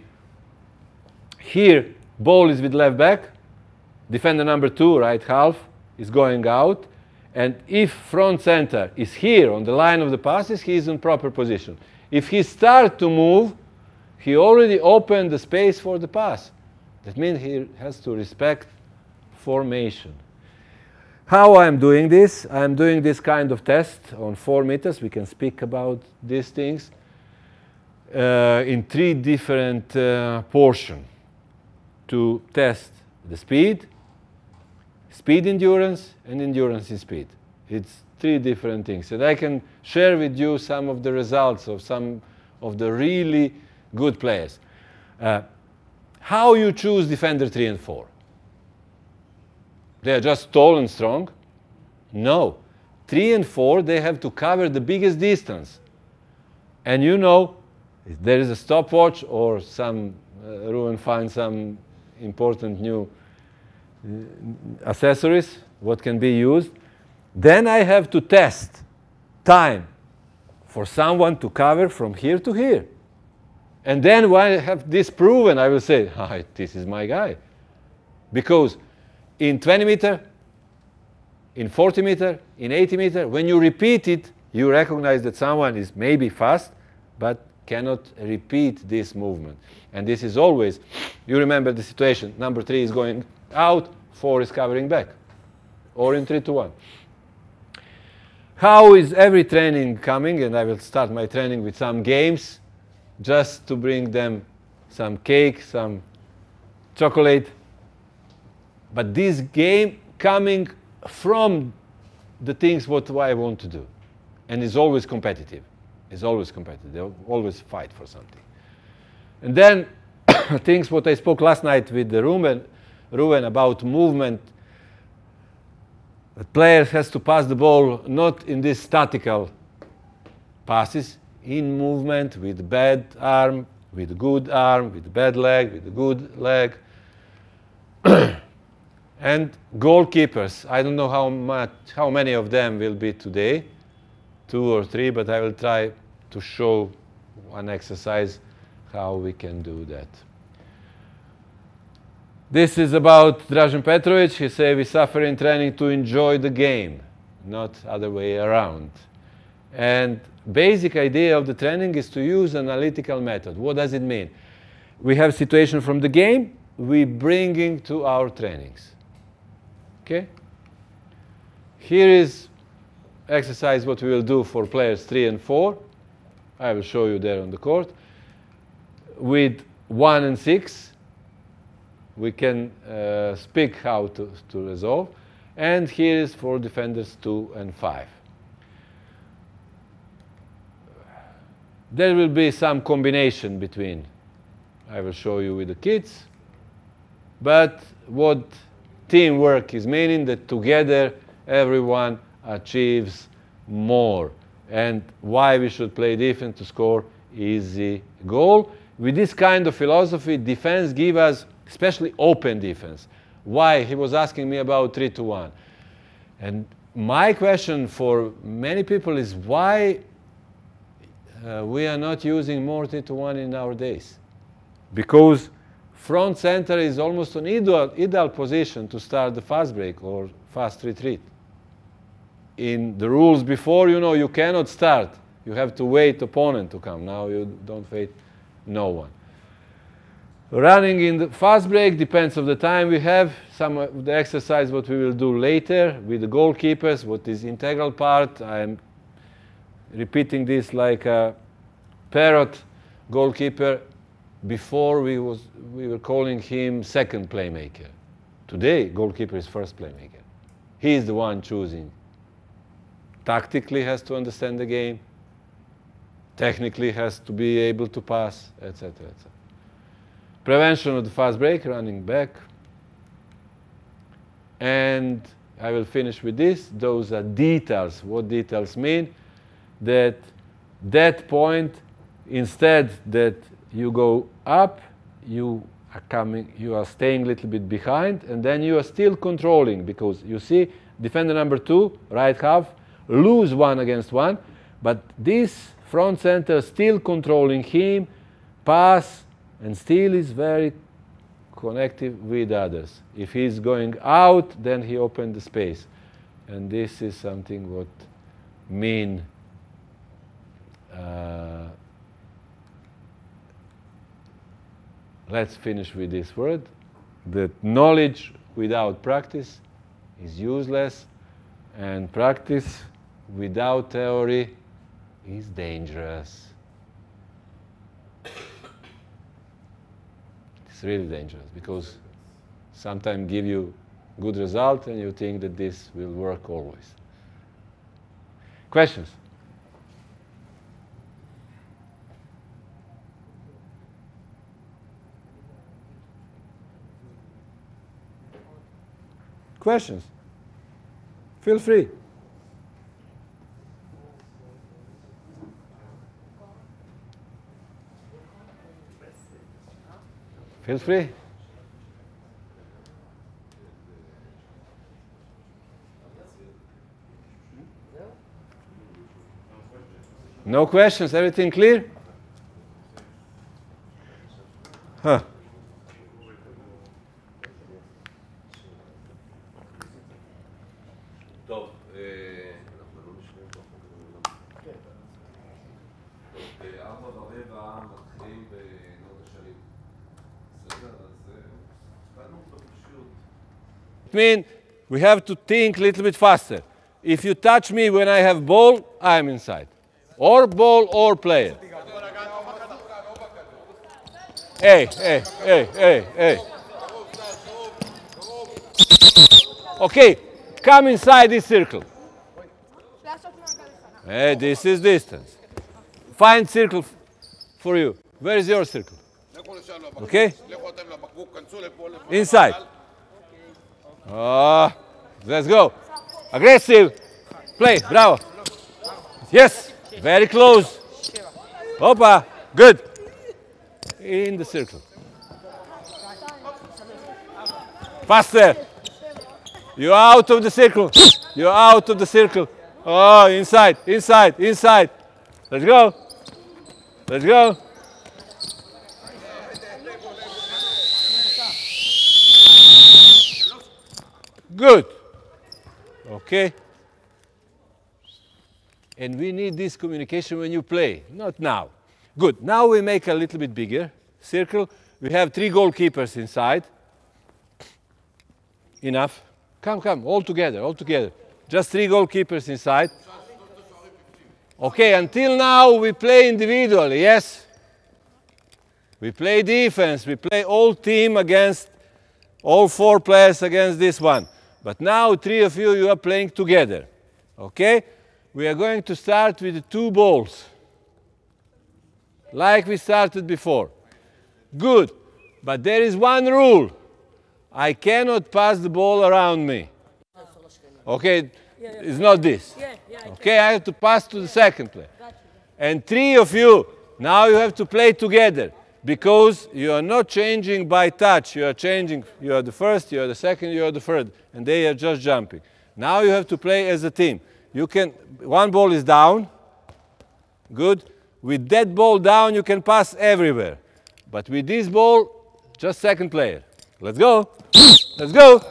here, ball is with left back, defender number 2, right half, is going out, and if front center is here on the line of the passes, he is in proper position. If he starts to move, he already opened the space for the pass. That means he has to respect formation. How I'm doing this? I'm doing this kind of test on 4 meters. We can speak about these things in 3 different portions to test the speed, speed endurance, and endurance in speed. It's 3 different things. And I can share with you some of the results of some of the really good players. How you choose defender 3 and 4? They are just tall and strong? No. 3 and 4, they have to cover the biggest distance. And you know, if there is a stopwatch or some, Ruben finds some important new accessories, what can be used, then I have to test time for someone to cover from here to here. And then when I have this proven, I will say, this is my guy. Because in 20 meter, in 40 meter, in 80 meter, when you repeat it, you recognize that someone is maybe fast, but cannot repeat this movement. And this is always, you remember the situation, number 3 is going out, 4 is covering back, or in 3-1. How is every training coming? And I will start my training with some games, just to bring them some cake, some chocolate. But this game coming from the things what I want to do. And it's always competitive. It's always competitive. They always fight for something. And then things what I spoke last night with Ruben about movement. The player has to pass the ball not in these statical passes, in movement with bad arm, with good arm, with bad leg, with good leg. And goalkeepers, I don't know how many of them will be today, 2 or 3, but I will try to show one exercise how we can do that. This is about Dražen Petrovic. He said we suffer in training to enjoy the game, not other way around. And basic idea of the training is to use analytical method. What does it mean? We have situation from the game, we bringing to our trainings. Okay? Here is exercise what we will do for players 3 and 4. I will show you there on the court. With 1 and 6, we can speak how to resolve. And here is for defenders 2 and 5. There will be some combination between. I will show you with the kids. But what teamwork is meaning that together everyone achieves more. And why we should play defense to score easy goal. With this kind of philosophy, defense gives us, especially open defense. Why? He was asking me about 3-1. And my question for many people is why we are not using more 3-to-1 in our days, because front center is almost an ideal position to start the fast break or fast retreat. In the rules before, you know, you cannot start. You have to wait opponent to come. Now you don't wait no one. Running in the fast break depends on the time we have. Some of the exercise what we will do later with the goalkeepers, what is integral part. I'm repeating this like a parrot goalkeeper. Before we were calling him second playmaker. Today, goalkeeper is first playmaker. He is the one choosing. Tactically has to understand the game. Technically has to be able to pass, etc., etc. Prevention of the fast break, running back. And I will finish with this. Those are details. What details mean? That point, instead that you go up, you are staying a little bit behind, and then you are still controlling, because you see defender number 2, right half, lose 1 against 1, but this front center still controlling him, pass, and still is very connected with others. If he's going out, then he opened the space. And this is something what mean let's finish with this word, that knowledge without practice is useless, and practice without theory is dangerous. It's really dangerous, because sometimes give you good result and you think that this will work always. Questions? Questions? Feel free. Feel free. No questions? Everything clear? Huh. טוב, אנחנו לא נשמעים פה. ב-4:15 מתחילים בנאות השלים. בסדר? אז קנו אותו פשוט. I mean, we have to think a little bit faster. If you touch me when I have ball, I'm inside. Or ball or player. Hey, hey, hey, hey, hey. Okay, come inside this circle. Hey, this is distance. Find circle for you. Where is your circle? Okay? Inside. Let's go. Aggressive. Play. Bravo. Yes. Very close. Opa. Good. In the circle. Faster. You're out of the circle. You're out of the circle. Oh, inside, inside, inside. Let's go. Let's go. Good. Okay. And we need this communication when you play, not now. Good. Now we make a little bit bigger circle. We have 3 goalkeepers inside. Enough. Come, come, all together, all together. Just 3 goalkeepers inside. Okay, until now we play individually, yes? We play defense, we play all team against, all 4 players against this one. But now 3 of you are playing together, okay? We are going to start with the 2 balls, like we started before. Good, but there is one rule. I cannot pass the ball around me. Okay, it's not this. Okay, I have to pass to the second player. And 3 of you, now you have to play together, because you are not changing by touch. You are changing, you are the first, you are the second, you are the third, and they are just jumping. Now you have to play as a team. You can, one ball is down, good. With that ball down, you can pass everywhere. But with this ball, just second player. Let's go. Let's go.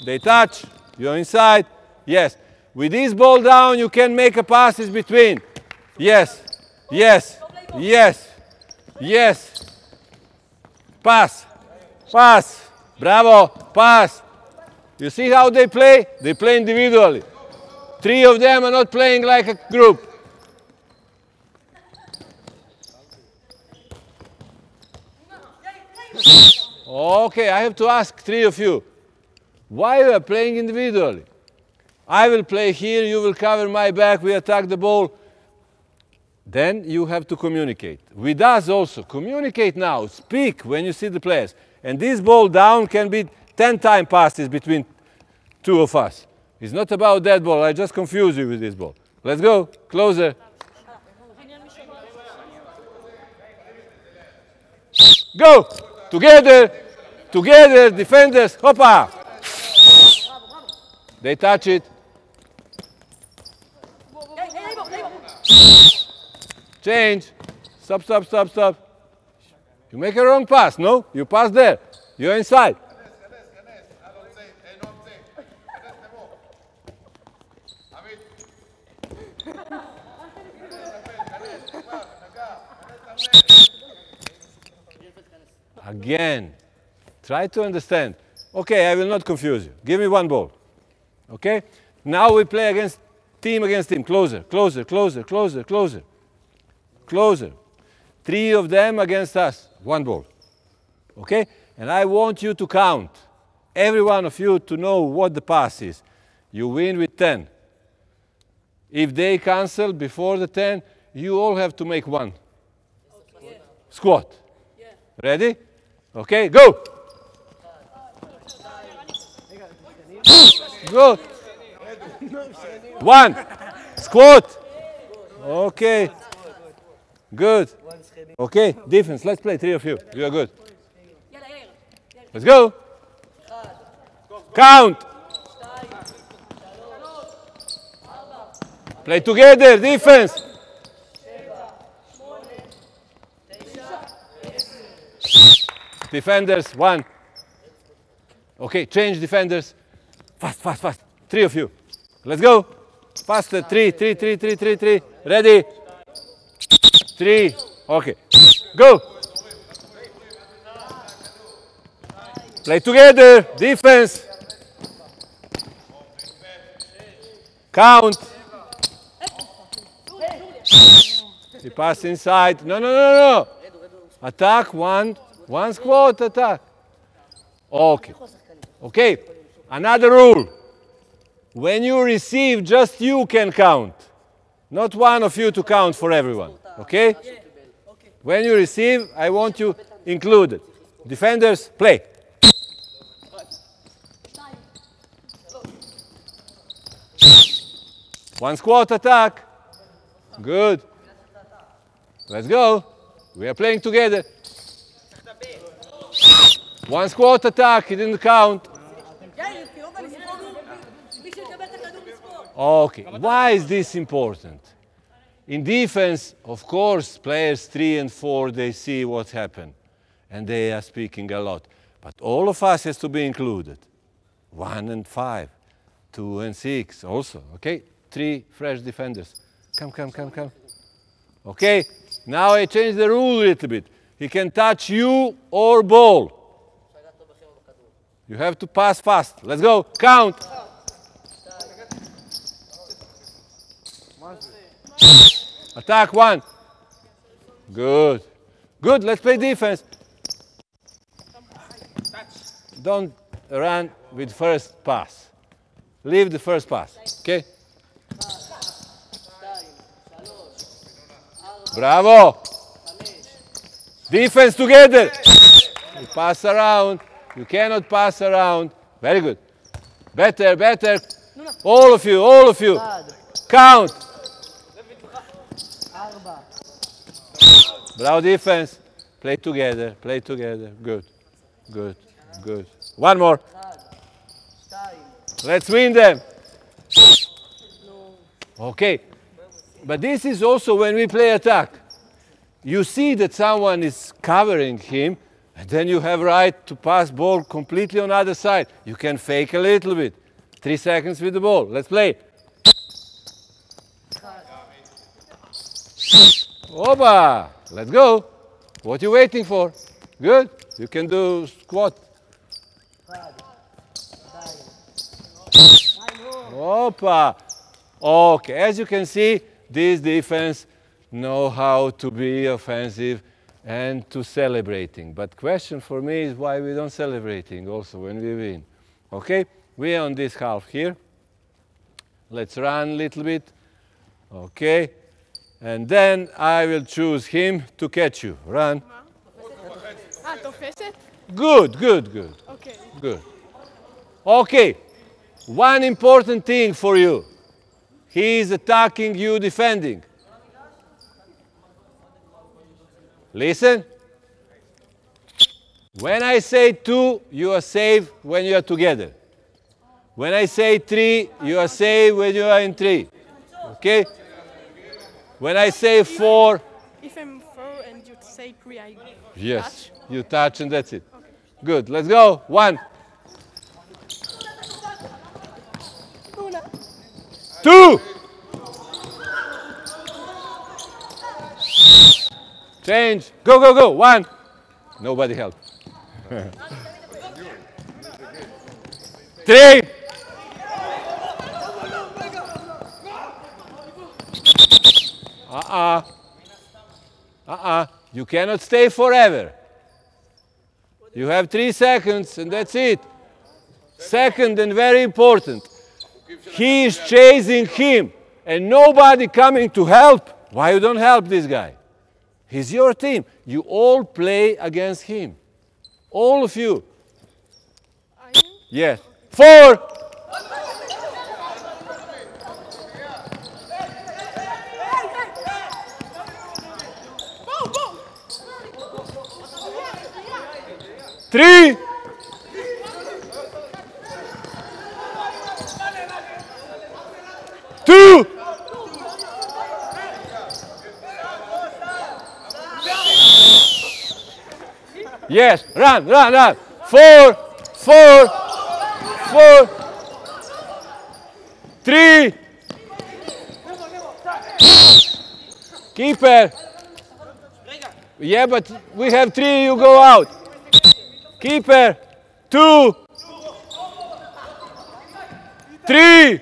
They touch. You're inside. Yes. With this ball down, you can make a passes between. Yes. Yes. Yes. Yes. Pass. Pass. Bravo. Pass. You see how they play? They play individually. 3 of them are not playing like a group. Okay, I have to ask 3 of you. Why you are playing individually? I will play here, you will cover my back, we attack the ball. Then you have to communicate. With us also, communicate now, speak when you see the players. And this ball down can be 10 time passes between 2 of us. It's not about that ball, I just confuse you with this ball. Let's go, closer. Go! Together! Together, defenders, hoppa! They touch it. Change. Stop, stop, stop, stop. You make a wrong pass, no? You pass there. You're inside. Again, try to understand. Okay, I will not confuse you. Give me one ball. Okay? Now we play against team. Closer, closer, closer, closer, closer. Closer. 3 of them against us. 1 ball. Okay? And I want you to count. Every one of you to know what the pass is. You win with 10. If they cancel before the 10, you all have to make 1. Squat. Ready? Okay, go! Go! 1. Squat. Okay. Good. Okay, defense. Let's play 3 of you. You are good. Let's go. Count. Play together, defense. Defenders, 1. Okay, change defenders. Fast, fast, fast. 3 of you. Let's go. Faster. 3, 3, 3, 3, 3, 3. Ready? 3. Okay. Go. Play together. Defense. Count. You pass inside. No, no, no, no. Attack. 1 squat. Attack. Okay. Okay. Another rule. When you receive, just you can count. Not one of you to count for everyone. Okay? When you receive, I want you included. Defenders, play. One squat attack. Good. Let's go. We are playing together. One squat attack, he didn't count. Okay, why is this important? In defense, of course, players 3 and 4, they see what happened. And they are speaking a lot. But all of us has to be included. 1 and 5, 2 and 6 also, okay? 3 fresh defenders. Come, come, come, come. Okay, now I change the rule a little bit. He can touch you or ball. You have to pass fast. Let's go. Count. Attack 1. Good. Good. Let's play defense. Don't run with first pass. Leave the first pass. Okay? Bravo. Defense together. You pass around. You cannot pass around. Very good. Better, better. All of you, all of you. Count. Bravo defense. Play together, play together. Good, good, good. One more. Let's win them. Okay. But this is also when we play attack. You see that someone is covering him, and then you have right to pass ball completely on the other side. You can fake a little bit. 3 seconds with the ball. Let's play. Opa! Let's go. What are you waiting for? Good. You can do squat. Opa! Okay, as you can see, this defense know how to be offensive and to celebrating. But question for me is why we don't celebrating also when we win. Okay, we are on this half here. Let's run a little bit. Okay, and then I will choose him to catch you. Run. Good, good, good. Okay. Good. Okay, one important thing for you. He is attacking, you defending. Listen. When I say 2, you are safe when you are together. When I say 3, you are safe when you are in 3. Okay? When I say 4. If I'm 4 and you say 3, I Yes, touch? you touch and that's it. Okay. Good, let's go. 1. 2. Change. Go, go, go. 1. Nobody help. 3. You cannot stay forever. You have 3 seconds and that's it. Second and very important. He is chasing him and nobody coming to help. Why you don't help this guy? He's your team. You all play against him. All of you. Yes. 4. Three. 2. Yes, run, run, run. 4, 4, 4, 3. Keeper. Yeah, but we have 3, you go out. Keeper. 2, 3,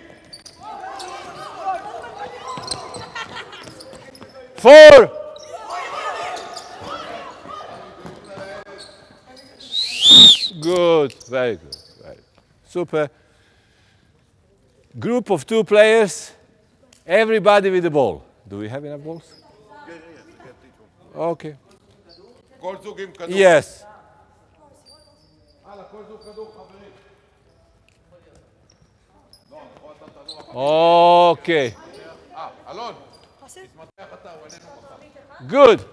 4. Good, very good, very good. Super. Group of 2 players, everybody with the ball. Do we have enough balls? Okay. Yes. Okay. Good.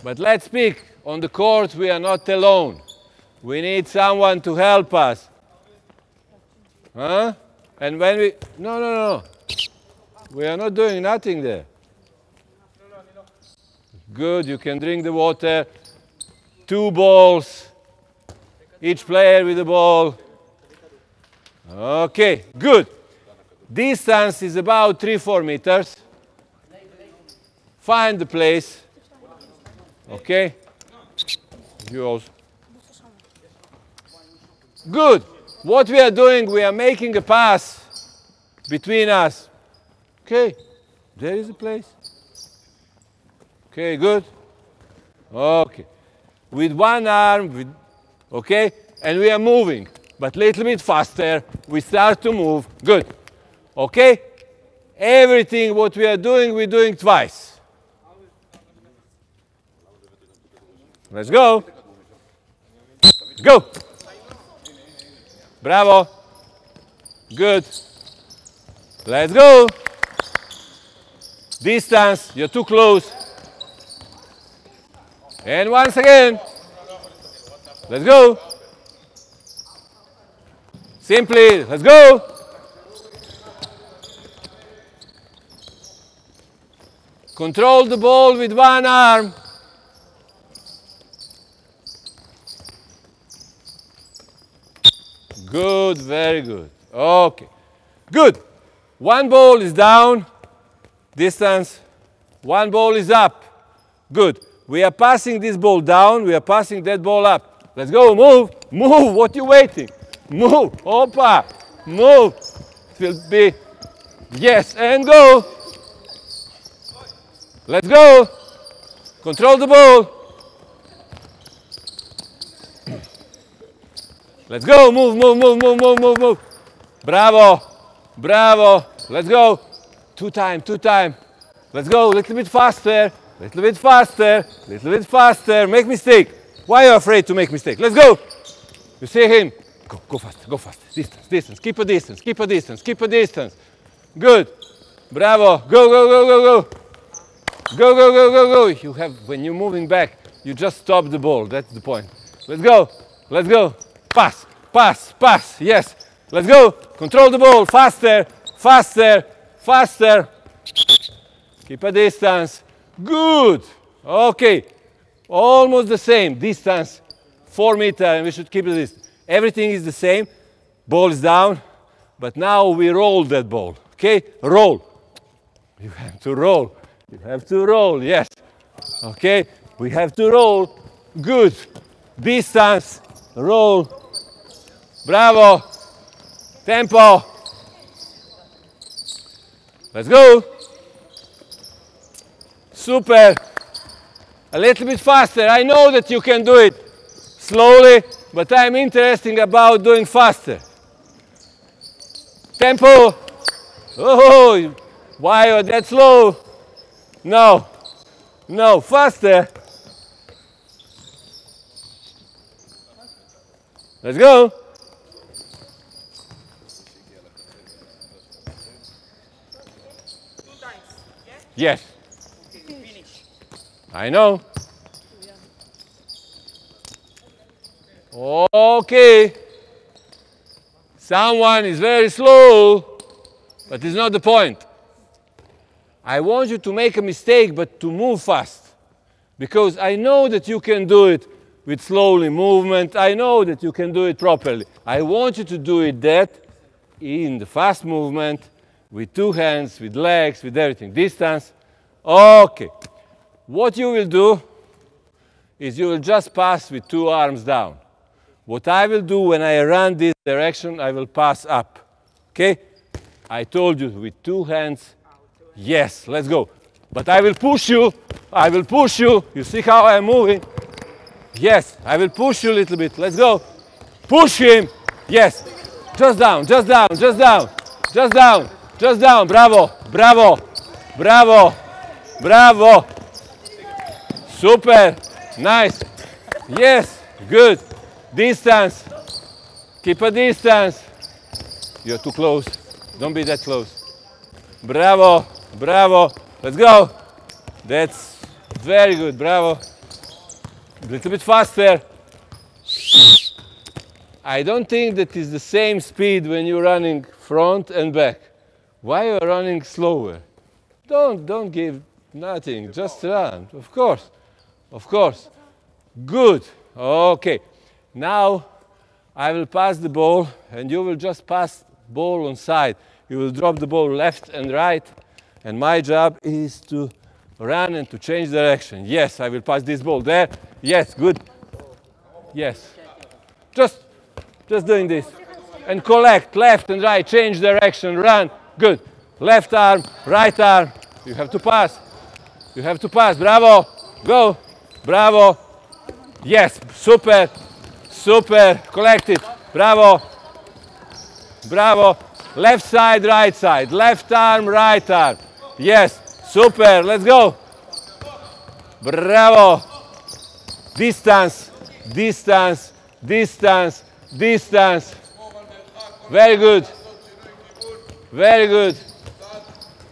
But let's speak. On the court, we are not alone. We need someone to help us. Huh? And when we... No, no, no. We are not doing nothing there. Good, you can drink the water. 2 balls. Each player with a ball. Okay, good. Distance is about 3-4 meters. Find the place. Okay? You also. Good. What we are doing, we are making a pass between us. Okay, there is a place. Okay, good. Okay. With one arm, okay, and we are moving, but a little bit faster. We start to move. Good. Okay? Everything what we are doing, we're doing twice. Let's go. Go. Bravo. Good. Let's go. Distance, you're too close. And once again. Let's go. Simply, let's go. Control the ball with one arm. Good, very good. Okay, good. One ball is down, distance. One ball is up. Good. We are passing this ball down. We are passing that ball up. Let's go. Move. Move. What are you waiting? Move. Opa. Move. It will be. Yes. And go. Let's go. Control the ball. Let's go. Move, move, move, move, move, move, move. Bravo. Bravo. Let's go. Two time, two time. Let's go. A little bit faster. Little bit faster. Little bit faster. Make mistake. Why are you afraid to make mistake? Let's go. You see him. Go, go faster, go faster. Distance, distance. Keep a distance, keep a distance, keep a distance. Good. Bravo. Go, go, go, go, go. Go, go, go, go, go. You have, when you're moving back, you just stop the ball. That's the point. Let's go. Let's go. Pass, pass, pass. Yes. Let's go. Control the ball. Faster, faster, faster. Keep a distance. Good. Okay. Almost the same. Distance, 4 meters, and we should keep this. Everything is the same. Ball is down. But now we roll that ball. Okay? Roll. You have to roll. You have to roll. Yes. Okay? We have to roll. Good. Distance. Roll. Bravo. Tempo. Let's go. Super. A little bit faster. I know that you can do it slowly, but I'm interested about doing faster. Tempo. Oh, why are that slow? No. No, faster. Let's go. Yes. I know. Okay. Someone is very slow, but it's not the point. I want you to make a mistake, but to move fast. Because I know that you can do it with slowly movement. I know that you can do it properly. I want you to do it that in the fast movement, with two hands, with legs, with everything. Distance. Okay. What you will do is you will just pass with two arms down. What I will do when I run this direction, I will pass up. Okay? I told you with two hands. Yes, let's go. But I will push you. I will push you. You see how I'm moving? Yes, I will push you a little bit. Let's go. Push him. Yes. Just down, just down, just down. Just down, just down. Bravo, bravo, bravo, bravo. Super. Nice. Yes, good. Distance. Keep a distance. You're too close. Don't be that close. Bravo, bravo. Let's go. That's very good. Bravo. A little bit faster. I don't think that is the same speed when you're running front and back. Why are you running slower? Don't give nothing. Just run. Of course. Of course. Good. Okay. Now I will pass the ball and you will just pass ball on side. You will drop the ball left and right. And my job is to run and to change direction. Yes, I will pass this ball there. Yes, good. Yes. Just doing this. And collect left and right, change direction, run. Good. Left arm, right arm. You have to pass. You have to pass. Bravo. Go. Bravo. Yes, super. Super. Collect it. Bravo. Bravo. Left side, right side. Left arm, right arm. Yes. Super. Let's go. Bravo. Distance. Distance. Distance. Distance. Very good. Very good.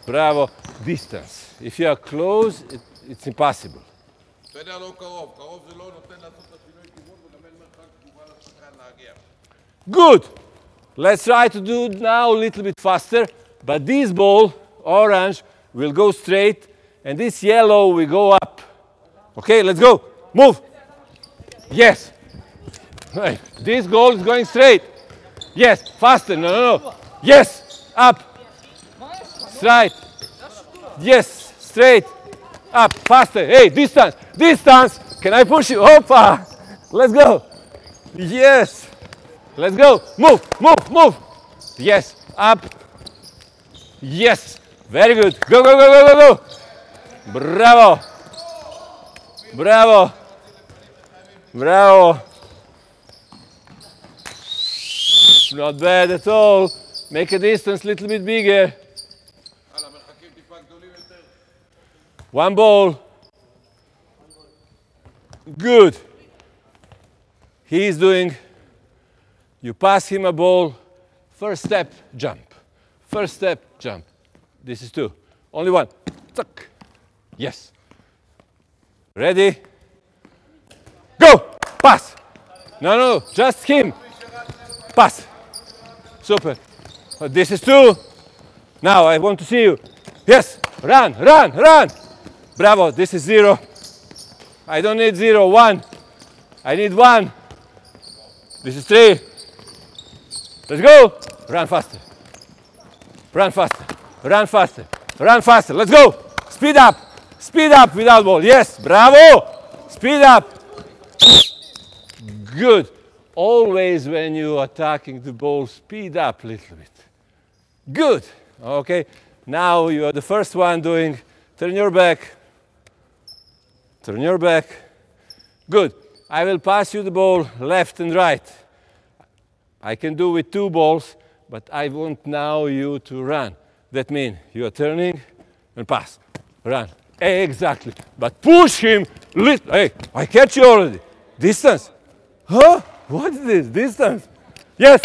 Bravo. Distance. If you are close, it's impossible. Good. Let's try to do now a little bit faster. But this ball, orange, will go straight And this yellow, we go up. Okay, let's go. Move. Yes. Right. This goal is going straight. Yes, faster. No, no, no. Yes, up. Straight. Yes, straight. Up, faster. Hey, distance. Distance. Can I push you? Opa. Let's go. Yes. Let's go. Move, move, move. Yes, up. Yes. Very good. Go, go, go, go, go, go. Bravo. Bravo. Bravo. Not bad at all. Make a distance a little bit bigger. One ball. Good. He's doing, you pass him a ball, first step, jump. First step, jump. This is 2. Only 1. Tuck. Yes. Ready? Go! Pass. No, no, just him. Pass. Super. This is 2. Now I want to see you. Yes. Run, run, run. Bravo. This is 0. I don't need 0. 1. I need 1. This is 3. Let's go. Run faster. Run faster. Run faster. Run faster. Let's go. Speed up. Speed up without ball. Yes. Bravo. Speed up. Good. Always when you are attacking the ball, speed up a little bit. Good. Okay. Now you are the first one doing, turn your back. Turn your back. Good. I will pass you the ball left and right. I can do with 2 balls, but I want now you to run. That means you are turning and pass. Run. Exactly. But push him. Hey, I catch you already. Distance. Huh? What is this? Distance. Yes.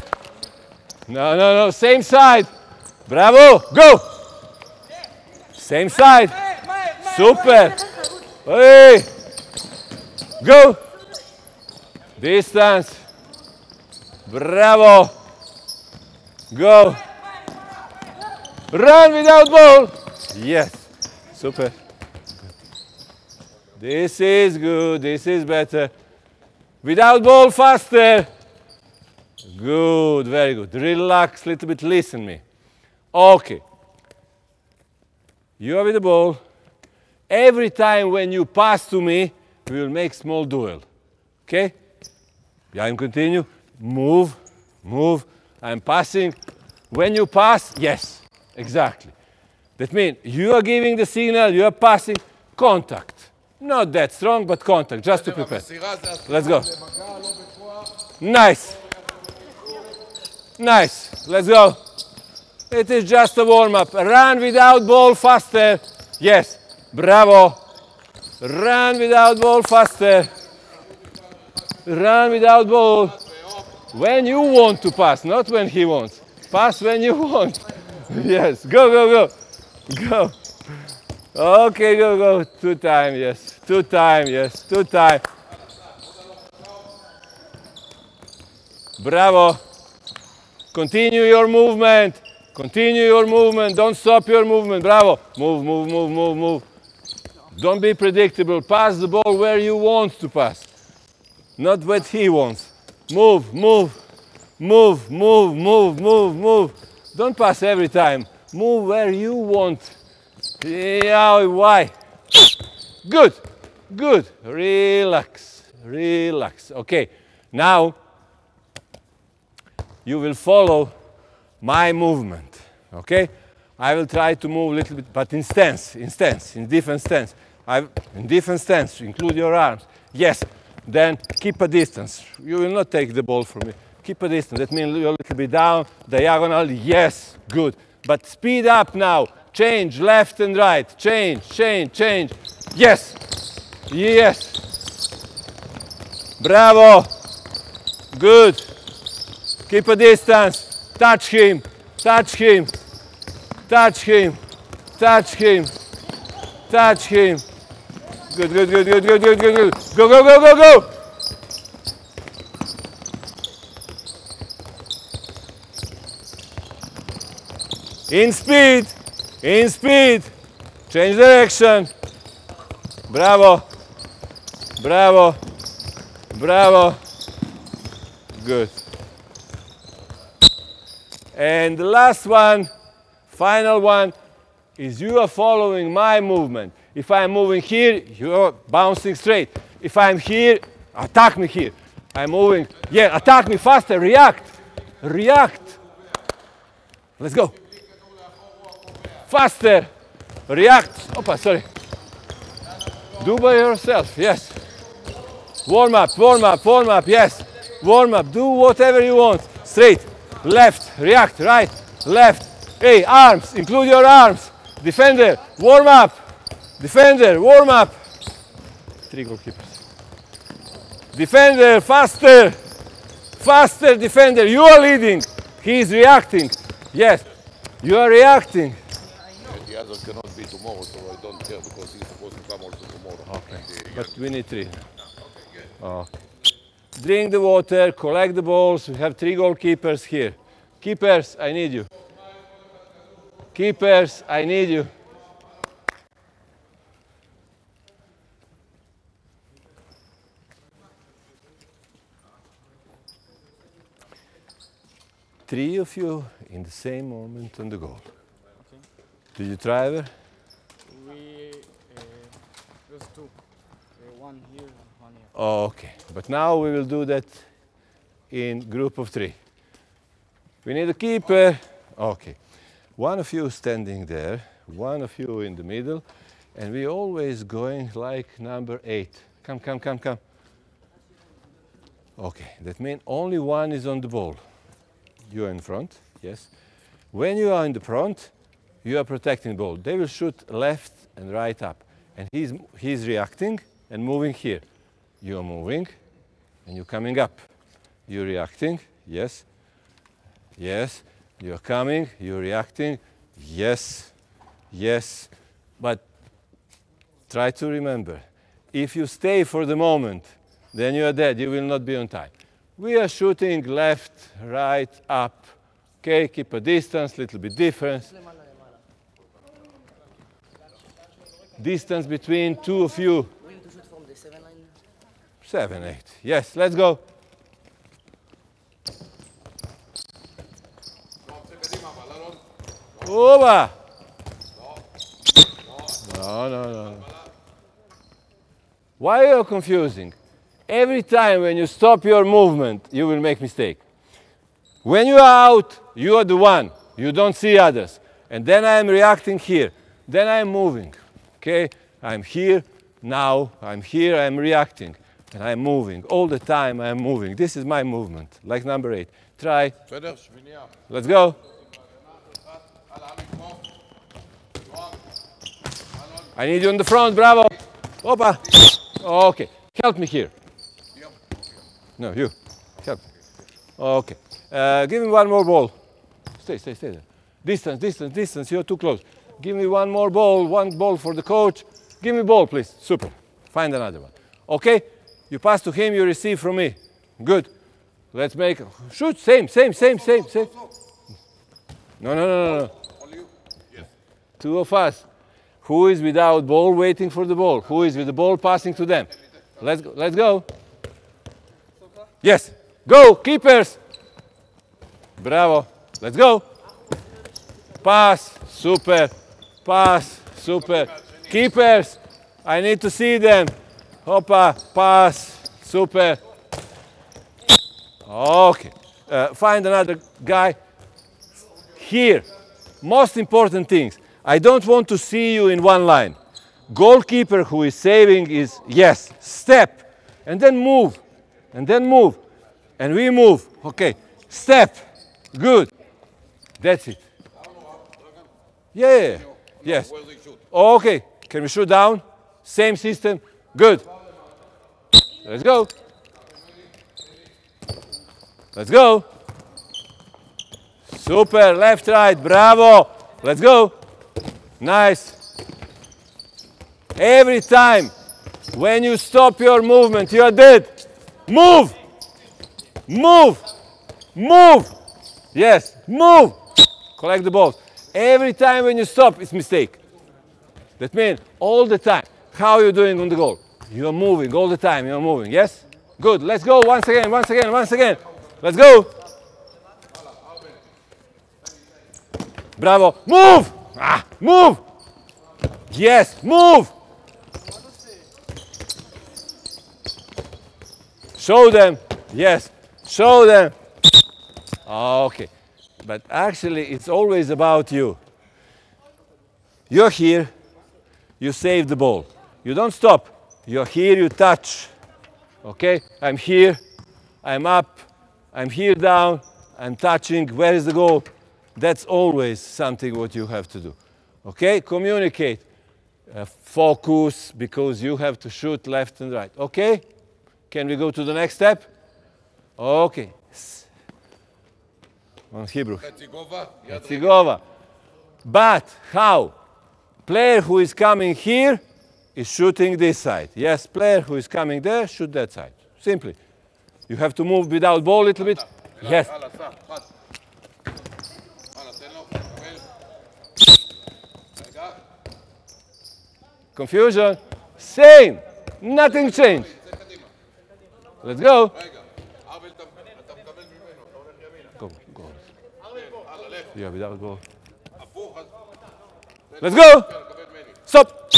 No, no, no. Same side. Bravo. Go. Same side. Super. Hey. Go. Distance. Bravo. Go. Run without ball. Yes. Super. This is good. This is better. Without ball, faster. Good. Very good. Relax a little bit. Listen me. Okay. You are with the ball. Every time when you pass to me, we will make small duel. Okay? Yeah, I'm continue. Move. Move. I'm passing. When you pass, yes. Exactly. That means you are giving the signal, you are passing, contact. Not that strong, but contact, just to prepare. Let's go. Nice. Nice. Let's go. It is just a warm-up. Run without ball faster. Yes. Bravo. Run without ball faster. Run without ball. When you want to pass, not when he wants. Pass when you want. Yes. Go, go, go. Go. Okay, go, go. 2 times, yes. 2 times, yes. 2 times. Bravo. Continue your movement. Continue your movement. Don't stop your movement. Bravo. Move, move, move, move, move. Don't be predictable. Pass the ball where you want to pass. Not what he wants. Move, move. Move, move, move, move, move. Don't pass every time. Move where you want. Yeah, why? Good, good. Relax, relax. Okay, now you will follow my movement. Okay, I will try to move a little bit, but in stance, in different stance. In different stance, include your arms. Yes, then keep a distance. You will not take the ball from me. Keep a distance. That means you're a little bit down, diagonal. Yes, good. But speed up now. Change left and right. Change, change, change. Yes. Yes. Bravo. Good. Keep a distance. Touch him. Touch him. Touch him. Touch him. Touch him. Good, good, good, good, good, good, good, good. Go, go, go, go, go. In speed, Change direction. Bravo. Bravo. Bravo. Good. And the last one, final one, is you are following my movement. If I'm moving here, you're bouncing straight. If I'm here, attack me here. I'm moving. Yeah, attack me faster. React. React. Let's go. Faster. React. Opa, sorry. Do by yourself. Yes. Warm up, warm up, warm up. Yes. Warm up. Do whatever you want. Straight. Left. React. Right. Left. Hey, arms. Include your arms. Defender. Warm up. Defender. Warm up. 3 goalkeepers. Defender, faster! Faster, defender, you are leading. He is reacting. Yes, you are reacting. The others cannot be tomorrow, so I don't care because he's supposed to come also tomorrow. Okay, but we need 3. Okay. Drink the water, collect the balls. We have 3 goalkeepers here. Keepers, I need you. Keepers, I need you. Three of you in the same moment on the goal. Okay. Did you try ever? We there's 2. One here and one here. Oh, okay, but now we will do that in group of 3. We need a keeper. Okay, one of you standing there, one of you in the middle, and we always going like number 8. Come, come, come, come. Okay, that means only one is on the ball. You are in front, yes. When you are in the front, you are protecting the ball. They will shoot left and right up. And he's reacting and moving here. You are moving and you're coming up. You're reacting, yes. Yes. You're coming, you're reacting, yes. Yes. But try to remember, if you stay for the moment, then you are dead. You will not be on time. We are shooting left, right, up. Okay, keep a distance, little bit difference. Distance between 2 of you. We need to shoot from the 7 line. 7, 8. Yes, let's go. Over. No, no, no. Why are you confusing? Every time when you stop your movement, you will make mistake. When you are out, you are the one. You don't see others. And then I am reacting here. Then I am moving. Okay? I'm here, now I'm here, I'm reacting. And I'm moving. All the time I am moving. This is my movement, like number 8. Try. Let's go. I need you in the front, bravo. Opa. Okay. Help me here. No, you. Help. Okay. Give me one more ball. Stay there. Distance, distance, distance. You're too close. Give me one more ball. One ball for the coach. Give me ball, please. Super. Find another one. Okay? You pass to him, you receive from me. Good. Let's make... Shoot. Same. No. Only you? Yes. 2 of us. Who is without ball waiting for the ball? Who is with the ball passing to them? Let's go. Let's go. Yes. Go, keepers. Bravo. Let's go. Pass. Super. Pass. Super. Keepers. I need to see them. Hoppa. Pass. Super. Okay. Find another guy. Here. Most important things. I don't want to see you in one line. Goalkeeper who is saving is, yes, step. And then move. And then move. And we move. Okay. Step. Good. That's it. Yeah. Yes. Okay. Can we shoot down? Same system. Good. Let's go. Let's go. Super. Left, right. Bravo. Let's go. Nice. Every time when you stop your movement, you are dead. Move. Move. Move. Yes. Move. Collect the balls. Every time when you stop, it's mistake. That means all the time. How are you doing on the goal? You are moving all the time. You are moving. Yes? Good. Let's go. Once again. Once again. Once again. Let's go. Bravo. Move. Ah, move. Yes. Move. Show them. Yes. Show them. Okay. But actually, it's always about you. You're here. You save the ball. You don't stop. You're here. You touch. Okay? I'm here. I'm up. I'm here down. I'm touching. Where is the goal? That's always something what you have to do. Okay? Communicate. Focus, because you have to shoot left and right. Okay? Can we go to the next step? Okay. On Hebrew. Hetzigova. But how? Player who is coming here is shooting this side. Yes, player who is coming there, shoot that side. Simply. You have to move without ball a little bit. Yes. Confusion. Same. Nothing changed. Let's go. Go, go. Yeah, without ball. Let's go. Stop.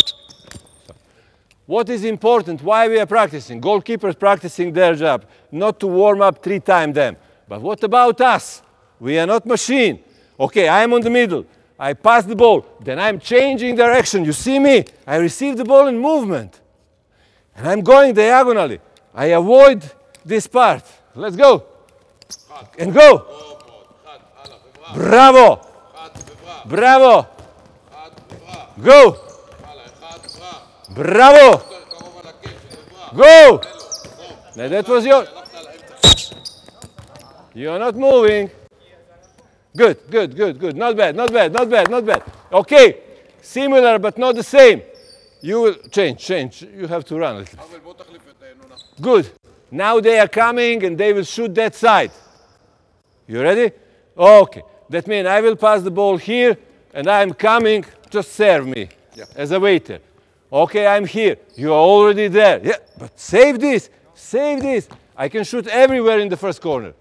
What is important? Why we are practicing? Goalkeepers practicing their job, not to warm up 3 times them. But what about us? We are not machine. Okay, I'm on the middle. I pass the ball. Then I'm changing direction. You see me? I receive the ball in movement. And I'm going diagonally. I avoid this part. Let's go. And go. Bravo. Bravo. Go. Bravo. Go. Now that was your... You're not moving. Good, good, good, good. Not bad, not bad, not bad, not bad. Okay. Similar, but not the same. You will change. You have to run a little. Good. Now they are coming and they will shoot that side. You ready? Okay. That means I will pass the ball here and I'm coming. Just serve me as a waiter. Okay, I'm here. You are already there. Yeah, but save this. Save this. I can shoot everywhere in the first corner.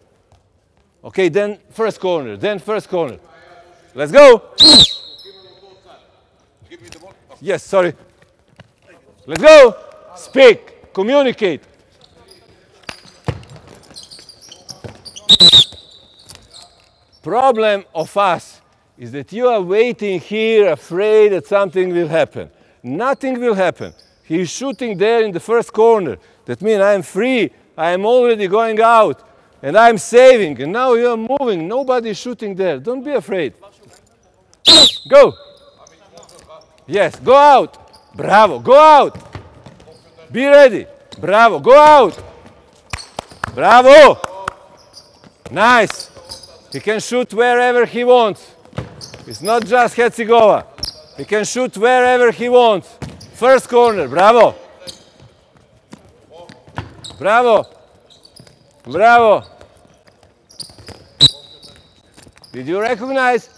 Okay, then first corner. Then first corner. Let's go. Yes, sorry. Let's go. Speak. Communicate. Problem of us is that you are waiting here, afraid that something will happen. Nothing will happen. He's shooting there in the first corner. That means I'm free. I'm already going out. And I'm saving. And now you're moving. Nobody's shooting there. Don't be afraid. Go. Yes, go out. Bravo. Go out. Be ready. Bravo. Go out. Bravo. Nice. He can shoot wherever he wants. It's not just Hetzigova. He can shoot wherever he wants. First corner. Bravo. Bravo. Bravo. Did you recognize?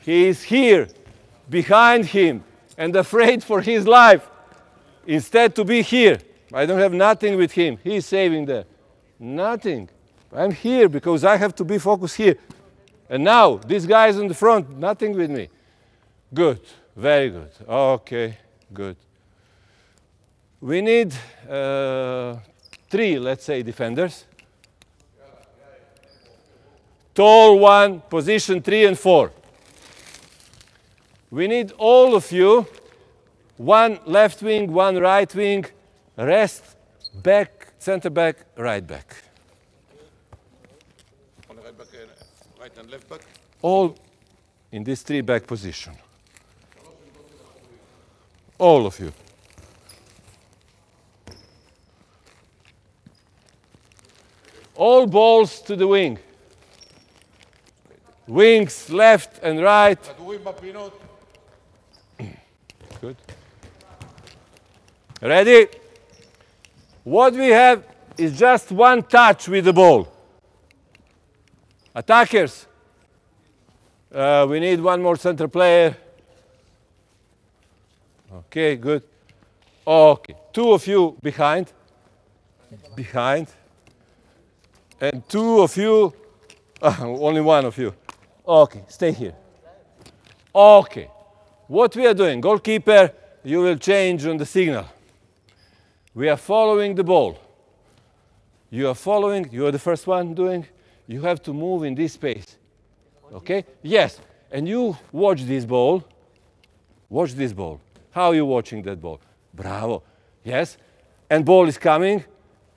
He is here, behind him, and afraid for his life. Instead to be here. I don't have nothing with him. He is saving there. Nothing. I'm here because I have to be focused here. And now, this guy is in the front, nothing with me. Good, very good. Okay, good. We need 3, let's say, defenders. Tall one, position 3 and 4. We need all of you, 1 left wing, 1 right wing, rest, back, center back, right back. Right and left back? All in this 3 back position. All of you. All balls to the wing. Wings left and right. Good. Ready? What we have is just 1 touch with the ball. Attackers. We need 1 more center player. Okay, good. Okay, 2 of you behind. Behind. And 2 of you, only 1 of you. Okay, stay here. Okay, what we are doing, goalkeeper, you will change on the signal. We are following the ball. You are following, you are the first one doing, you have to move in this space. Okay? Yes, and you watch this ball. Watch this ball. How are you watching that ball? Bravo. Yes, and ball is coming,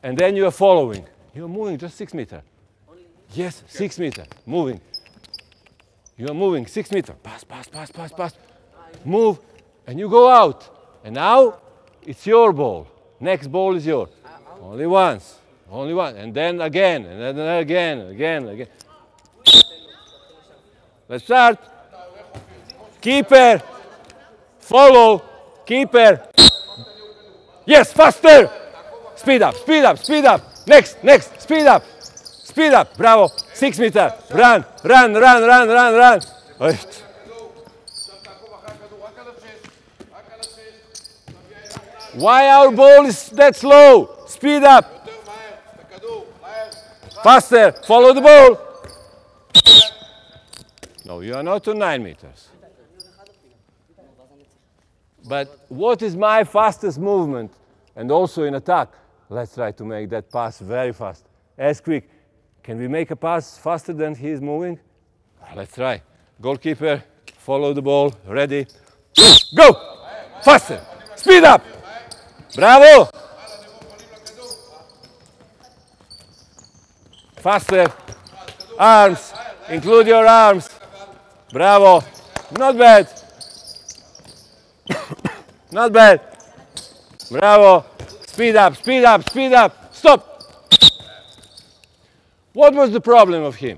and then you are following. You are moving just 6 meters. Yes, 6 meters, moving. You are moving 6 meters. Pass, pass, pass, pass, pass. Move, and you go out. And now it's your ball. Next ball is yours. Only once, only one. And then again, and then again, again, again. Let's start. Keeper, follow, keeper. Yes, faster. Speed up, speed up, speed up. Next, next, speed up. Speed up, bravo. 6 meters. Run, run, run, run, run, run. Right. Why our ball is that slow? Speed up. Faster. Follow the ball. No, you are not on 9 meters. But what is my fastest movement? And also in attack. Let's try to make that pass very fast. As quick. Can we make a pass faster than he is moving? Let's try. Goalkeeper, follow the ball. Ready. Go! Faster. Speed up. Bravo. Faster. Arms. Include your arms. Bravo. Not bad. Not bad. Bravo. Speed up, speed up, speed up. Stop. What was the problem of him?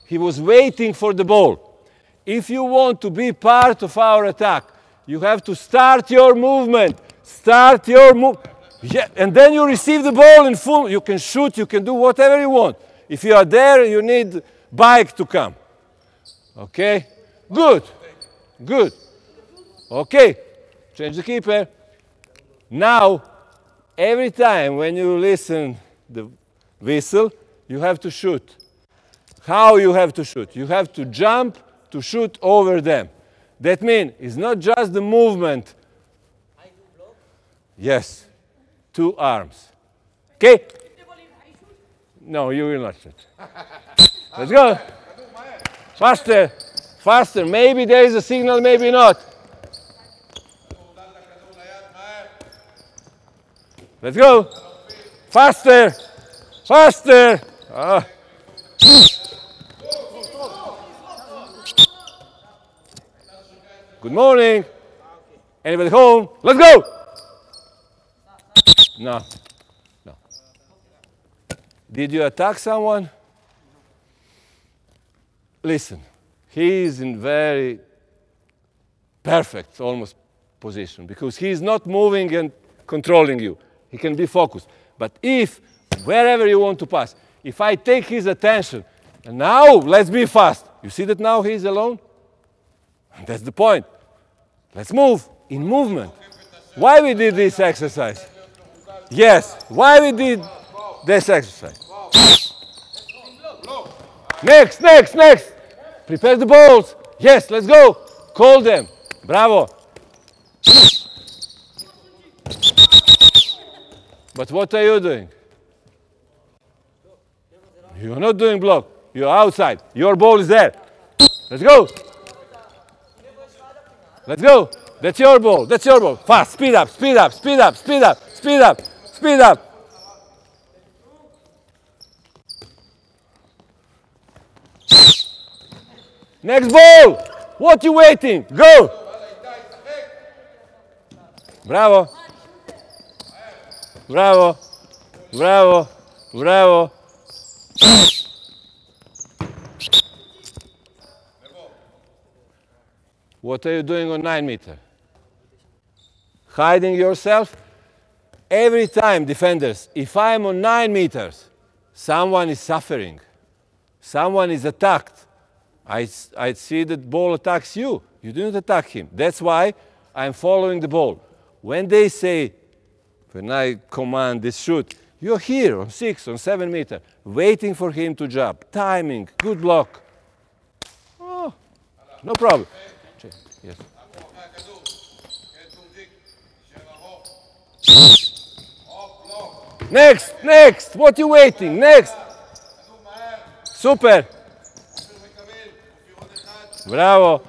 He was waiting for the ball. If you want to be part of our attack, you have to start your movement. Start your move. Yeah, and then you receive the ball in full. You can shoot, you can do whatever you want. If you are there, you need bike to come. Okay? Good. Good. Okay. Change the keeper. Now, every time when you listen the whistle, you have to shoot. How you have to shoot? You have to jump to shoot over them. That means it's not just the movement. Yes. 2 arms. Okay? No, you will not shoot. Let's go. Faster. Faster. Maybe there is a signal, maybe not. Let's go. Faster. Faster. Ah. Good morning. Anybody home? Let's go. No. No. Did you attack someone? Listen. He is in very perfect, almost position because he is not moving and controlling you. He can be focused. But if, wherever you want to pass, if I take his attention, and now let's be fast. You see that now he's alone? That's the point. Let's move in movement. Why we did this exercise? Yes, why we did this exercise? Next, next, next. Prepare the balls. Yes, let's go. Call them. Bravo. But what are you doing? You're not doing block. You're outside. Your ball is there. Let's go. Let's go. That's your ball. That's your ball. Fast. Speed up. Speed up. Speed up. Speed up. Speed up. Speed up. Next ball. What you waiting? Go. Bravo. Bravo. Bravo. Bravo. What are you doing on 9 meter? Hiding yourself? Every time, defenders, if I'm on 9 meters, someone is suffering. Someone is attacked. I see that ball attacks you. You didn't attack him. That's why I'm following the ball. When they say, when I command this shoot, you're here on 6, on 7 meter, waiting for him to jump. Timing, good block. Oh, no problem. Yes. Next, next. What you waiting? Next. Super. Bravo.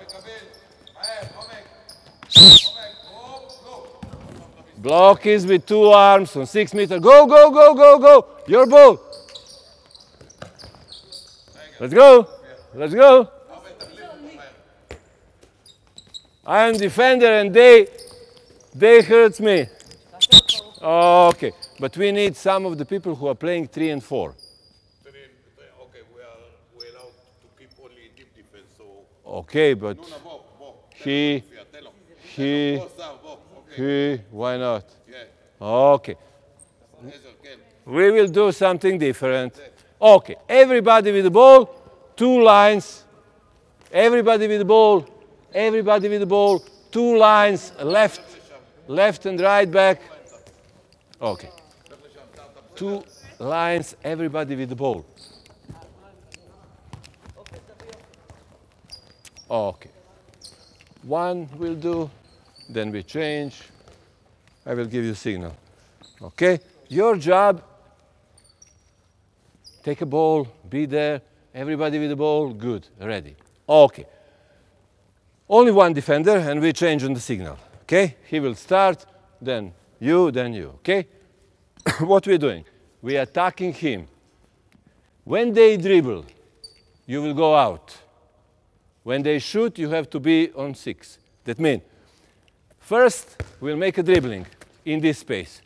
Block is with 2 arms on 6 meter. Go, go, go, go, go. Your ball. Let's go. Let's go. I am defender and they hurt me. Okay, but we need some of the people who are playing 3 and 4. Okay, we're allowed to keep only deep defense. So okay, but he, why not? Yeah. Okay. We will do something different. Okay, everybody with the ball, 2 lines. Everybody with the ball, everybody with the ball, 2 lines, left and right back. Okay. 2 lines, everybody with the ball. Okay. 1 will do, then we change. I will give you a signal. Okay? Your job, take a ball, be there, everybody with the ball, good, ready. Okay. Only 1 defender and we change on the signal. Okay? He will start, then you, okay? What we're doing? We are attacking him. When they dribble, you will go out. When they shoot, you have to be on 6. That means, first, we'll make a dribbling in this space.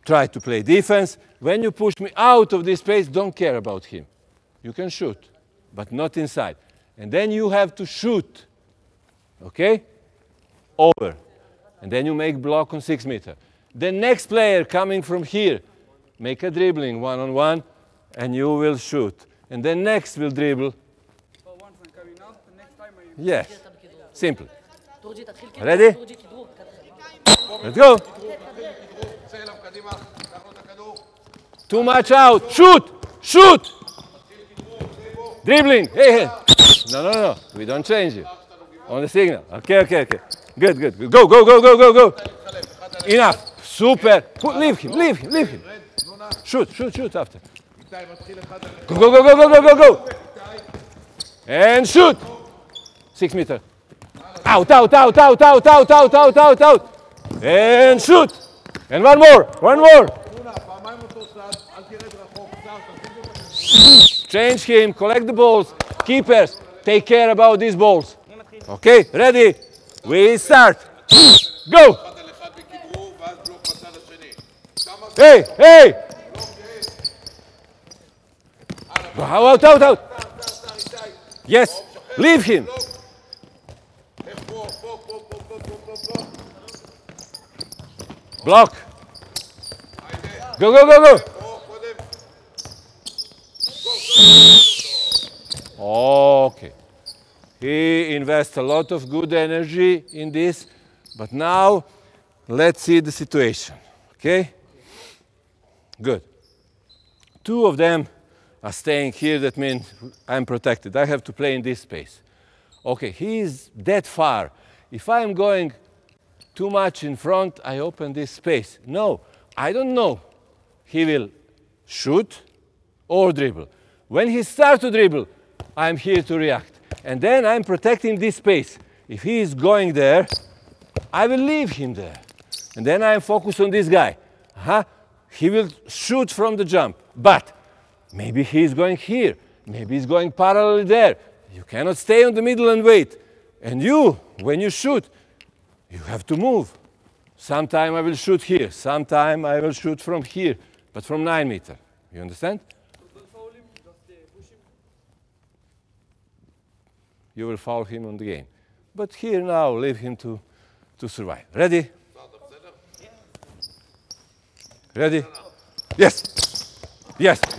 Try to play defense. When you push me out of this space, don't care about him. You can shoot, but not inside. And then you have to shoot. Okay? Over. And then you make block on 6 meter. The next player coming from here, make a dribbling 1-on-1, and you will shoot. And then next will dribble. Yes. Simple. Ready? Let's go. Too much out. Shoot! Shoot! Dribbling. Hey. No. We don't change it. On the signal. Okay. Good. Go. Enough. Super. Leave him. Shoot after. Go. And shoot. 6 meter. Out. And shoot. And one more. Change him, collect the balls. Keepers, take care about these balls. Okay, ready? We start. Go. Hey. Out. Yes, leave him. Block. Go. Okay. He invests a lot of good energy in this, but now let's see the situation. Okay? Good. 2 of them are staying here. That means I'm protected. I have to play in this space. Okay, he is that far. If I'm going too much in front, I open this space. No, I don't know. He will shoot or dribble. When he starts to dribble, I'm here to react. And then I'm protecting this space. If he is going there, I will leave him there. And then I'm focused on this guy. He will shoot from the jump. But maybe he's going here. Maybe he's going parallel there. You cannot stay in the middle and wait. And you, when you shoot, you have to move. Sometime I will shoot here. Sometime I will shoot from here. But from 9 meters. You understand? You will foul him on the game. But here now, leave him to survive. Ready? Ready? Yes.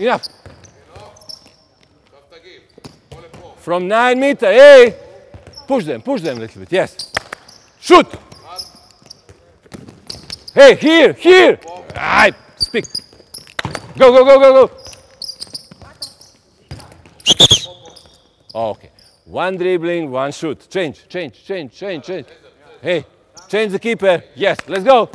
Enough. From 9 meters, hey! Push them a little bit, yes. Shoot! Hey, here, here. Right, speak. Go, go, go, go, go. Okay. One dribbling, one shoot. Change, change, change, change, change. Hey, change the keeper. Yes, let's go.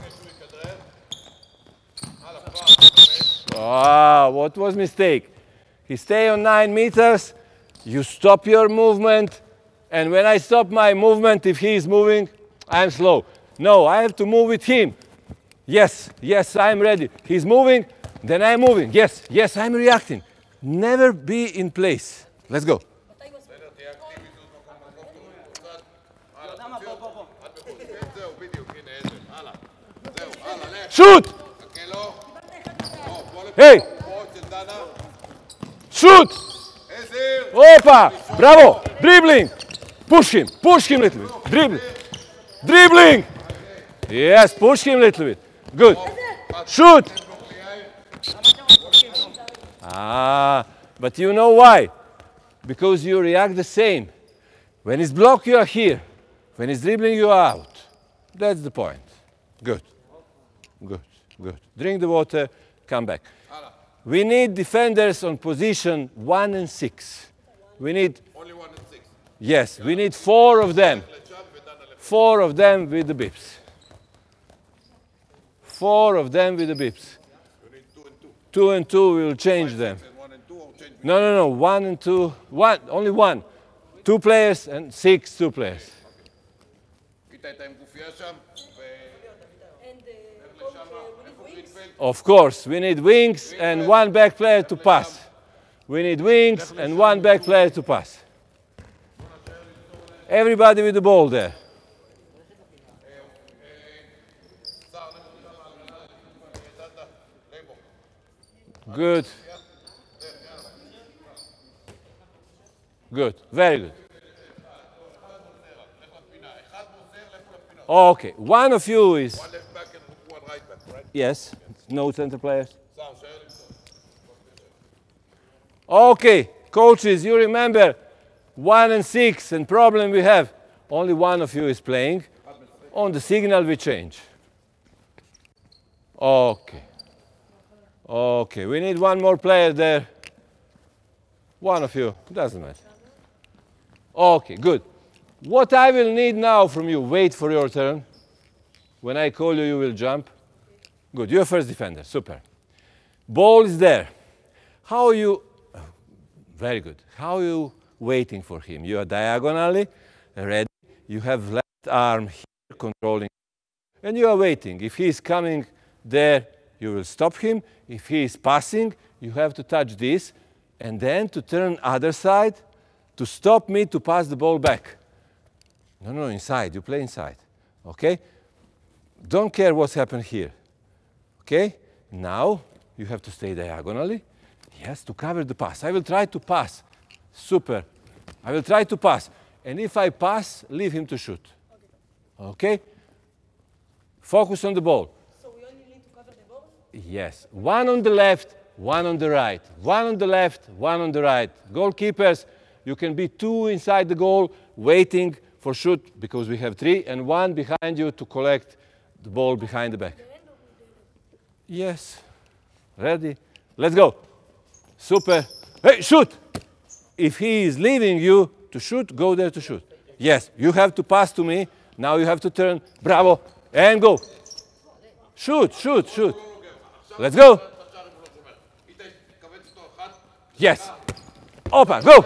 Ah, what was mistake? He stay on 9 meters. You stop your movement. And when I stop my movement, if he is moving, I'm slow. No, I have to move with him. Yes, yes, I'm ready. He's moving, then I'm moving. Yes, yes, I'm reacting. Never be in place. Let's go. Shoot! Hey! Shoot! Opa! Bravo! Dribbling! Push him a little bit. Dribbling! Dribbling! Yes, push him a little bit. Good. Shoot! Ah, but you know why? Because you react the same. When he's blocked, you are here. When he's dribbling, you are out. That's the point. Good. Good, good. Drink the water, come back. We need defenders on position 1 and 6. We need... Only 1 and 6. Yes, we need 4 of them. 4 of them with the bips. 4 of them with the bips. You need 2 and 2. 2 and 2, we will change them. 1 and 2 or change? No, no, no, 1 and 2. One, only 1. 2 players and 6, 2 players. Of course, we need wings and 1 back player to pass. We need wings and 1 back player to pass. Everybody with the ball there. Good. Good, very good. Okay, one of you is... 1 left back and 1 right back, right? Yes, no center players. Okay, coaches, you remember 1 and 6, and problem we have, only 1 of you is playing. On the signal we change. Okay. Okay, we need 1 more player there. 1 of you, doesn't matter. Okay, good. What I will need now from you, wait for your turn. When I call you, you will jump. Good, you're first defender, super. Ball is there. How are you, very good. How are you waiting for him? You are diagonally ready. You have left arm here controlling. And you are waiting. If he is coming there, you will stop him. If he is passing, you have to touch this. And then to turn other side, to stop me to pass the ball back. No, no, inside. You play inside. Okay? Don't care what's happened here. Okay? Now you have to stay diagonally. Yes, to cover the pass. I will try to pass. Super. I will try to pass. And if I pass, leave him to shoot. Okay? Focus on the ball. So we only need to cover the ball? Yes. 1 on the left, 1 on the right. 1 on the left, 1 on the right. Goalkeepers, you can be 2 inside the goal, waiting for shoot, because we have 3, and 1 behind you to collect the ball behind the back. Yes. Ready? Let's go. Super. Hey, shoot! If he is leaving you to shoot, go there to shoot. Yes, you have to pass to me. Now you have to turn. Bravo. And go. Shoot, shoot, shoot. Let's go. Yes. Opa, go.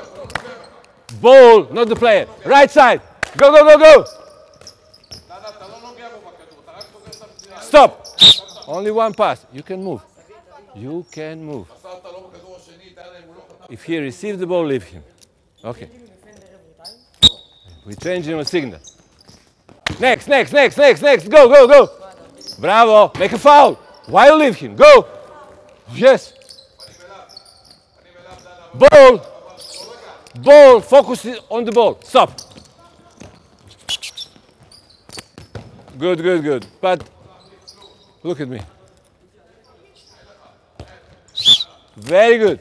Ball, not the player. Right side. Go, go, go, go. Stop. Only 1 pass. You can move. You can move. If he receives the ball, leave him. Okay. We change him a signal. Next, next, next, next, next. Go, go, go. Bravo. Make a foul. Why you leave him? Go. Yes. Ball. Ball. Focus on the ball. Stop. Good, good, good. But look at me. Very good.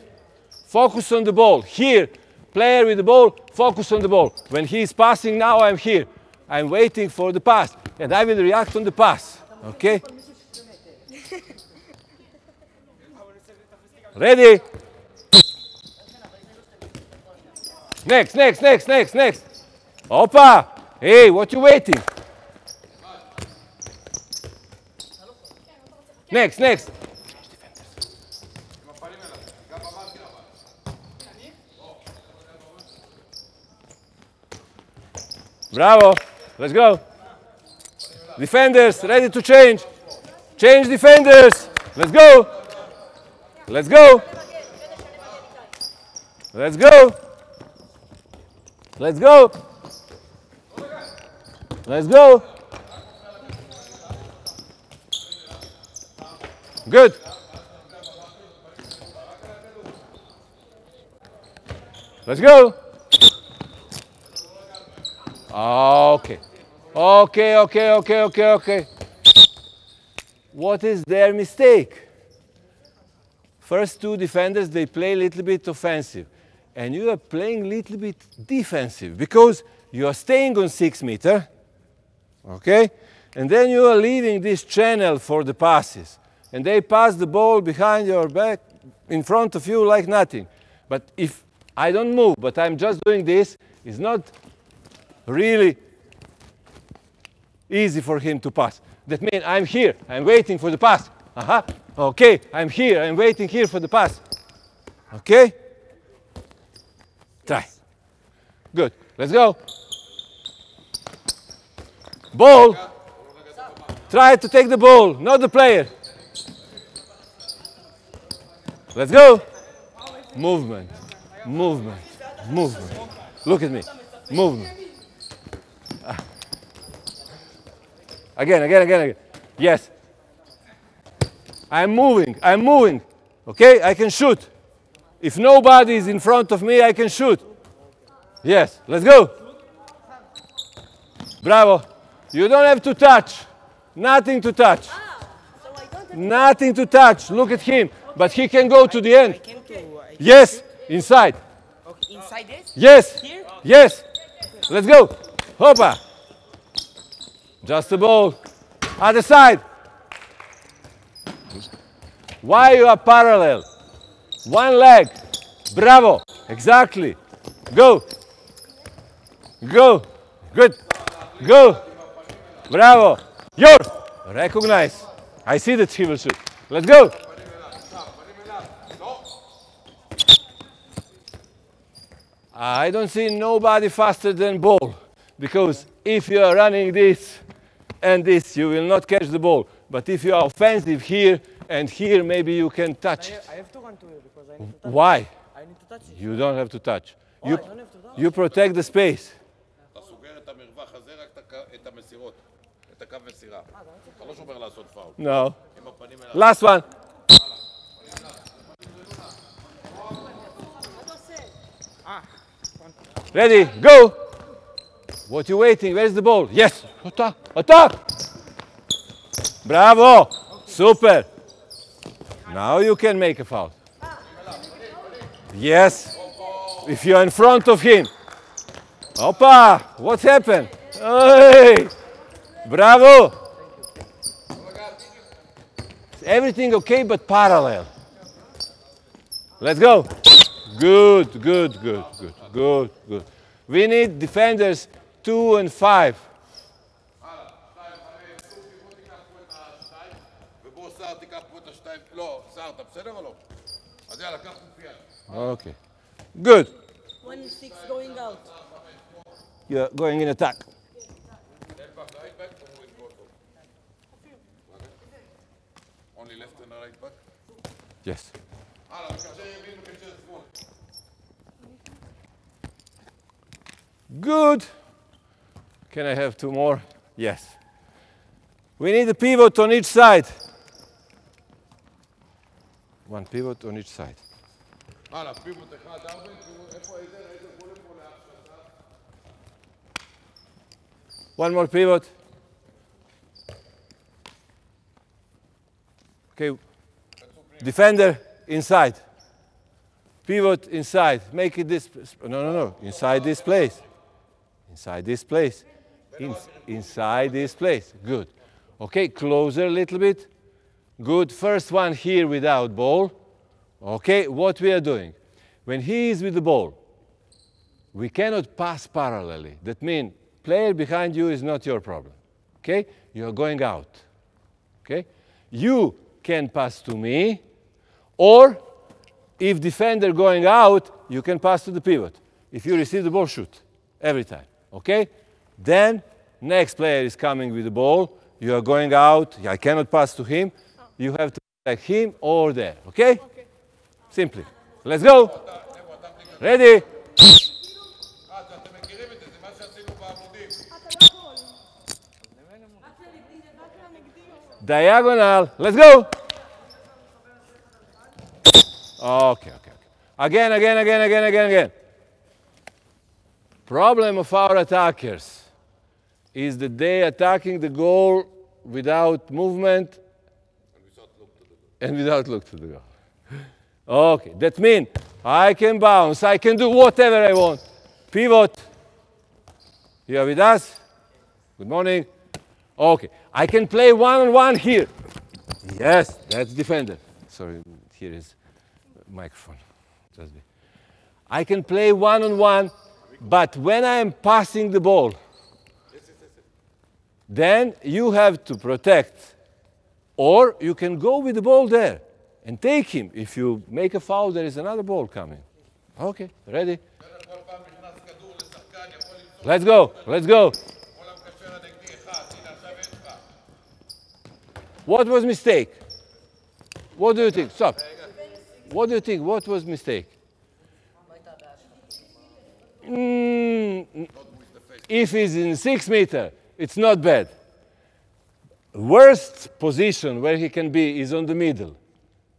Focus on the ball. Here, player with the ball, focus on the ball. When he is passing now, I'm here. I'm waiting for the pass. And I will react on the pass. Okay? Ready? Next, next, next, next, next. Opa! Hey, what you waiting? Next, next. Bravo. Let's go. Defenders, ready to change. Change defenders. Let's go. Let's go. Let's go. Let's go. Let's go. Good. Let's go. Okay. Okay, okay, okay, okay, okay. What is their mistake? First two defenders, they play a little bit offensive. And you are playing a little bit defensive because you are staying on 6 meters. Okay? And then you are leaving this channel for the passes. And they pass the ball behind your back, in front of you like nothing. But if I don't move, but I'm just doing this, it's not really easy for him to pass. That means I'm here, I'm waiting for the pass. Okay, I'm here, I'm waiting here for the pass. Okay? Try. Good. Let's go. Ball. Try to take the ball, not the player. Let's go. Movement. Movement. Movement. Look at me. Movement. Again, again, again, again. Yes. I'm moving. I'm moving. Okay? I can shoot. If nobody is in front of me, I can shoot. Yes. Let's go. Bravo. You don't have to touch. Nothing to touch. Nothing to touch. Look at him. But he can go to the end. Yes. Inside. Inside this? Yes. Here? Yes. Let's go. Hoppa. Just the ball. Other side. Why you are parallel? One leg. Bravo. Exactly. Go. Go. Good. Go. Bravo. Your. Recognize. I see that he will shoot. Let's go. I don't see nobody faster than ball. Because if you are running this and this, you will not catch the ball. But if you are offensive here and here, maybe you can touch it. I have to run to you because I need to touch. Why? I need to touch it. You don't have to touch. Oh, I don't have to touch. You protect the space. אתה סוגר את המרווח הזה, רק את המסירות, את הקו מסירה. אתה לא שומר לעשות פאול. No. עם הפנים אליו. Last one. Ready, go. What you waiting? Where's the ball? Yes. Attack. Attack. Bravo. Super. Now you can make a foul. Yes. If you're in front of him. Opa. What happened? Hey. Bravo. Everything okay but parallel. Let's go. Good, good, good, good, good, good. We need defenders 2 and 5. ובוא סער תיקח פה את השתיים, לא, סער אתה בסדר או לא? אז יאללה, קח מופיע. Okay. Good. 1-6 going out. You're going in attack. Only left and right back? Yes. הלאה, מקשר ימין ומקשר שמאל. Good. Can I have 2 more? Yes. We need a pivot on each side. 1 pivot on each side. הלאה, פיבוט אחד, 4, איפה איזה גולים פה להשלטה? 1 more pivot. Okay. Defender inside. Pivot inside. Make it this. No, no, no. Inside this place. Inside this place. Inside this place. Good. Okay, closer a little bit. Good. First one here without ball. Okay, what we are doing. When he is with the ball, we cannot pass parallelly. That means player behind you is not your problem. Okay? You are going out. Okay? You can pass to me, or if defender going out, you can pass to the pivot. If you receive the ball, shoot every time. Okay? Then next player is coming with the ball. You are going out. I cannot pass to him. You have to protect him or there. Okay? Simply. Let's go. Ready? אתם מכירים את זה, זה מה שעשינו בעמודים. Diagonal. Let's go. Okay. Again. Problem of our attackers is that they attacking the goal without movement and without look to the goal. Okay, that means I can bounce, I can do whatever I want. Pivot. You are with us? Good morning. Okay, I can play one-on-one here. Yes, that's defender. Sorry, here is microphone. Just be. I can play one-on-one, but when I am passing the ball, then you have to protect. Or you can go with the ball there and take him. If you make a foul, there is another ball coming. Okay, ready? Let's go. What was mistake? What do you think? Stop. What do you think? What was mistake? If he's in 6 meters, it's not bad. Worst position where he can be is on the middle.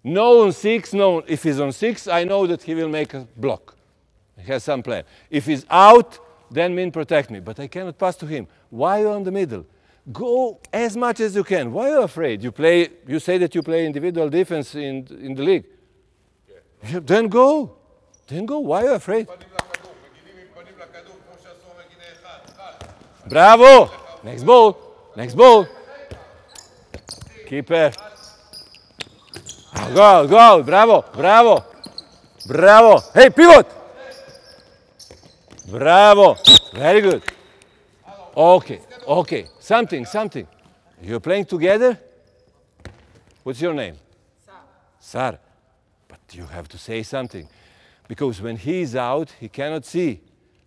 No on 6, no. If he's on 6, I know that he will make a block. He has some plan. If he's out, then mean protect me. But I cannot pass to him. Why are you on the middle? Go as much as you can. Why are you afraid? You say that you play individual defense in the league. Yeah. Then go. Why are you afraid? Bravo. Next ball. Keeper. Go. Bravo. Hey, pivot. Bravo. Very good. Okay. Something. You're playing together? What's your name? Sar. But you have to say something. Because when he is out, he cannot see.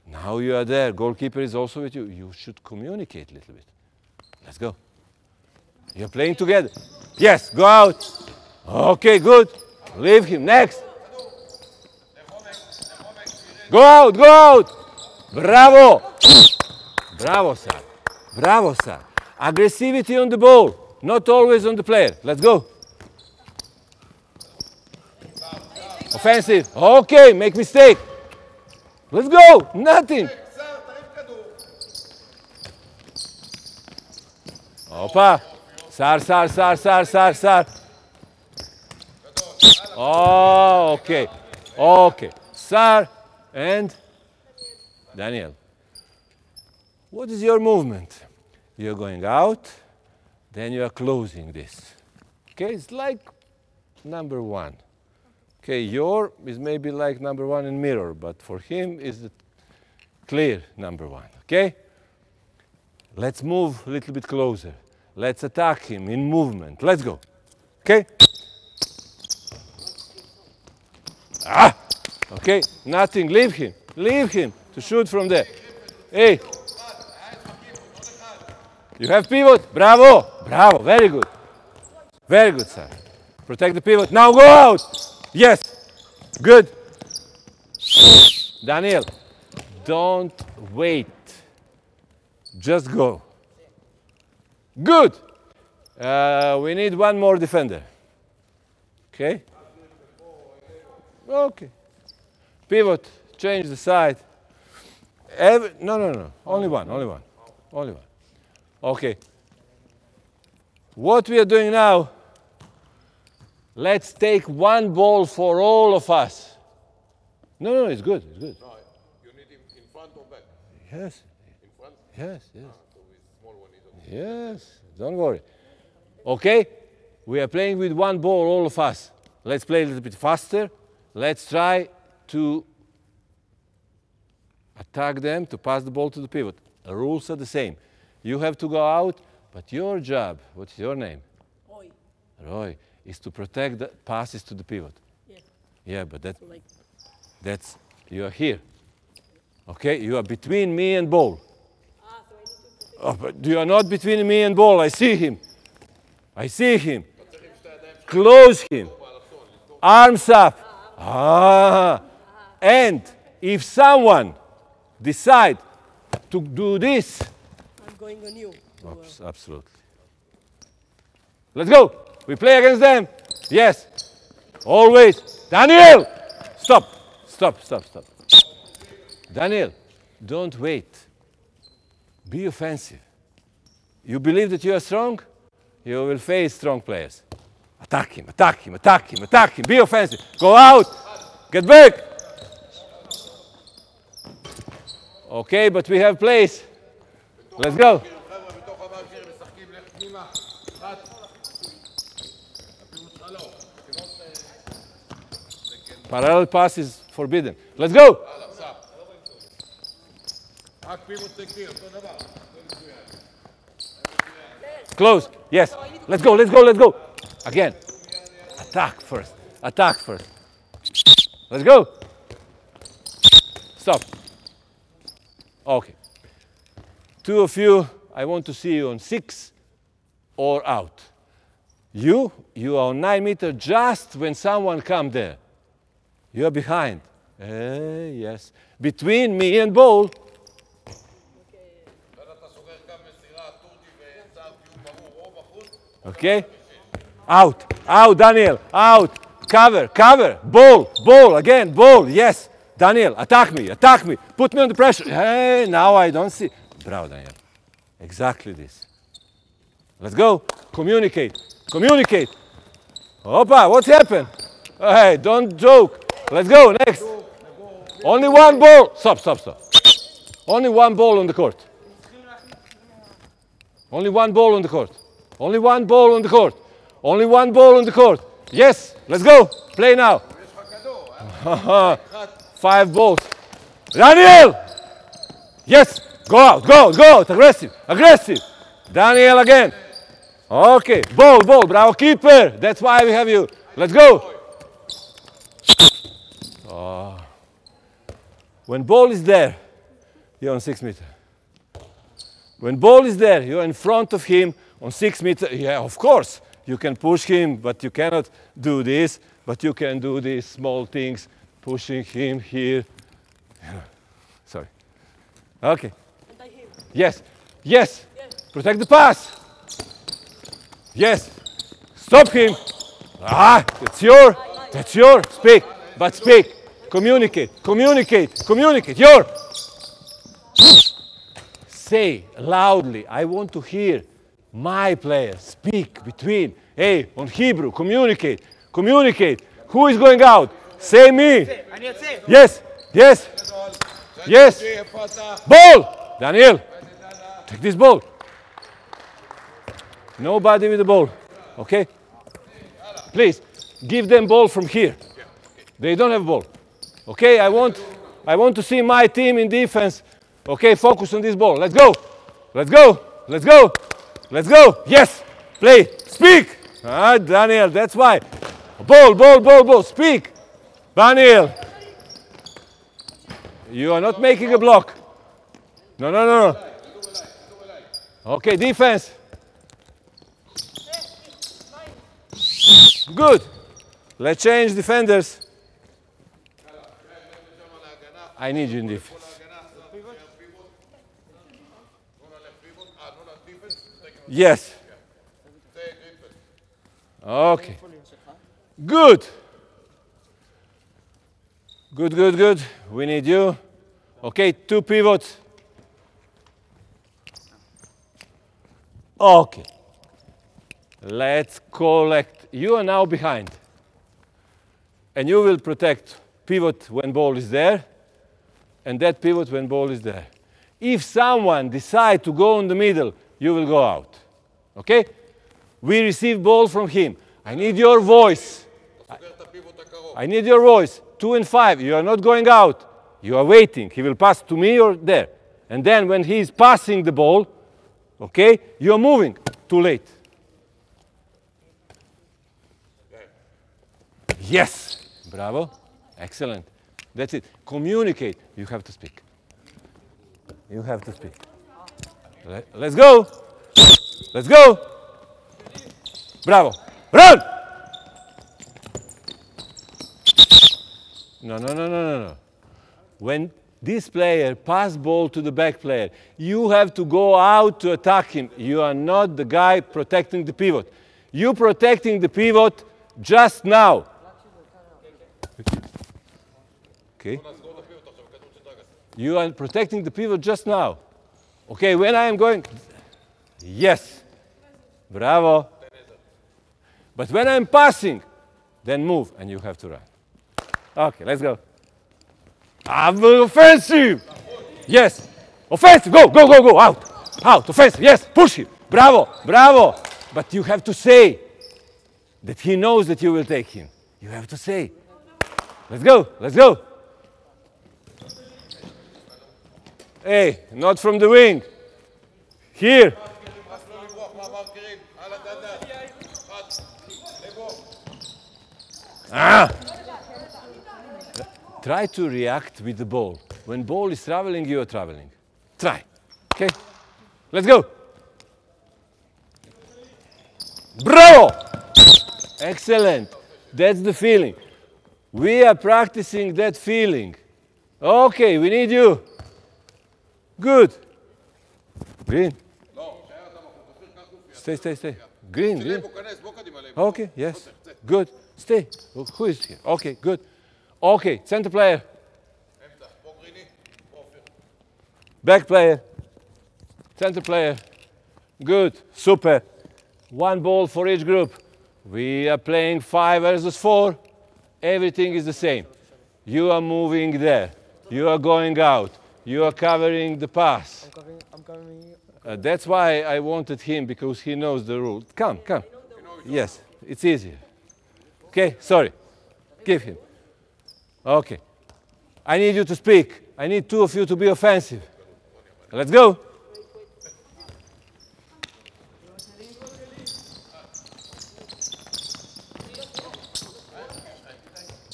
Now you are there. Goalkeeper is also with you. You should communicate a little bit. Let's go. You're playing together. Yes, go out. Okay, good. Leave him. Next. Go out. Bravo, sir. Aggressivity on the ball, not always on the player. Let's go. Offensive. Okay, make mistake. Let's go. Nothing. Opa. Sar. Oh, okay. Sar and Daniel. What is your movement? You're going out, then you are closing this. Okay, it's like number 1. Okay, your is maybe like number 1 in mirror, but for him is the clear number 1. Okay? Let's move a little bit closer. Let's attack him in movement. Let's go. Okay? Okay, nothing. Leave him to shoot from there. Hey. You have pivot. Bravo. Very good, sir. Protect the pivot. Now go out. Yes. Good. Daniel, don't wait. Just go. Good. We need one more defender. Okay? Okay. Pivot. Change the side. No. Only one. Okay. What we are doing now, let's take one ball for all of us. No, it's good. No, you need him in front or back? Yes. In front? Yes. So his small one is on the Yes, don't worry. Okay? We are playing with one ball, all of us. Let's play a little bit faster. Let's try to attack them, to pass the ball to the pivot. The rules are the same. You have to go out, but your job, what's your name? Roy. Roy, is to protect the passes to the pivot. Yeah. Yeah, but So like, that's, you are here. Okay, you are between me and ball. so I need to protect. Oh, but you are not between me and ball. I see him. I see him. Close him. Arms up. And if someone decide to do this, I'm going on you. absolutely. Let's go. We play against them. Yes. Always. Daniel! Stop. Stop, stop, stop. Daniel, don't wait. Be offensive. You believe that you are strong? You will face strong players. Attack him, attack him, attack him, attack him. Be offensive. Go out. Get back. Okay, but we have place. Let's go. Parallel pass is forbidden. Let's go. Close. Yes. Let's go, let's go, let's go. Again. Attack first. Attack first. Let's go. Stop. Okay. Two of you, I want to see you on 6 or out. You are on 9 meters just when someone comes there. You are behind. Yes. Between me and ball. Okay? Out. Out, Daniel. Out. Cover. Cover. Ball. Ball. Again. Ball. Yes. Daniel, attack me. Attack me. Put me under pressure. Hey, now I don't see. Bravo, Daniel. Exactly this. Let's go. Communicate. Communicate. Opa, what's happened? Hey, don't joke. Let's go. Next. Only one ball. Stop, stop, stop. Only one ball on the court. Only one ball on the court. Only one ball on the court. Only one ball on the court. Yes, let's go. Play now. 5 balls. Daniel! Yes, go out, go, go out. Aggressive, aggressive. Daniel again. Okay, ball, ball. Bravo, keeper. That's why we have you. Let's go. When ball is there, you're on 6 meters. When ball is there, you're in front of him on 6 meters. Yeah, of course, you can push him, but you cannot do this. But you can do these small things, pushing him here. Sorry. Okay. Yes, yes. Protect the pass. Yes. Stop him. That's your. Speak, but speak. Communicate, communicate, communicate. Your. Say loudly, I want to hear my player speak between. Hey, on Hebrew, communicate, communicate. Who is going out? Say me. Yes, yes, yes. Ball. Daniel, take this ball. Nobody with the ball. Okay? Please, give them ball from here. They don't have ball. Okay, I want to see my team in defense. Okay, focus on this ball. Let's go. Let's go. Let's go. Let's go. Yes. Play. Speak. Daniel, that's why. Ball, ball, ball, ball. Speak. Daniel. You are not making a block. No, no, no, no. Okay, defense. Good. Let's change defenders. I need you in defense. Yes. Okay. Good. Good, good, good. We need you. Okay, 2 pivots. Okay. Let's collect. You are now behind. And you will protect pivot when ball is there, and that pivot when ball is there. If someone decides to go in the middle, you will go out. Okay? We receive ball from him. I need your voice. I need your voice. 2 and 5. You are not going out. You are waiting. He will pass to me or there. And then when he is passing the ball, okay, you are moving. Too late. Yes. Bravo. Excellent. That's it. Communicate. You have to speak. You have to speak. Let's go. Let's go. Bravo. Run. No, no, no, no, no, no. When this player pass ball to the back player, you have to go out to attack him. You are not the guy protecting the pivot. You protecting the pivot just now. Okay. You are protecting the pivot just now. Okay, when I am going, yes. Bravo. But when I'm passing, then move and you have to run. Okay, let's go. Offensive. Yes. Offensive. Go, go, go, go. Out. Out. Offensive. Yes. Push him. Bravo. Bravo. But you have to say that he knows that you will take him. You have to say. Let's go. Let's go. Hey, not from the wing. Here. Ah. Try to react with the ball. When ball is traveling, you are traveling. Try. Okay? Let's go. Bravo! Excellent. That's the feeling. We are practicing that feeling. Okay, we need you. Good. Green. Stay, stay, stay. Green, green. Okay, yes. Good. Stay. Who is here? Okay, good. Okay, center player. Back player. Center player. Good. Super. One ball for each group. We are playing 5 versus 4. Everything is the same. You are moving there. You are going out. You are covering the pass. I'm covering. That's why I wanted him, because he knows the rule. Come, come. Yes, it's easier. Okay, sorry. Give him. Okay. I need you to speak. I need 2 of you to be offensive. Let's go.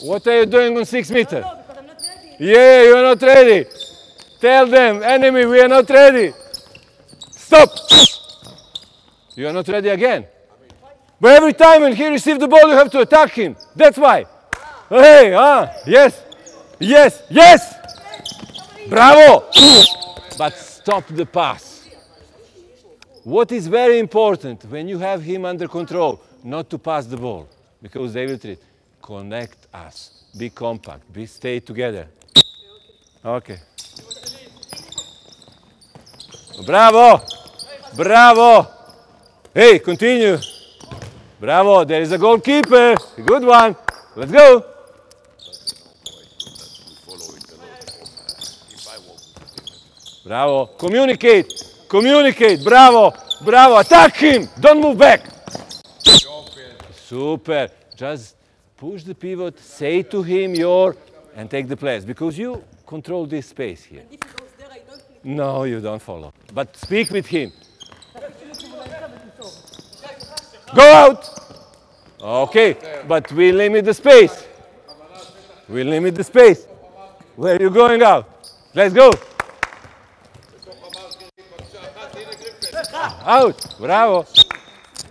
What are you doing on 6 meters? No, because I'm not ready. Yeah, you're not ready. Tell them, enemy, we are not ready. Stop. You are not ready again. But every time when he receives the ball, you have to attack him. That's why. Hey, yes, yes, yes. Bravo. But stop the pass. What is very important when you have him under control, not to pass the ball, because they will treat. Connect us. Be compact. Stay together. Okay. Bravo. Bravo. Hey, continue. Bravo. There is a goalkeeper. A good one. Let's go. Bravo. Communicate. Communicate. Bravo. Bravo. Attack him. Don't move back. Super. Just push the pivot, say to him and take the place, because you control this space here. And if he goes there, I don't click. No, you don't follow. But speak with him. Go out! Okay, but we limit the space. We limit the space. Where are you going out? Let's go. Out. Bravo.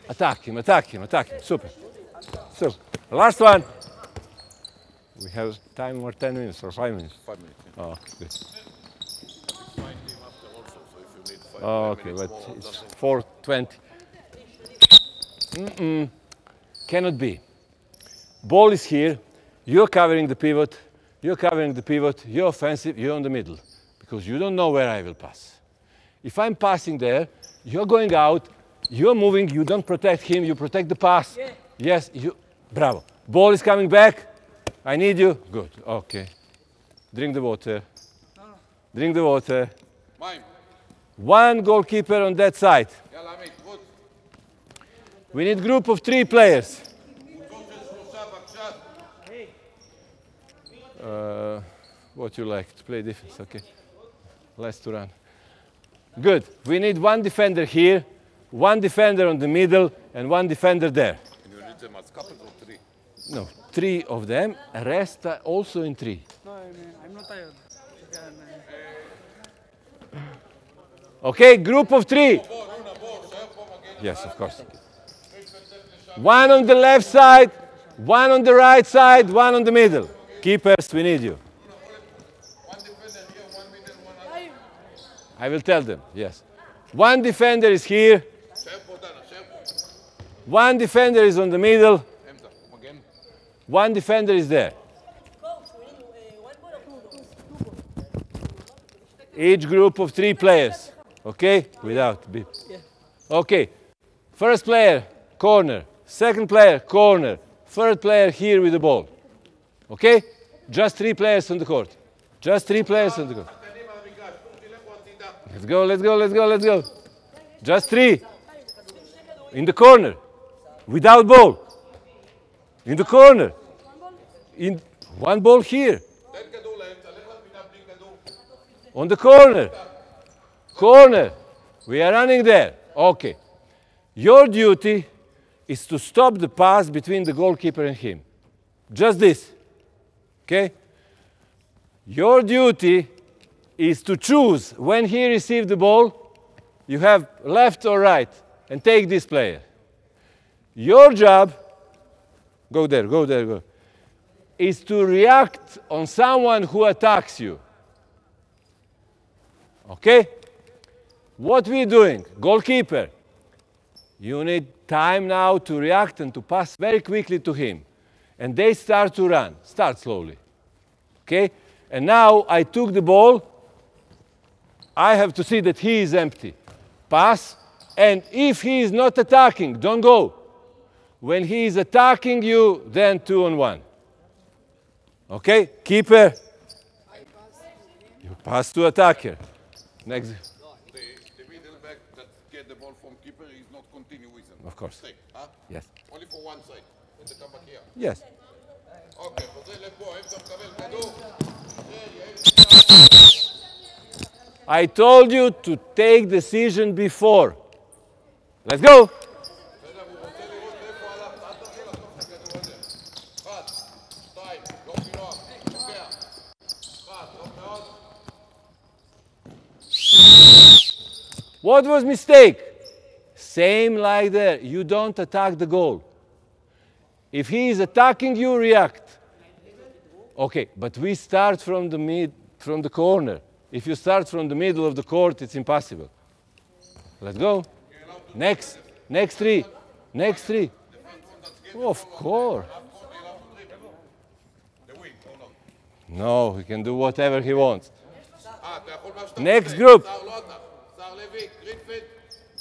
Attack him, attack him, attack him. Super. Super. Last one. We have time for 10 minutes or 5 minutes. 5 minutes. Yeah. Oh, good. It's my team after also, so if you need 5 Okay, minutes but more, it's doesn't- 4:20. Cannot be. Ball is here. You're covering the pivot. You're covering the pivot. You're offensive. You're in the middle, because you don't know where I will pass. If I'm passing there, you're going out. You're moving. You don't protect him. You protect the pass. Yeah. Yes. Bravo. Ball is coming back. I need you. Good. Okay. Drink the water. Drink the water. Mine. One goalkeeper on that side. יאללה, עמית, רות. We need group of 3 players. קבוצות של 3, בבקשה. what you like to play defense. Okay, less to run. Good. We need one defender here, one defender on the middle, and one defender there. And you need them as couples or three? No, 3 of them. Rest also in 3. No, I'm not tired. You can, Okay, group of 3. Yes, of course. One on the left side, one on the right side, one on the middle. Keepers, we need you. I will tell them, yes. One defender is here. One defender is on the middle. One defender is there. Each group of 3 players. Okay? Without beep. Okay. First player, corner. Second player, corner. Third player here with the ball. Okay? Just 3 players on the court. Just 3 players on the court. Let's go, let's go, let's go, let's go. Just 3. In the corner. Without ball. In the corner. In one ball here. On the corner. Corner. We are running there. Okay. Your duty is to stop the pass between the goalkeeper and him. Just this. Okay? Your duty is to choose when he receives the ball, you have left or right, and take this player. Your job, go there, go there, go, is to react on someone who attacks you. Okay? What we're doing, goalkeeper, you need time now to react and to pass very quickly to him. And they start to run. Start slowly. Okay? And now I took the ball. I have to see that he is empty. Pass. And if he is not attacking, don't go. When he is attacking you, then 2-on-1. Okay? Keeper. You pass to attacker. Next. The middle back that get the ball from keeper is not continue with him. Of course. Stay, huh? Yes. Only for one side. And they come back here. Yes. אוקיי, חוזר לפה, אמצע מקבל כדור. I told you to take decision before. Let's go. בסדר, הוא רוצה לראות איפה עליו, אל תתחיל לחטוף את הכדור הזה. 1, 2, לא פינוח, לוקח. 1, טוב מאוד. What was mistake? Same like there. You don't attack the goal. If he is attacking you, react. Okay, but we start from the corner. If you start from the middle of the court, it's impossible. Let's go. Next 3. Next 3. Of course. No, he can do whatever he wants. Next group. שר לוי, גרינפלד,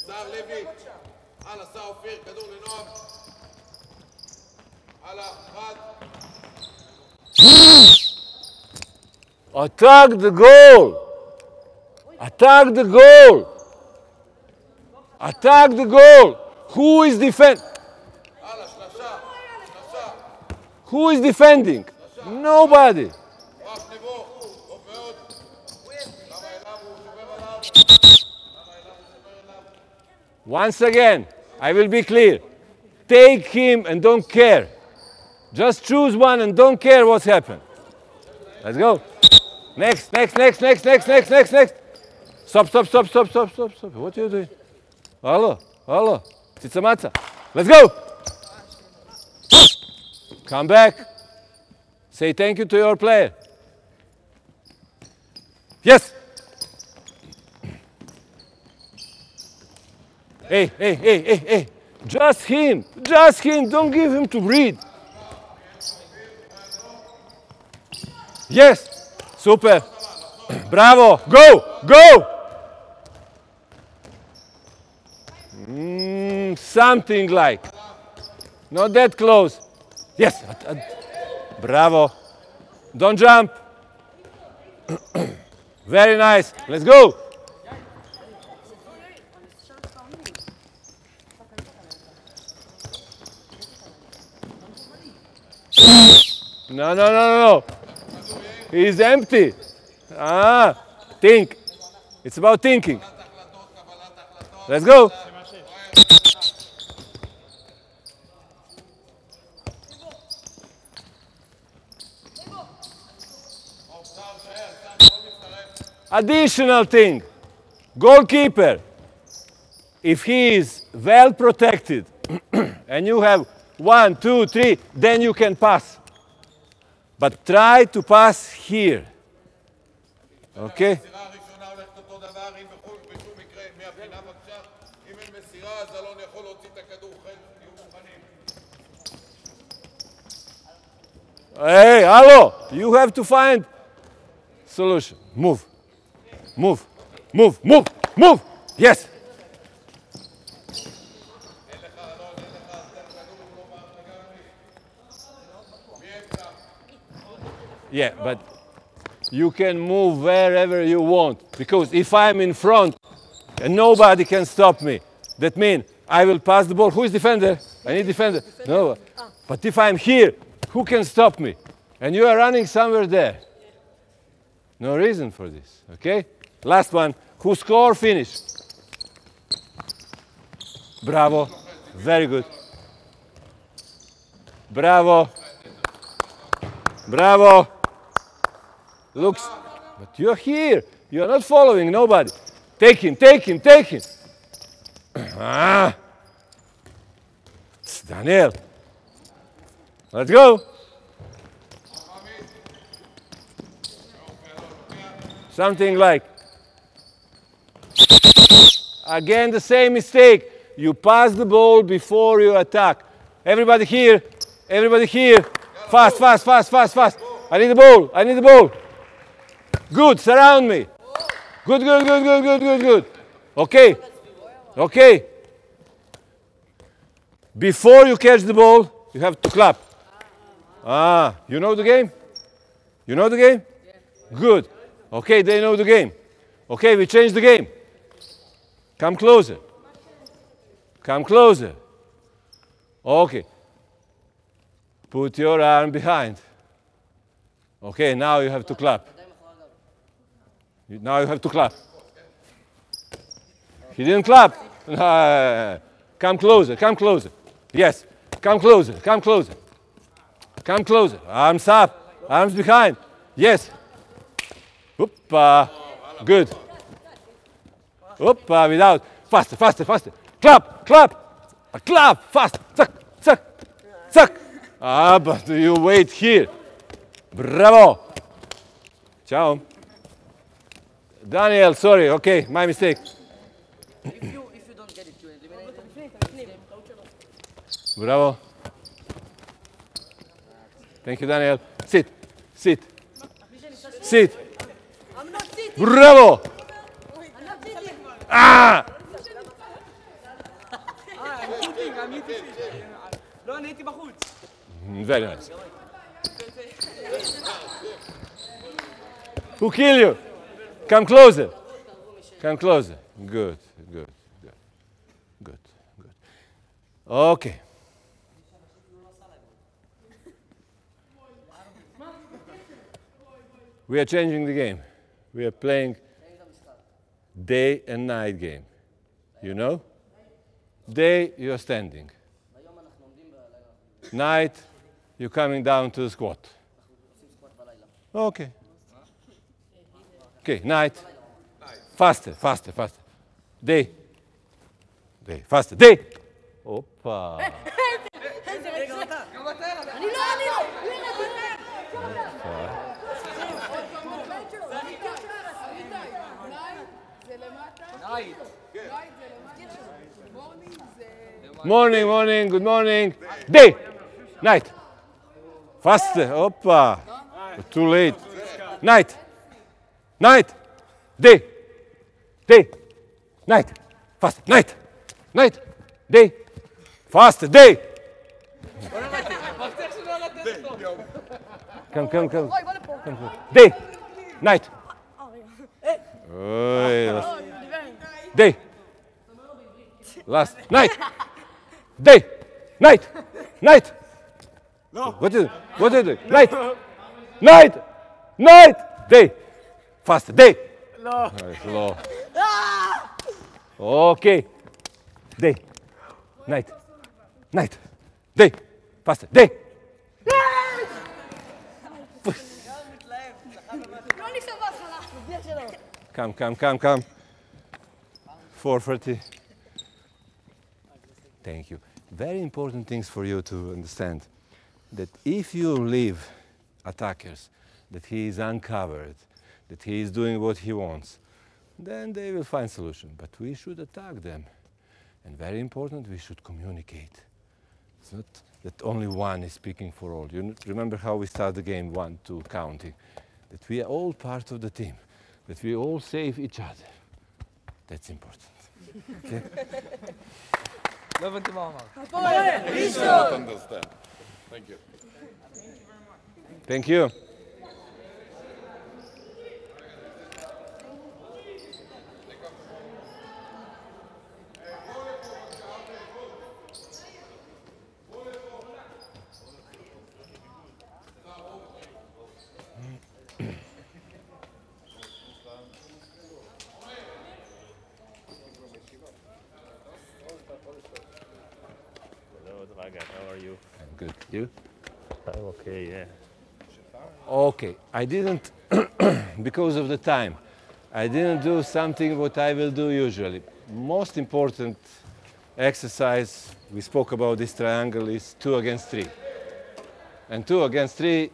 שר לוי. הלאה, שר אופיר, כדור לנועם. הלאה, 1. Attack the goal. Attack the goal. Attack the goal. Who is defending? הלאה, שלושה. Who is defending? Nobody. רף נבו, טוב מאוד. למה אליו הוא שובר עליו? Once again, I will be clear. Take him and don't care. Just choose one and don't care what's happened. Let's go. Next. Stop. What are you doing? Hello. Tsitzamata. Let's go. Come back. Say thank you to your player. Yes. Hey. Just him. Don't give him to breathe. Yes. Super. Bravo. Go. Something like. Not that close. Yes. Bravo. Don't jump. Very nice. Let's go. No. He's empty. Think. It's about thinking. Let's go. Additional thing. Goalkeeper. If he is well protected and you have 1, 2, 3, then you can pass. But try to pass here. Okay? Hey, hello! You have to find solution. Move. Move. Move. Move. Move. Yes. Yeah, but you can move wherever you want, because if I'm in front and nobody can stop me, that means I will pass the ball. Who is defender? I need defender. No. But if I'm here, who can stop me? And you are running somewhere there. No reason for this, okay? Last one. Who score, finish. Bravo. Very good. Bravo. Bravo. Looks, but you're here. You're not following nobody. Take him, take him, take him. Daniel. Let's go. Something like, again the same mistake. You pass the ball before you attack. Everybody here. Everybody here. Fast, fast, fast, fast, fast. I need the ball. I need the ball. Good, surround me. Good, good, good, good, good, good, good. Okay. Okay. Before you catch the ball, you have to clap. You know the game? You know the game? Good. Okay, they know the game. Okay, we change the game. Come closer. Come closer. Okay. Put your arm behind. Okay, now you have to clap. Now you have to clap. He didn't clap. Come closer, come closer. Yes, come closer, come closer. Come closer. Arms up, arms behind. Yes. Hoppa. Good. Hoppa, without. Faster, faster, faster. Clap, clap. Clap, fast. Zack, zack, zack. But you wait here. Bravo. Ciao. Daniel, sorry, okay, my mistake. If you don't get it, you eliminate him. Bravo. Thank you, Daniel. Sit, sit, sit. I'm not sitting. Bravo. I'm not sitting. I'm eating. לא, אני הייתי בחוץ. Very nice. Who kill you? Come closer. Come closer. Good, good, good, good, good. Okay. We are changing the game. We are playing day and night game. You know? Day, you're standing. Night, you're coming down to the squat. Okay. Okay, night. Faster, faster, faster. Day. Day, faster. Day. Opa. אני לא. Morning, morning, good morning. Day. Night. Faster. Opa. Too late. Night. Night. Day. Day. Night. Faster. Night. Night. Day. Faster. Day. Come, come, come. Come. Day. Night. Day. Last. Night. Day. Night. Night. No. What is it? What is it? Night. Night. Night! Day! Faster, day! No. Slow. Okay. Day. Night. Night. Day. Faster, day! לא ניסה בהתחלה. מבטיח שלא. Come. 4:30. Thank you. Very important things for you to understand. That if you leave attackers, that he is uncovered, that he is doing what he wants, then they will find solution. But we should attack them. And very important, we should communicate. It's not that only one is speaking for all. You remember how we start the game, 1, 2, counting. That we are all part of the team. That we all save each other. That's important. Okay? לא הבנתי מה הוא אמר. Don't understand. Thank you. Thank you. Hello, Drágán. How are you? I'm good. You? I'm okay, yeah. Okay. I didn't, because of the time, I didn't do something what I will do usually. Most important exercise, we spoke about this triangle, is 2 against 3. And 2 against 3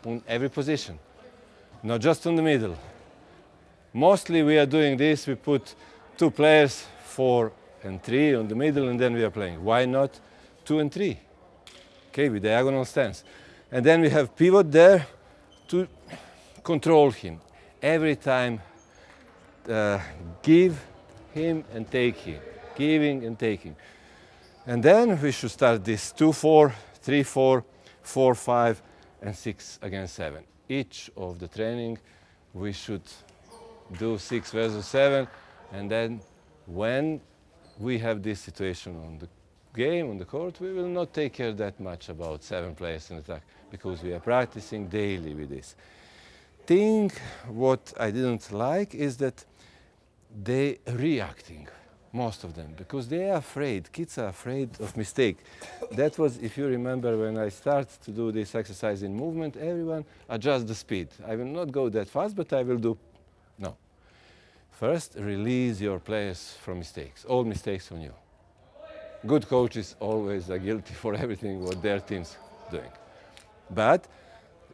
on every position, not just on the middle. Mostly we are doing this, we put 2 players, 4 and 3 on the middle, and then we are playing. Why not 2 and 3? Okay, with diagonal stance. And then we have pivot there to control him. Every time give him and take him, giving and taking. And then we should start this 2-4, 3-4, 4-5, and 6 against 7. Each of the training we should do 6 versus 7, and then when we have this situation on the game, on the court, we will not take care that much about 7 players in attack, because we are practicing daily with this. Thing what I didn't like is that they reacting, most of them, because they are afraid, kids are afraid of mistake. That was, if you remember, when I started to do this exercise in movement, everyone adjust the speed. I will not go that fast, but I will do, no. First, release your players from mistakes, all mistakes on you. Good coaches always are guilty for everything what their team's doing. But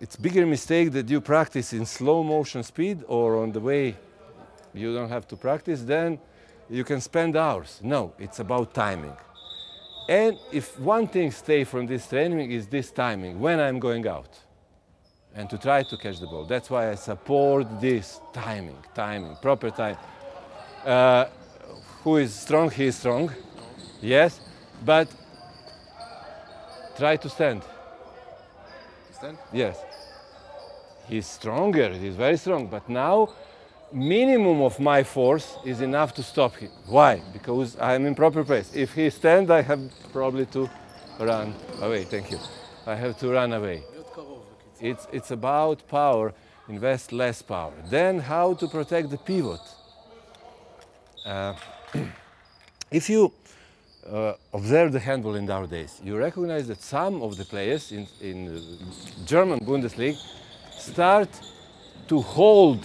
it's bigger mistake that you practice in slow motion speed or on the way you don't have to practice, then you can spend hours. No, it's about timing. And if one thing stay from this training is this timing, when I'm going out, and to try to catch the ball. That's why I support this timing, proper time. Who is strong, he is strong. Yes, but try to stand. Stand? Yes. He's stronger, he's very strong, but now minimum of my force is enough to stop him. Why? Because I'm in proper place. If he stands, I have probably to run away. Thank you. I have to run away. It's about power, invest less power. Then how to protect the pivot. If you observe the handball in nowadays, you recognize that some of the players in German Bundesliga start to hold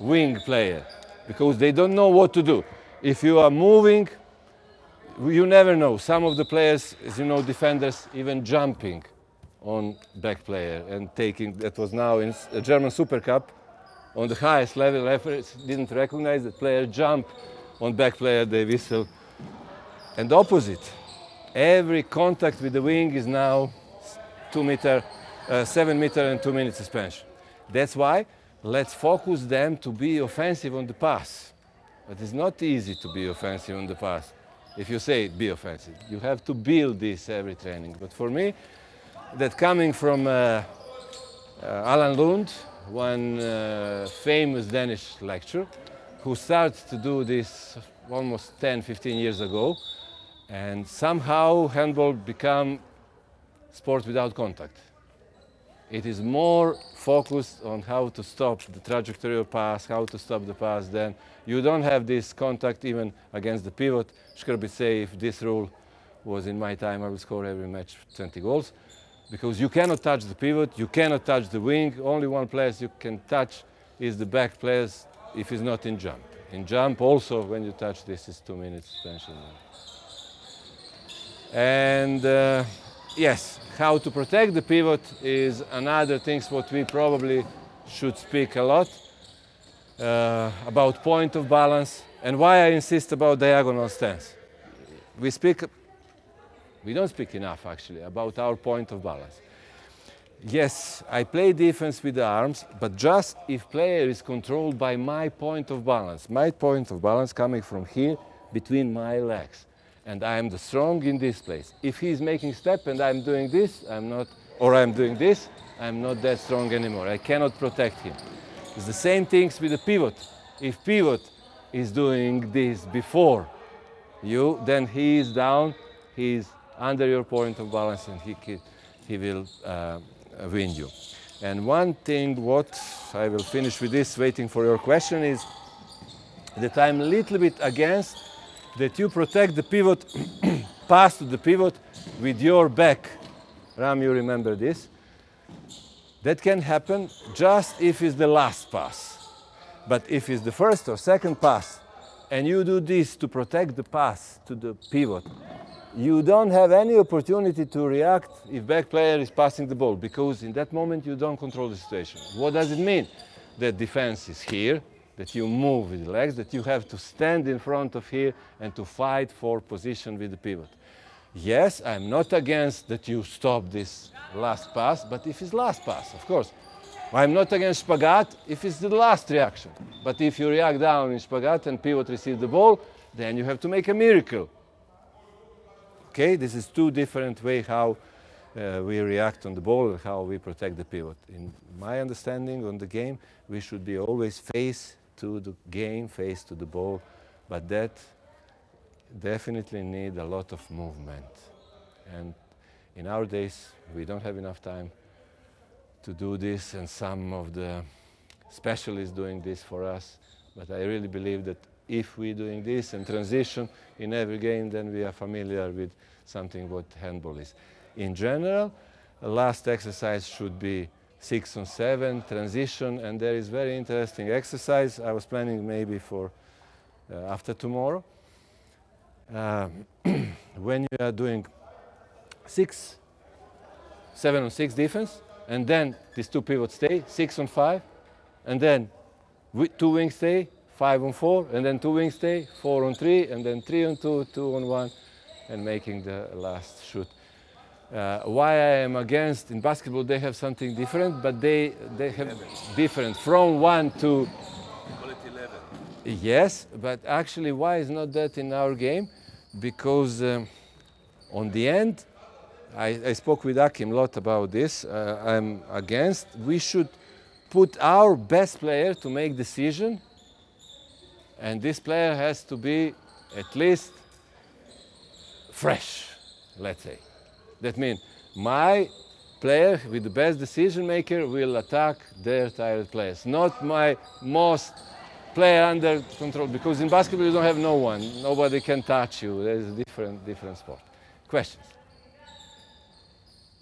wing player because they don't know what to do. If you are moving, you never know. Some of the players, as you know, defenders even jumping on back player and taking, that was now in a German Super Cup, on the highest level, referees didn't recognize that player jump on back player, they whistle. And opposite, every contact with the wing is now 7 meter and 2 minutes suspension. That's why let's focus them to be offensive on the pass. But it's not easy to be offensive on the pass. If you say be offensive, you have to build this every training. But for me, that coming from Alan Lund, one famous Danish lecturer, who started to do this almost 10, 15 years ago, and somehow handball became sport without contact. It is more focused on how to stop the trajectory of pass, how to stop the pass. Then you don't have this contact even against the pivot. Shkrbic say if this rule was in my time, I will score every match 20 goals. Because you cannot touch the pivot, you cannot touch the wing. Only one place you can touch is the back players if he's not in jump. In jump also, when you touch this, is 2 minutes suspension. And yes, how to protect the pivot is another thing what we probably should speak a lot about point of balance and why I insist about diagonal stance. We don't speak enough actually about our point of balance. Yes, I play defense with the arms, but just if player is controlled by my point of balance coming from here between my legs. And I am the strong in this place. If he's making step and I'm doing this, I'm not that strong anymore. I cannot protect him. It's the same things with the pivot. If pivot is doing this before you, then he is down, he's under your point of balance and he will win you. And one thing what I will finish with this, waiting for your question, is that I'm a little bit against that you protect the pivot, pass to the pivot with your back. Ram, you remember this? That can happen just if it's the last pass. But if it's the first or second pass, and you do this to protect the pass to the pivot, you don't have any opportunity to react if back player is passing the ball, because in that moment you don't control the situation. What does it mean? That defense is here, that you move with the legs, that you have to stand in front of here and to fight for position with the pivot. Yes, I'm not against that you stop this last pass, but if it's last pass, of course. I'm not against spagat if it's the last reaction. But if you react down in spagat and pivot receives the ball, then you have to make a miracle. Okay, this is two different ways how we react on the ball and how we protect the pivot. In my understanding on the game, we should be always face to the game, face to the ball, but that definitely need a lot of movement. And in our days, we don't have enough time to do this, and some of the specialists doing this for us. But I really believe that if we're doing this and transition in every game, then we are familiar with something what handball is. In general, the last exercise should be 6-on-7, transition, and there is very interesting exercise. I was planning maybe for after tomorrow. When you are doing 7-on-6 defense, and then these two pivots stay, 6-on-5, and then two wings stay, 5-on-4, and then two wings stay, 4-on-3, and then 3-on-2, 2-on-1, and making the last shoot. Why I am against, in basketball they have something different, but they have 11. Different from 1 to... Call it 11. Yes, but actually why is not that in our game? Because on the end, I spoke with Akim a lot about this, I'm against, we should put our best player to make decision, and this player has to be at least fresh, let's say. That means my player with the best decision maker will attack their tired players, not my most player under control, because in basketball you don't have no one, nobody can touch you, there's a different sport. Questions?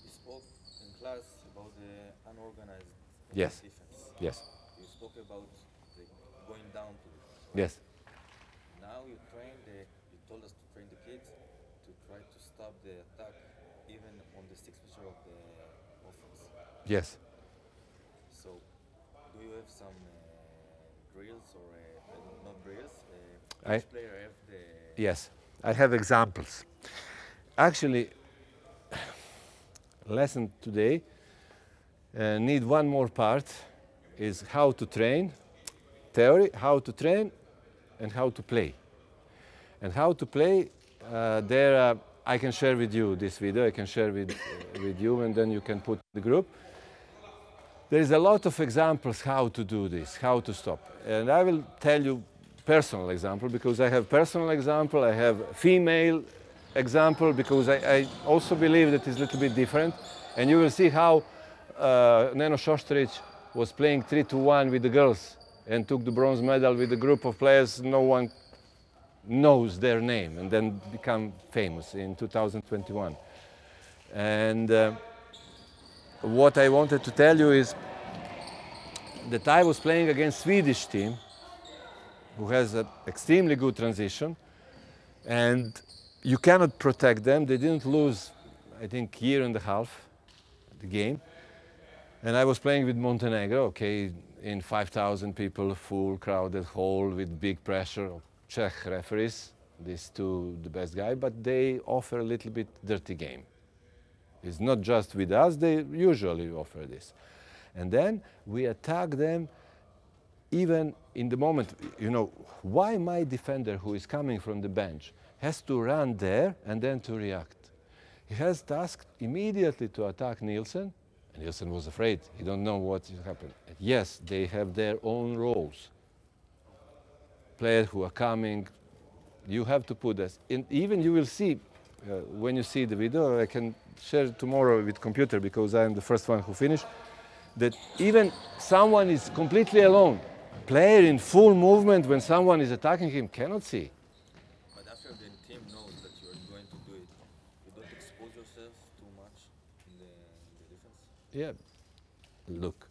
You spoke in class about the unorganized Yes. defense. Yes. You spoke about going down to it. Yes. Now you told us to train the kids to try to stop the attack even on the sixth picture of the offense. Yes. So, do you have some drills or not drills? Each player have the... Yes, I have examples. Actually, lesson today need one more part, is how to train, theory, how to train, and how to play. And how to play, I can share with you this video, I can share with you, and then you can put the group. There is a lot of examples how to do this, how to stop. And I will tell you personal example, because I have personal example, I have female example, because I also believe that it's a little bit different. And you will see how Neno Šošterić was playing 3-1 with the girls and took the bronze medal with a group of players no one knows their name, and then become famous in 2021. And what I wanted to tell you is that I was playing against Swedish team who has an extremely good transition, and you cannot protect them. They didn't lose, I think, year and a half the game. And I was playing with Montenegro, okay, in 5,000 people, full crowded hall with big pressure, Czech referees, these two, the best guy, but they offer a little bit dirty game. It's not just with us, they usually offer this. And then we attack them even in the moment, you know, why my defender who is coming from the bench has to run there and then to react? He has tasked immediately to attack Nielsen, and Nielsen was afraid. He don't know what will happen. Yes, they have their own roles. Players who are coming, you have to put this. And even you will see, when you see the video, I can share it tomorrow with computer because I am the first one who finished, that even someone is completely alone. Player in full movement when someone is attacking him cannot see. But after the team knows that you are going to do it, you don't expose yourself too much in the defense? Yeah. Look,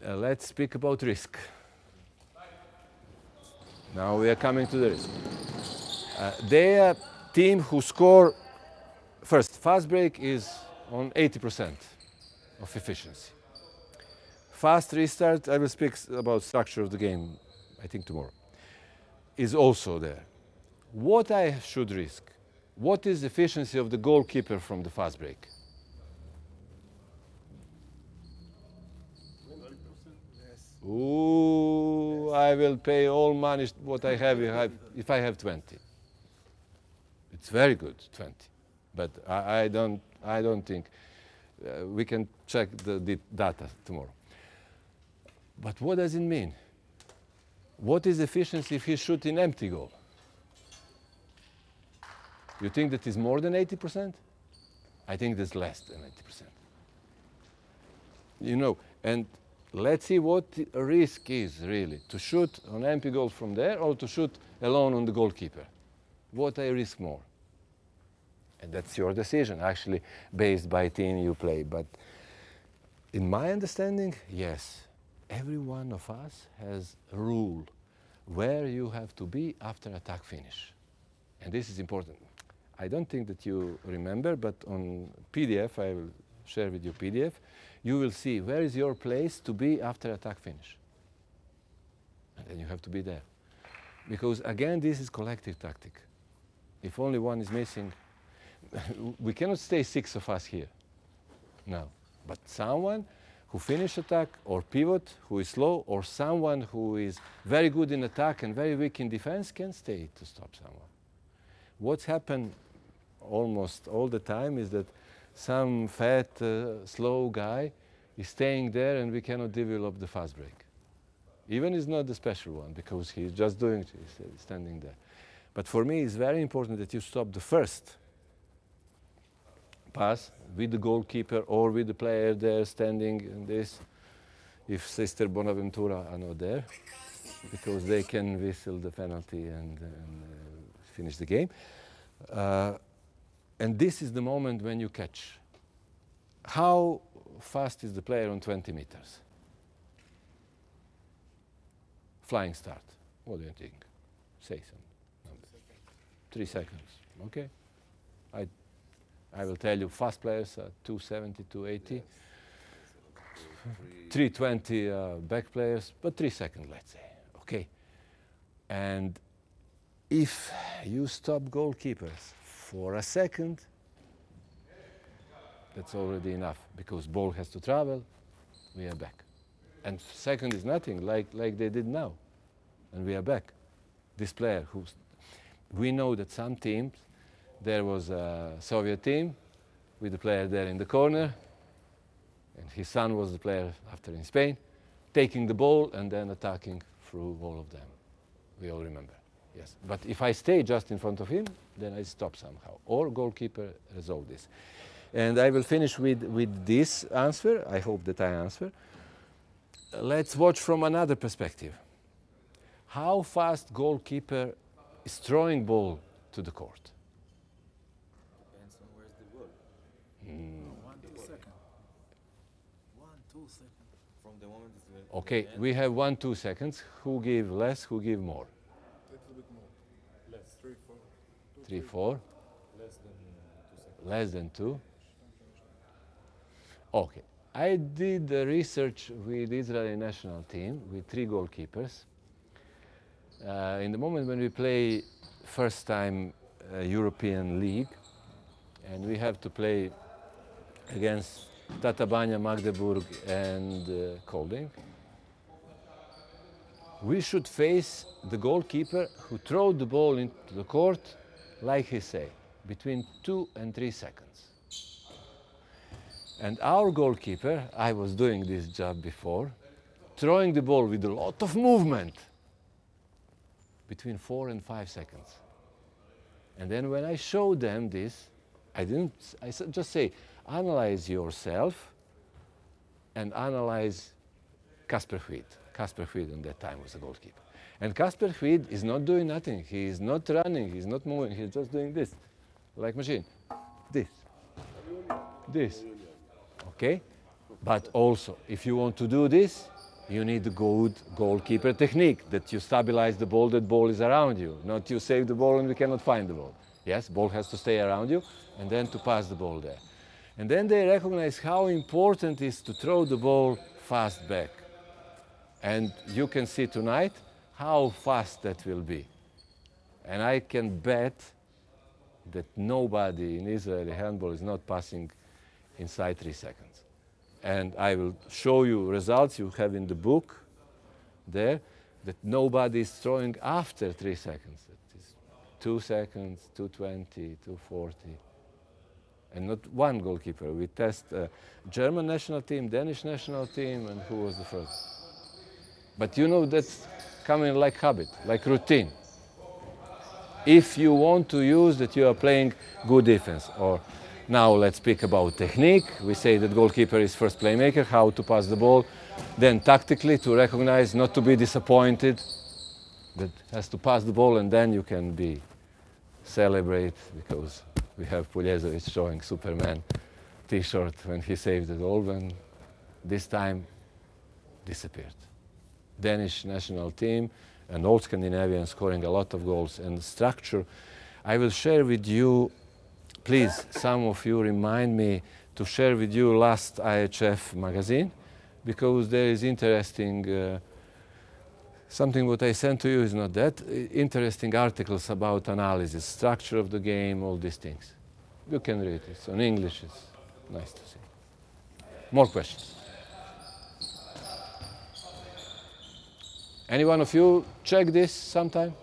let's speak about risk. Now we are coming to the risk. They are a team who score first. Fast break is on 80% of efficiency. Fast restart, I will speak about structure of the game, I think tomorrow, is also there. What I should risk? What is the efficiency of the goalkeeper from the fast break? Ooh, I will pay all money what I have if I have 20. It's very good, 20. But I don't think. We can check the data tomorrow. But what does it mean? What is efficiency if he shoots in empty goal? You think that is more than 80%? I think that's less than 80%. You know, and let's see what the risk is really, to shoot on empty goal from there or to shoot alone on the goalkeeper. What I risk more? And that's your decision, actually, based by team you play. But in my understanding, yes, every one of us has a rule where you have to be after attack finish. And this is important. I don't think that you remember, but on PDF, I will share with you PDF, you will see where is your place to be after attack finish. And then you have to be there. Because again, this is collective tactic. If only one is missing, we cannot stay 6 of us here. No. But someone who finish attack or pivot, who is slow, or someone who is very good in attack and very weak in defense can stay to stop someone. What's happened almost all the time is that some fat, slow guy is staying there and we cannot develop the fast break. Even is not the special one because he's just doing it, he's standing there. But for me, it's very important that you stop the first pass with the goalkeeper or with the player there standing in this, if Sister Bonaventura are not there, because they can whistle the penalty and finish the game. And this is the moment when you catch. How fast is the player on 20 meters? Flying start. What do you think? Say some number. 3 seconds. Okay. I will tell you, fast players are 270, 280. 320 back players, but 3 seconds, let's say. Okay. And if you stop goalkeepers for a second, that's already enough because ball has to travel, we are back. And second is nothing, like they did now. And we are back. This player we know that some teams, there was a Soviet team with the player there in the corner, and his son was the player after in Spain, taking the ball and then attacking through all of them. We all remember, yes. But if I stay just in front of him, then I stop somehow, or goalkeeper resolve this. And I will finish with this answer. I hope that I answer. Let's watch from another perspective. How fast goalkeeper is throwing ball to the court? Depends on where's the ball. 1, 2 seconds. 1, 2 seconds. From the moment it's in Okay, the end, we have 1, 2 seconds. Who give less, who give more? A little bit more. Less. 3, 4. 3, 4. Less than 2 seconds. Less than 2. Okay. I did the research with Israeli national team with 3 goalkeepers. In the moment when we play first time European League, and we have to play against Tatabánya, Magdeburg, and Kolding, we should face the goalkeeper who throw the ball into the court, like he say, between 2 and 3 seconds. And our goalkeeper, I was doing this job before, throwing the ball with a lot of movement, between 4 and 5 seconds. And then when I showed them this, I just say, analyze yourself and analyze Kasper Hviid. Kasper Hviid at that time was a goalkeeper. And Kasper Hviid is not doing nothing. He is not running, he's not moving, he's just doing this, like machine. This. Okay? But also, if you want to do this, you need a good goalkeeper technique, that you stabilize the ball, that ball is around you, not you save the ball and we cannot find the ball. Yes, ball has to stay around you, and then to pass the ball there. And then they recognize how important it is to throw the ball fast back. And you can see tonight how fast that will be. And I can bet that nobody in Israeli handball is not passing inside 3 seconds. And I will show you results you have in the book there, that nobody is throwing after 3 seconds. It is 2 seconds, 2:20, 2:40. And not one goalkeeper. We test German national team, Danish national team, and who was the first. But you know, that's coming like habit, like routine. If you want to use that you are playing good defense. Or now let's speak about technique. We say that goalkeeper is first playmaker, how to pass the ball. Then tactically to recognize, not to be disappointed, that has to pass the ball, and then you can be celebrate, because we have Puljezovic showing Superman t-shirt when he saved the goal, and this time disappeared. Danish national team and all Scandinavian scoring a lot of goals. And the structure, I will share with you, please, some of you remind me to share with you last IHF magazine, because there is interesting, something what I sent to you is not that, interesting articles about analysis, structure of the game, all these things. You can read it, it's in English, it's nice to see. More questions? Any one of you check this sometime?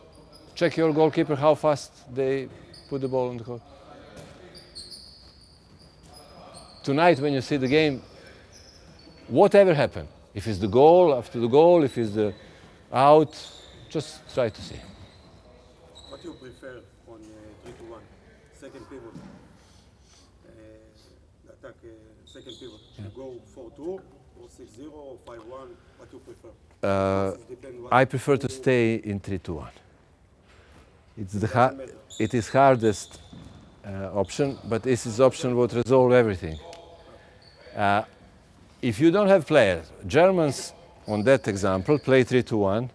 Check your goalkeeper, how fast they put the ball on the court. Tonight when you see the game, whatever happened, if it's the goal, after the goal, if it's the out, just try to see. What do you prefer on 3-1? Second pivot, attack second pivot. You go 4-2 or 6-0 or 5-1, what do you prefer? I prefer to stay in 3-2-1. It is hardest option, but this is option what resolve everything. If you don't have players, Germans on that example play 3-2-1,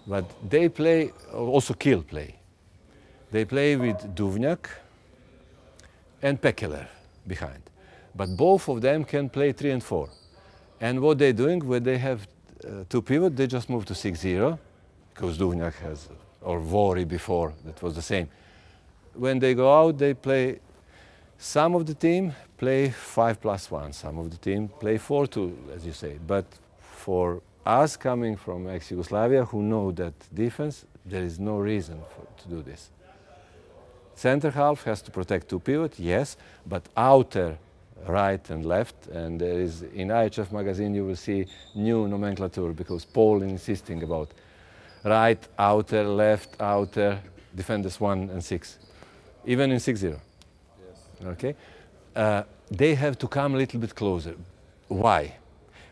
but they play also kill play. They play with Duvnjak and Pekeler behind, but both of them can play 3 and 4. And what they're doing when they have 2 pivot, they just move to 6-0, because Duvnjak has, or Vori before, that was the same. When they go out, they play, some of the team play 5+1, some of the team play 4-2, as you say. But for us coming from ex-Yugoslavia, who know that defense, there is no reason to do this. Center half has to protect 2 pivot, yes, but outer right and left, and there is, in IHF magazine you will see new nomenclature, because Paul is insisting about right, outer, left, outer, defenders 1 and 6, even in 6-0. Yes. Okay? they have to come a little bit closer. Why?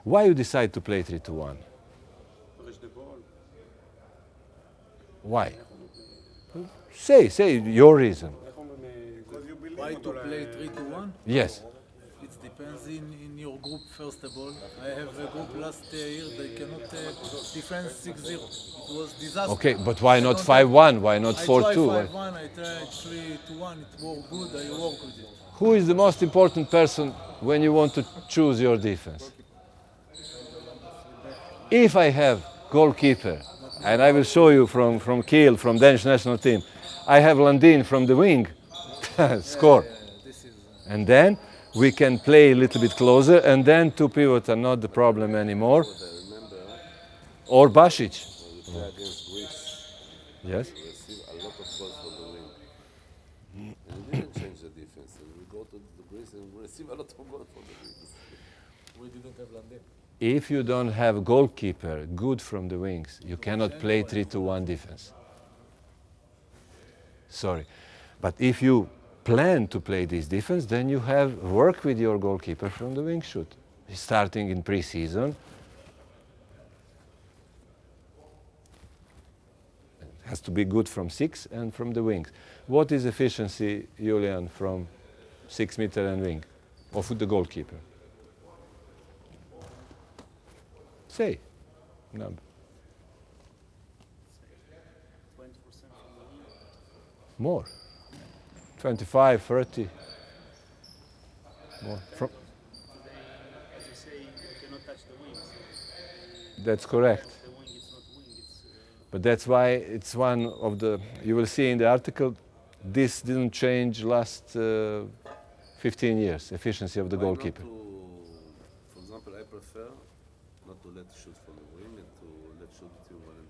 Why you decide to play 3-1? Why? Say your reason. Why to play 3-1? Yes. It depends in your group, first of all. I have a group last year, they cannot defend 6-0. It was disaster. Okay, but why not 5-1? Why not 4-2? I tried 5-1, I tried 3-1, it worked good, I work with it. Who is the most important person when you want to choose your defense? If I have goalkeeper, and I will show you from Kiel, from Danish national team, I have Landin from the wing, score. And then we can play a little bit closer, and then two pivots are not the problem anymore. Or Basic. Against Greece. Yes. We received a lot of goals from the wing. And we didn't change the defense. And we go to the Greece and we receive a lot of goals from the wings. We didn't have Landin. If you don't have a goalkeeper good from the wings, you cannot play 3-1 defense. Sorry. But if you plan to play this defense, then you have work with your goalkeeper from the wing shoot, starting in pre-season. It has to be good from 6 and from the wings. What is efficiency, Julian, from 6 meter and wing, of the goalkeeper? Say, number. 20% from the wing. More. 25, 30. More. From Today, as you say, you cannot touch the wings. That's correct. The wing is not wing, it's... But that's why it's one of the, you will see in the article, this didn't change last 15 years, efficiency of the goalkeeper. For example, I prefer not to let shoot from the wing and to let shoot between 1 and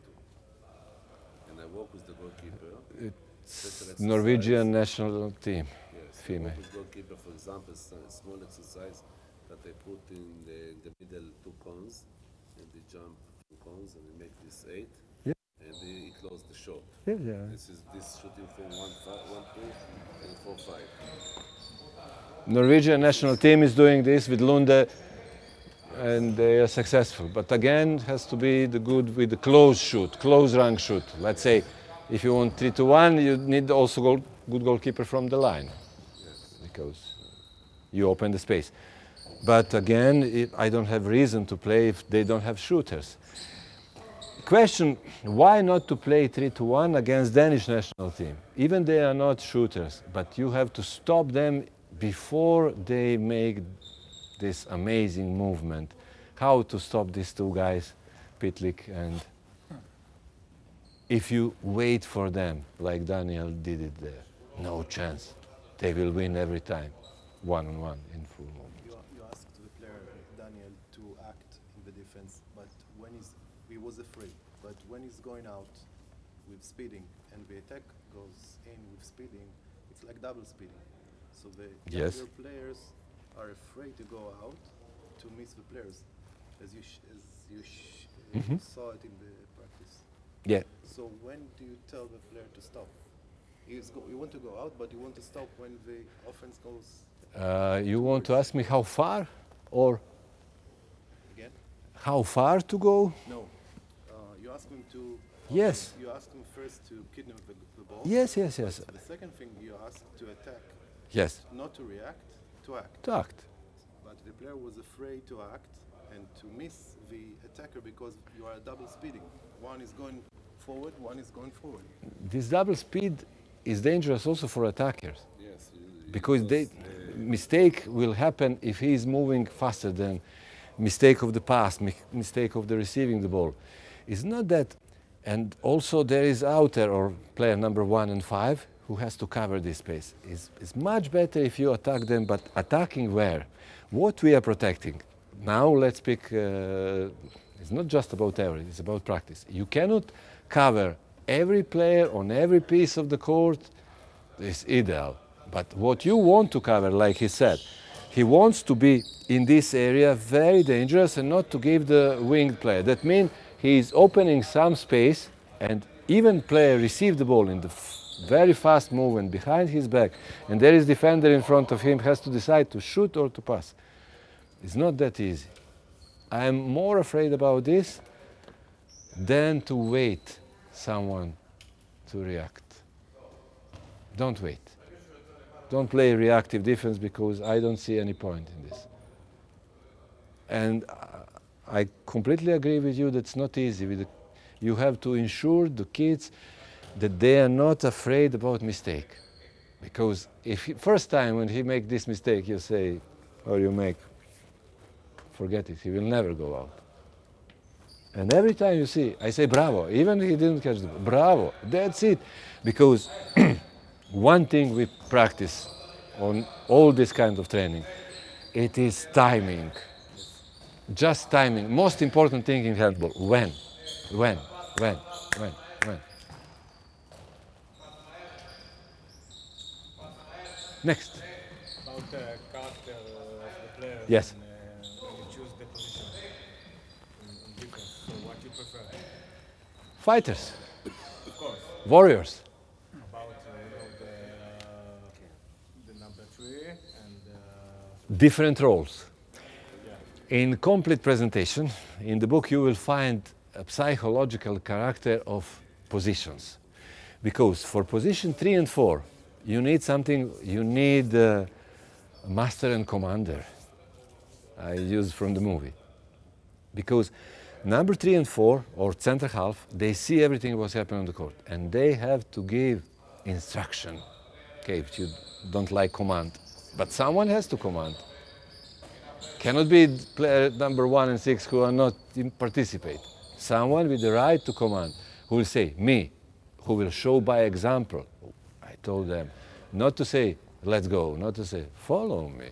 2. And I work with the goalkeeper. It's Norwegian national team, yes, female. I work with goalkeeper, for example, a small exercise that I put in the middle 2 cones, and they jump 2 cones, and they make this 8, and he close the shot. This is this shooting from 1-2 and 4-5. Norwegian national team is doing this with Lunde, and they are successful. But again, it has to be the good with the close shoot, close rank shoot. Let's say, if you want 3-1, you need also good goalkeeper from the line, because you open the space. But again, I don't have reason to play if they don't have shooters. Question, why not to play 3-1 against Danish national team? Even they are not shooters, but you have to stop them before they make this amazing movement. How to stop these two guys, Pitlik and... If you wait for them, like Daniel did it there, no chance. They will win every time, one-on-one in full movement. You asked the player, Daniel, to act in the defense, but when he was afraid. But when he's going out with speeding and the attack goes in with speeding, it's like double speeding. So the younger players are afraid to go out to miss the players, as you saw it in the practice. Yeah. So when do you tell the player to stop? You want to go out, but you want to stop when the offense goes... you want to ask me how far, or Again? How far to go? No. You ask him to... Yes. You ask him first to kidnap the ball. Yes. The second thing you ask to attack. Yes. Not to react, to act. To act. But the player was afraid to act and to miss the attacker because you are double speeding. One is going forward, one is going forward. This double speed is dangerous also for attackers. Yes. Because mistake will happen if he is moving faster than mistake of the pass, mistake of the receiving the ball. It's not that, and also there is outer or player number 1 and 5 who has to cover this space. It's much better if you attack them, but attacking where? What we are protecting. Now let's pick, it's not just about theory, it's about practice. You cannot cover every player on every piece of the court. It's ideal. But what you want to cover, like he said, he wants to be in this area very dangerous and not to give the winged player. That means he is opening some space, and even player receive the ball in the very fast movement behind his back, and there is defender in front of him, has to decide to shoot or to pass. It's not that easy. I'm more afraid about this than to wait someone to react. Don't wait. Don't play reactive defense, because I don't see any point in this. And I completely agree with you, that's not easy. You have to ensure the kids that they are not afraid about mistake. Because if first time when he make this mistake, you say, or you make, forget it, he will never go out. And every time you see, I say bravo, even if he didn't catch the ball, bravo, that's it. Because one thing we practice on all this kind of training, it is timing. Just timing. Most important thing in handball, when. Next. About the character of the player. Yes. When you choose the position in defense, so what you prefer? Fighters. Of course. Warriors. About the number 3 and Different roles. In complete presentation, in the book you will find a psychological character of positions. Because for position 3 and 4, you need something, you need a master and commander. I use from the movie. Because number 3 and 4, or center half, they see everything what's happening on the court. And they have to give instruction. Okay, if you don't like command. But someone has to command. Cannot be player number 1 and 6 who are not participate. Someone with the right to command, who will say, me, who will show by example. I told them not to say, let's go, not to say, follow me.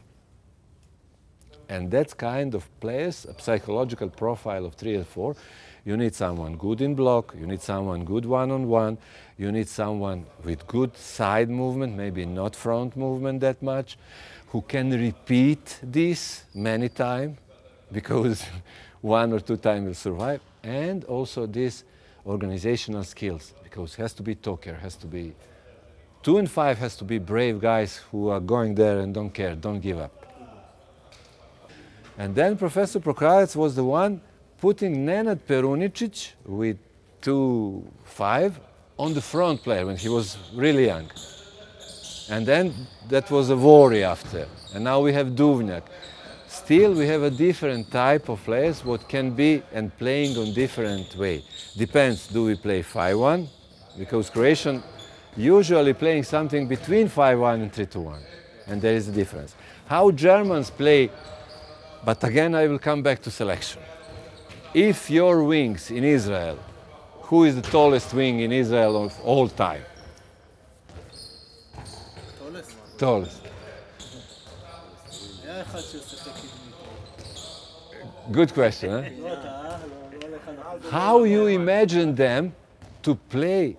And that kind of players, a psychological profile of 3 and 4, you need someone good in block, you need someone good one-on-one, you need someone with good side movement, maybe not front movement that much, who can repeat this many times, because 1 or 2 times will survive, and also these organizational skills, because has to be talker, has to be 2 and 5 has to be brave guys who are going there and don't care, don't give up. And then Professor Prokrajec was the one putting Nenad Perunicic with 2-5 on the front player when he was really young. And then that was a worry after. And now we have Duvnjak. Still we have a different type of players what can be and playing on different way. Depends, do we play 5-1? Because Croatian usually playing something between 5-1 and 3-1. And there is a difference. How Germans play, but again I will come back to selection. If your wings in Israel, who is the tallest wing in Israel of all time? Tallest. Good question, huh? How you imagine them to play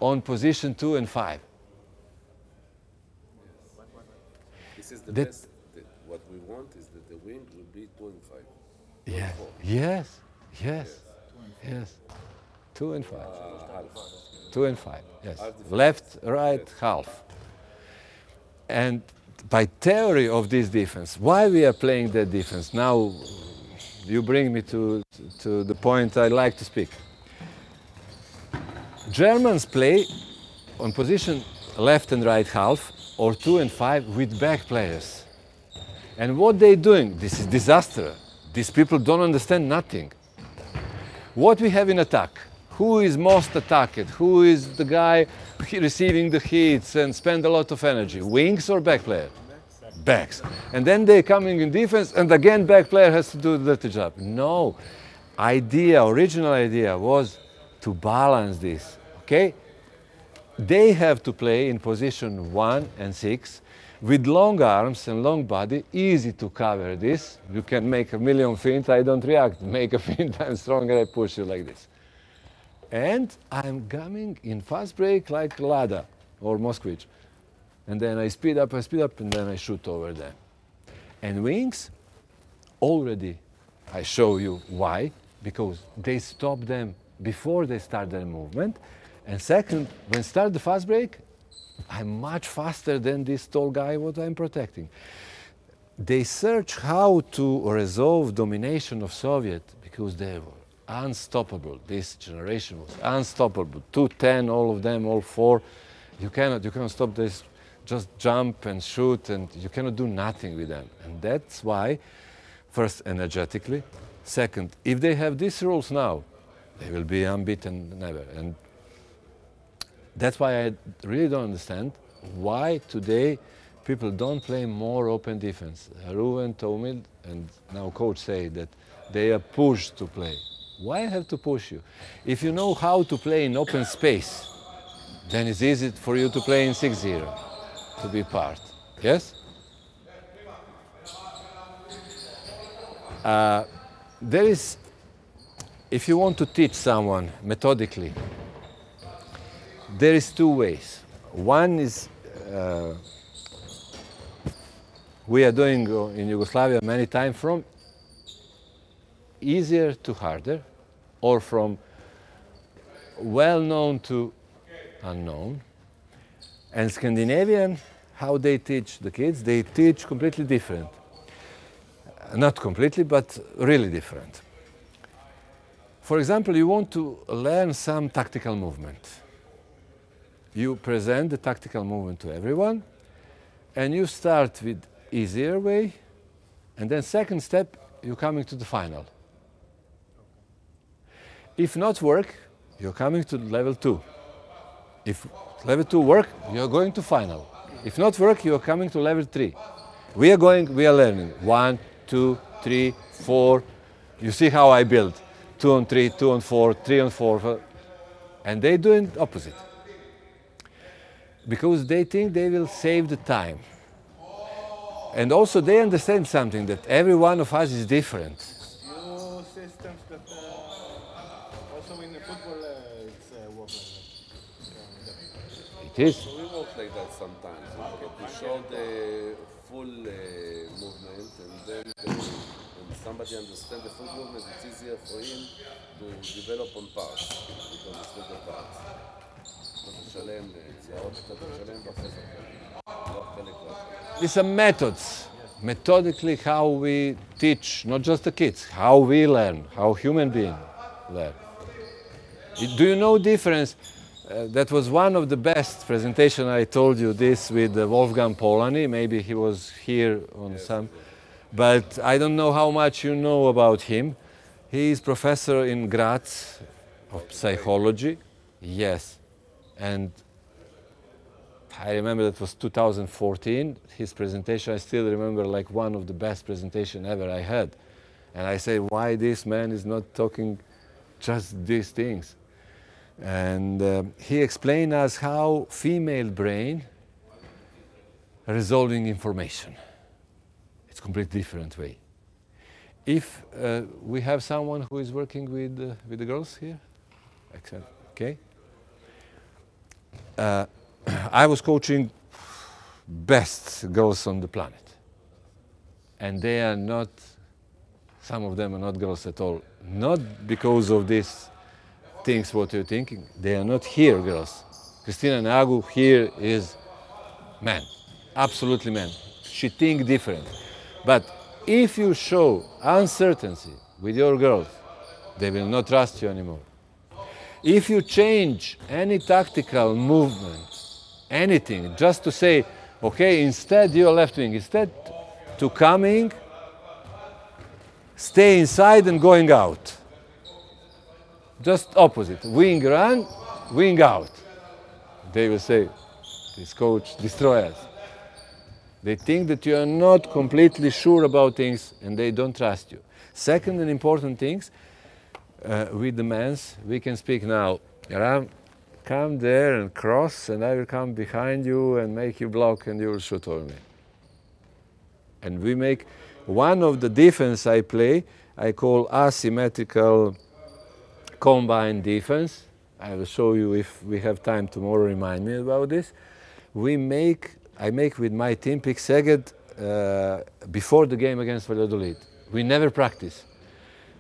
on position 2 and 5? This is the best. What we want is that the wing will be 2 and 5. Yes. 2 and 5. 2 and 5, yes. Left, right, half. And by theory of this defense, why we are playing that defense? Now you bring me to the point I like to speak. Germans play on position left and right half, or 2 and 5 with back players. And what they're doing, this is disaster. These people don't understand nothing. What we have in attack? Who is most attacked? Who is the guy receiving the hits and spend a lot of energy? Wings or back player? Backs. And then they're coming in defense, and again back player has to do the dirty job. No. Original idea was to balance this, okay? They have to play in position 1 and 6 with long arms and long body, easy to cover this. You can make a million feint, I don't react. Make a feint, I'm stronger, I push you like this. And I'm coming in fast break like Lada or Moskvich. And then I speed up, and then I shoot over them. And wings, already I show you why. Because they stop them before they start their movement. And second, when start the fast break, I'm much faster than this tall guy what I'm protecting. They search how to resolve domination of Soviet because they were unstoppable. This generation was unstoppable. 210, all of them, all four. You cannot stop this. Just jump and shoot, and you cannot do nothing with them. And that's why, first, energetically. Second, if they have these rules now, they will be unbeaten never. And that's why I really don't understand why today people don't play more open defense. Ruven told me, and now coach say that they are pushed to play. Why I have to push you? If you know how to play in open space, then it's easy for you to play in 6-0, to be part. Yes? There is, if you want to teach someone methodically, there is two ways. One is, we are doing in Yugoslavia many times from easier to harder, or from well-known to unknown. And Scandinavian, how they teach the kids, they teach completely different. Not completely, but really different. For example, you want to learn some tactical movement. You present the tactical movement to everyone, and you start with easier way, and then second step, you're coming to the final. If not work, you're coming to level 2. If level 2 work, you're going to final. If not work, you're coming to level 3. We are learning 1, 2, 3, 4. You see how I build 2 on 3, 2 on 4, 3 on 4, and they doing opposite. Because they think they will save the time. And also they understand something, that every one of us is different. New systems that also in the football it's work like that. It is. So we work like that sometimes. Okay, we show the full movement, and then when somebody understands the full movement, it's easier for him to develop on parts, to understand the parts. These are methods, methodically how we teach, not just the kids, how we learn, how human beings learn. Do you know difference? That was one of the best presentation. I told you this with Wolfgang Polani. Maybe he was here on some, but I don't know how much you know about him. He is professor in Graz of psychology. Yes. And I remember that was 2014, his presentation. I still remember like one of the best presentation ever I had. And I said, why this man is not talking just these things? And he explained us how female brain resolving information. It's a completely different way. If we have someone who is working with the girls here, excellent, okay. I was coaching best girls on the planet. And they are not, some of them are not girls at all. Not because of these things what you're thinking. They are not here girls. Christina Nagu here is man, absolutely man. She thinks different. But if you show uncertainty with your girls, they will not trust you anymore. If you change any tactical movement, anything, just to say, okay, instead you're left wing, instead to coming, stay inside and going out. Just opposite, wing run, wing out. They will say, this coach destroys us. They think that you are not completely sure about things and they don't trust you. Second and important things, with the men's, we can speak now. Ram, come there and cross, and I will come behind you and make you block, and you will shoot over me. And we make one of the defense I play, I call asymmetrical combined defense. I will show you if we have time tomorrow, remind me about this. I make with my team Pick Szeged before the game against Valladolid. We never practice.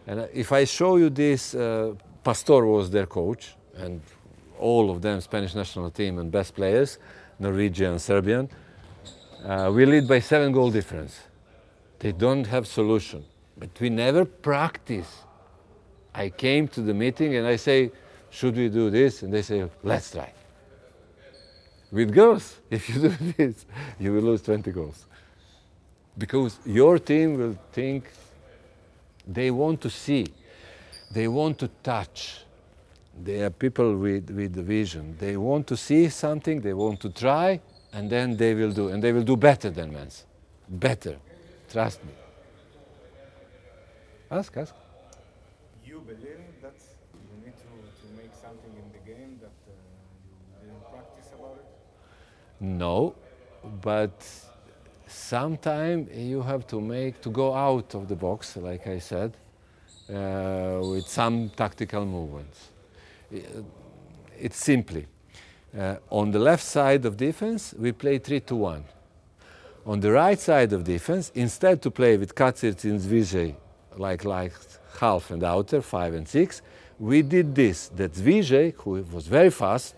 And if I show you this, Pastor was their coach, and all of them Spanish national team and best players, Norwegian and Serbian. We lead by 7-goal difference. They don't have solution, but we never practice. I came to the meeting and I say, should we do this? And they say, let's try. With girls, if you do this, you will lose 20 goals. Because your team will think they want to see, they want to touch. They are people with the vision. They want to see something, they want to try, and then they will do. And they will do better than men's. Better. Trust me. Ask. You believe that you need to make something in the game that you didn't practice about it? No, but sometimes you have to go out of the box, like I said, with some tactical movements. It's simply, on the left side of defense, we play 3-2-1. On the right side of defense, instead to play with Kacic and Zvijay, like half and outer, 5 and 6, we did this, that Zvijay, who was very fast,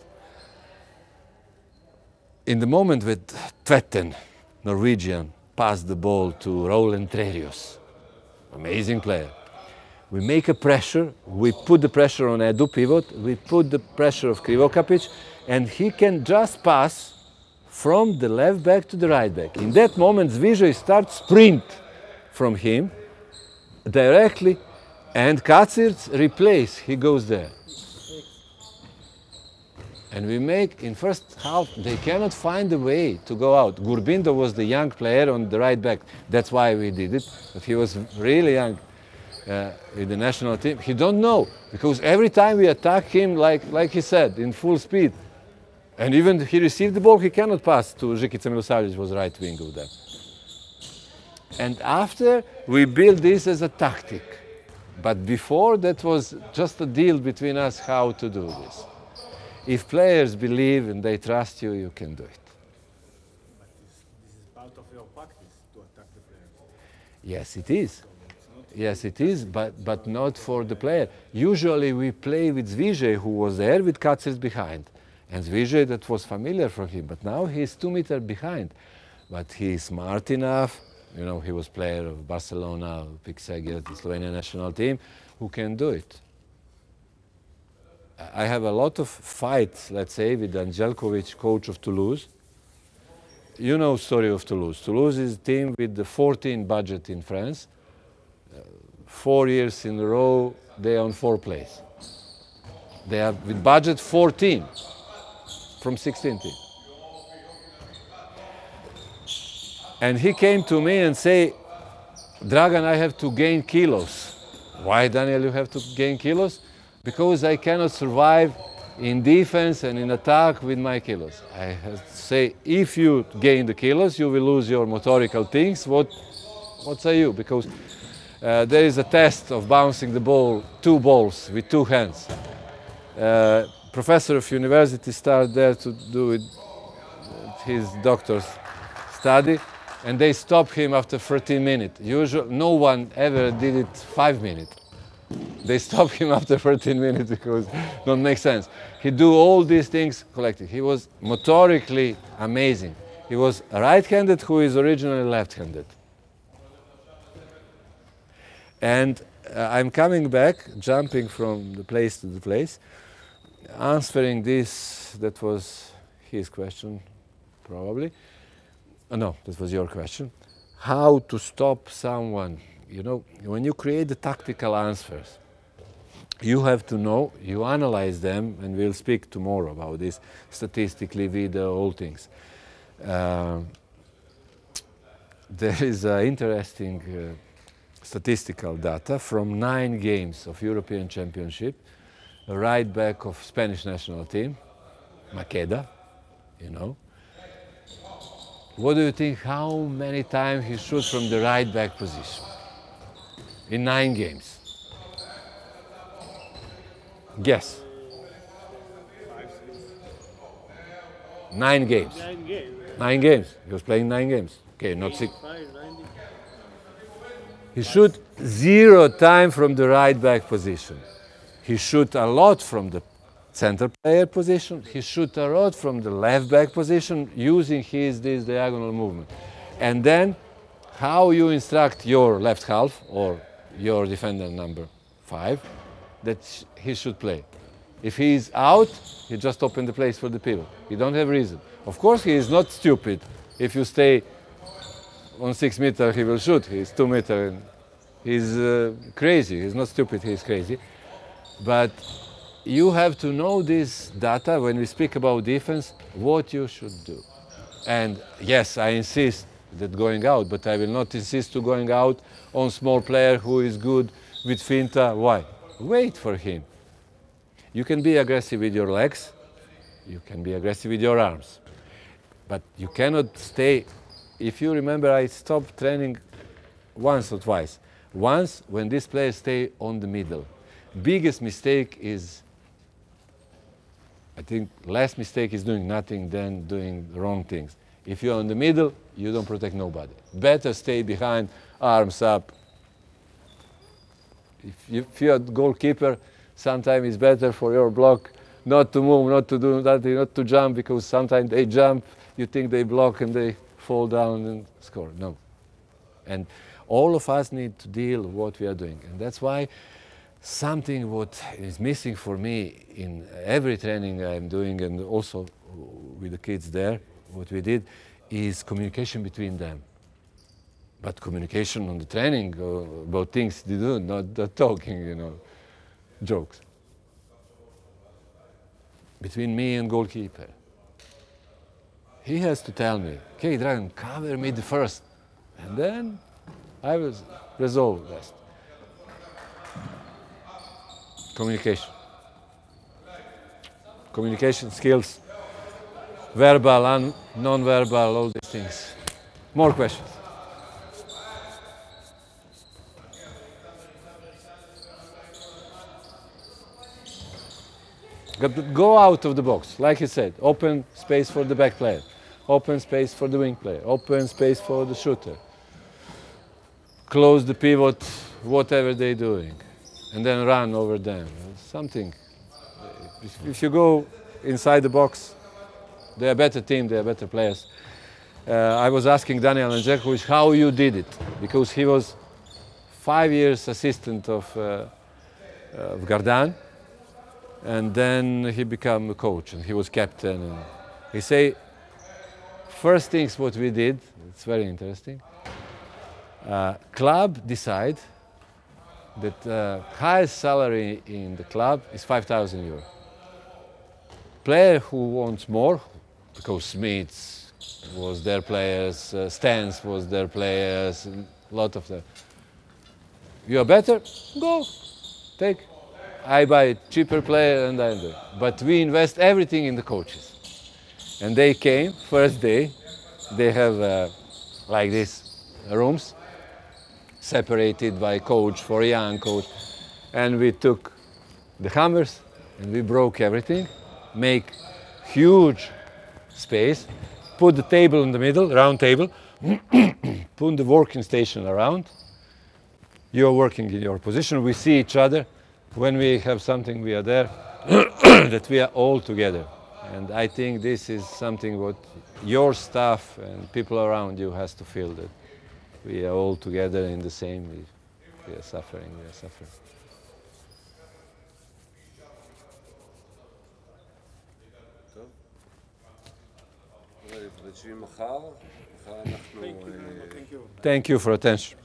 in the moment with Tvetten, Norwegian, passed the ball to Roland Trerius, amazing player. We make a pressure, we put the pressure on Edu pivot, we put the pressure of Krivokapic, and he can just pass from the left back to the right back. In that moment, Zvijay starts sprint from him directly, and Kacic replace, he goes there. And we make, in first half, they cannot find a way to go out. Gurbindo was the young player on the right back. That's why we did it, but he was really young. With the national team, he don't know, because every time we attack him, like he said, in full speed, and even he received the ball, he cannot pass to Žikica Milosavljević, was right wing of them. And after, we built this as a tactic. But before, that was just a deal between us how to do this. If players believe and they trust you, you can do it. But this is part of your practice, to attack the players. Yes, it is. Yes, it is, but not for the player. Usually we play with Zvijay, who was there with Kacic behind. And Zvijay, that was familiar for him, but now he's 2 meters behind. But he's smart enough, you know, he was player of Barcelona, Piksegir, the Slovenian national team, who can do it. I have a lot of fights, let's say, with Anželjković, coach of Toulouse. You know the story of Toulouse. Toulouse is a team with the 14 budget in France. 4 years in a row, they are on 4th place. They have with budget 14 from 16 team. And he came to me and say, Dragan, I have to gain kilos. Why, Daniel, you have to gain kilos? Because I cannot survive in defense and in attack with my kilos. I have to say, if you gain the kilos, you will lose your motorical things. What say you? Because there is a test of bouncing the ball, 2 balls with 2 hands. Professor of university started there to do it, his doctor's study, and they stopped him after 13 minutes. Usually, no one ever did it 5 minutes. They stopped him after 13 minutes because it don't make sense. He do all these things collectively. He was motorically amazing. He was right-handed who is originally left-handed. And I'm coming back, jumping from the place to the place, answering this, that was his question, probably. No, that was your question. How to stop someone. You know, when you create the tactical answers, you have to know, you analyze them, and we'll speak tomorrow about this, statistically, video, all things. There is interesting statistical data from 9 games of European Championship, a right back of Spanish national team, Maqueda, you know. What do you think, how many times he shoots from the right back position? In 9 games. Guess. 9 games. 9 games. 9 games. He was playing 9 games. Okay, not 6. He shoot 0 time from the right back position. He shoot a lot from the center player position. He shoots a lot from the left back position using this diagonal movement. And then how you instruct your left half or your defender number 5 that he should play. If he is out, you just open the place for the pivot. You don't have reason. Of course, he is not stupid. If you stay on 6 meters, he will shoot. He's 2 meters. He's crazy. He's not stupid. He's crazy. But you have to know this data when we speak about defense, what you should do. And yes, I insist that going out, but I will not insist to going out on small player who is good with finta. Why? Wait for him. You can be aggressive with your legs. You can be aggressive with your arms. But you cannot stay. If you remember, I stopped training once or twice. Once, when these players stay on the middle. Biggest mistake is, I think, less mistake is doing nothing than doing wrong things. If you're in the middle, you don't protect nobody. Better stay behind, arms up. If you're a goalkeeper, sometimes it's better for your block not to move, not to do nothing, not to jump, because sometimes they jump, you think they block and they fall down and score. No. And all of us need to deal with what we are doing. And that's why something what is missing for me in every training I'm doing, and also with the kids there, what we did is communication between them. But communication on the training about things they do, not talking, you know, jokes. Between me and goalkeeper. He has to tell me, okay, Dragan, cover me the first. And then I will resolve the rest. Communication. Communication skills, verbal and non-verbal, all these things. More questions? Go out of the box, like you said. Open space for the back player. Open space for the wing player. Open space for the shooter. Close the pivot, whatever they're doing. And then run over them. Something. If you go inside the box, they're a better team, they're better players. I was asking Daniel Andrzejkovic how you did it, because he was 5 years assistant of Gardan. And then he became a coach, and he was captain. And he say, first things what we did, it's very interesting. Club decide that highest salary in the club is 5,000 euro. Player who wants more, because Smiths was their players, Stans was their players, a lot of them. You are better? Go, take. I buy a cheaper player and I do. But we invest everything in the coaches. And they came, first day, they have like this rooms, separated by coach for young coach. And we took the hammers and we broke everything, make huge space, put the table in the middle, round table, put the working station around. You're working in your position, we see each other. When we have something, we are there, that we are all together. And I think this is something what your staff and people around you has to feel, that we are all together in the same, we are suffering, we are suffering. טוב. מחר אנחנו... Thank you for attention.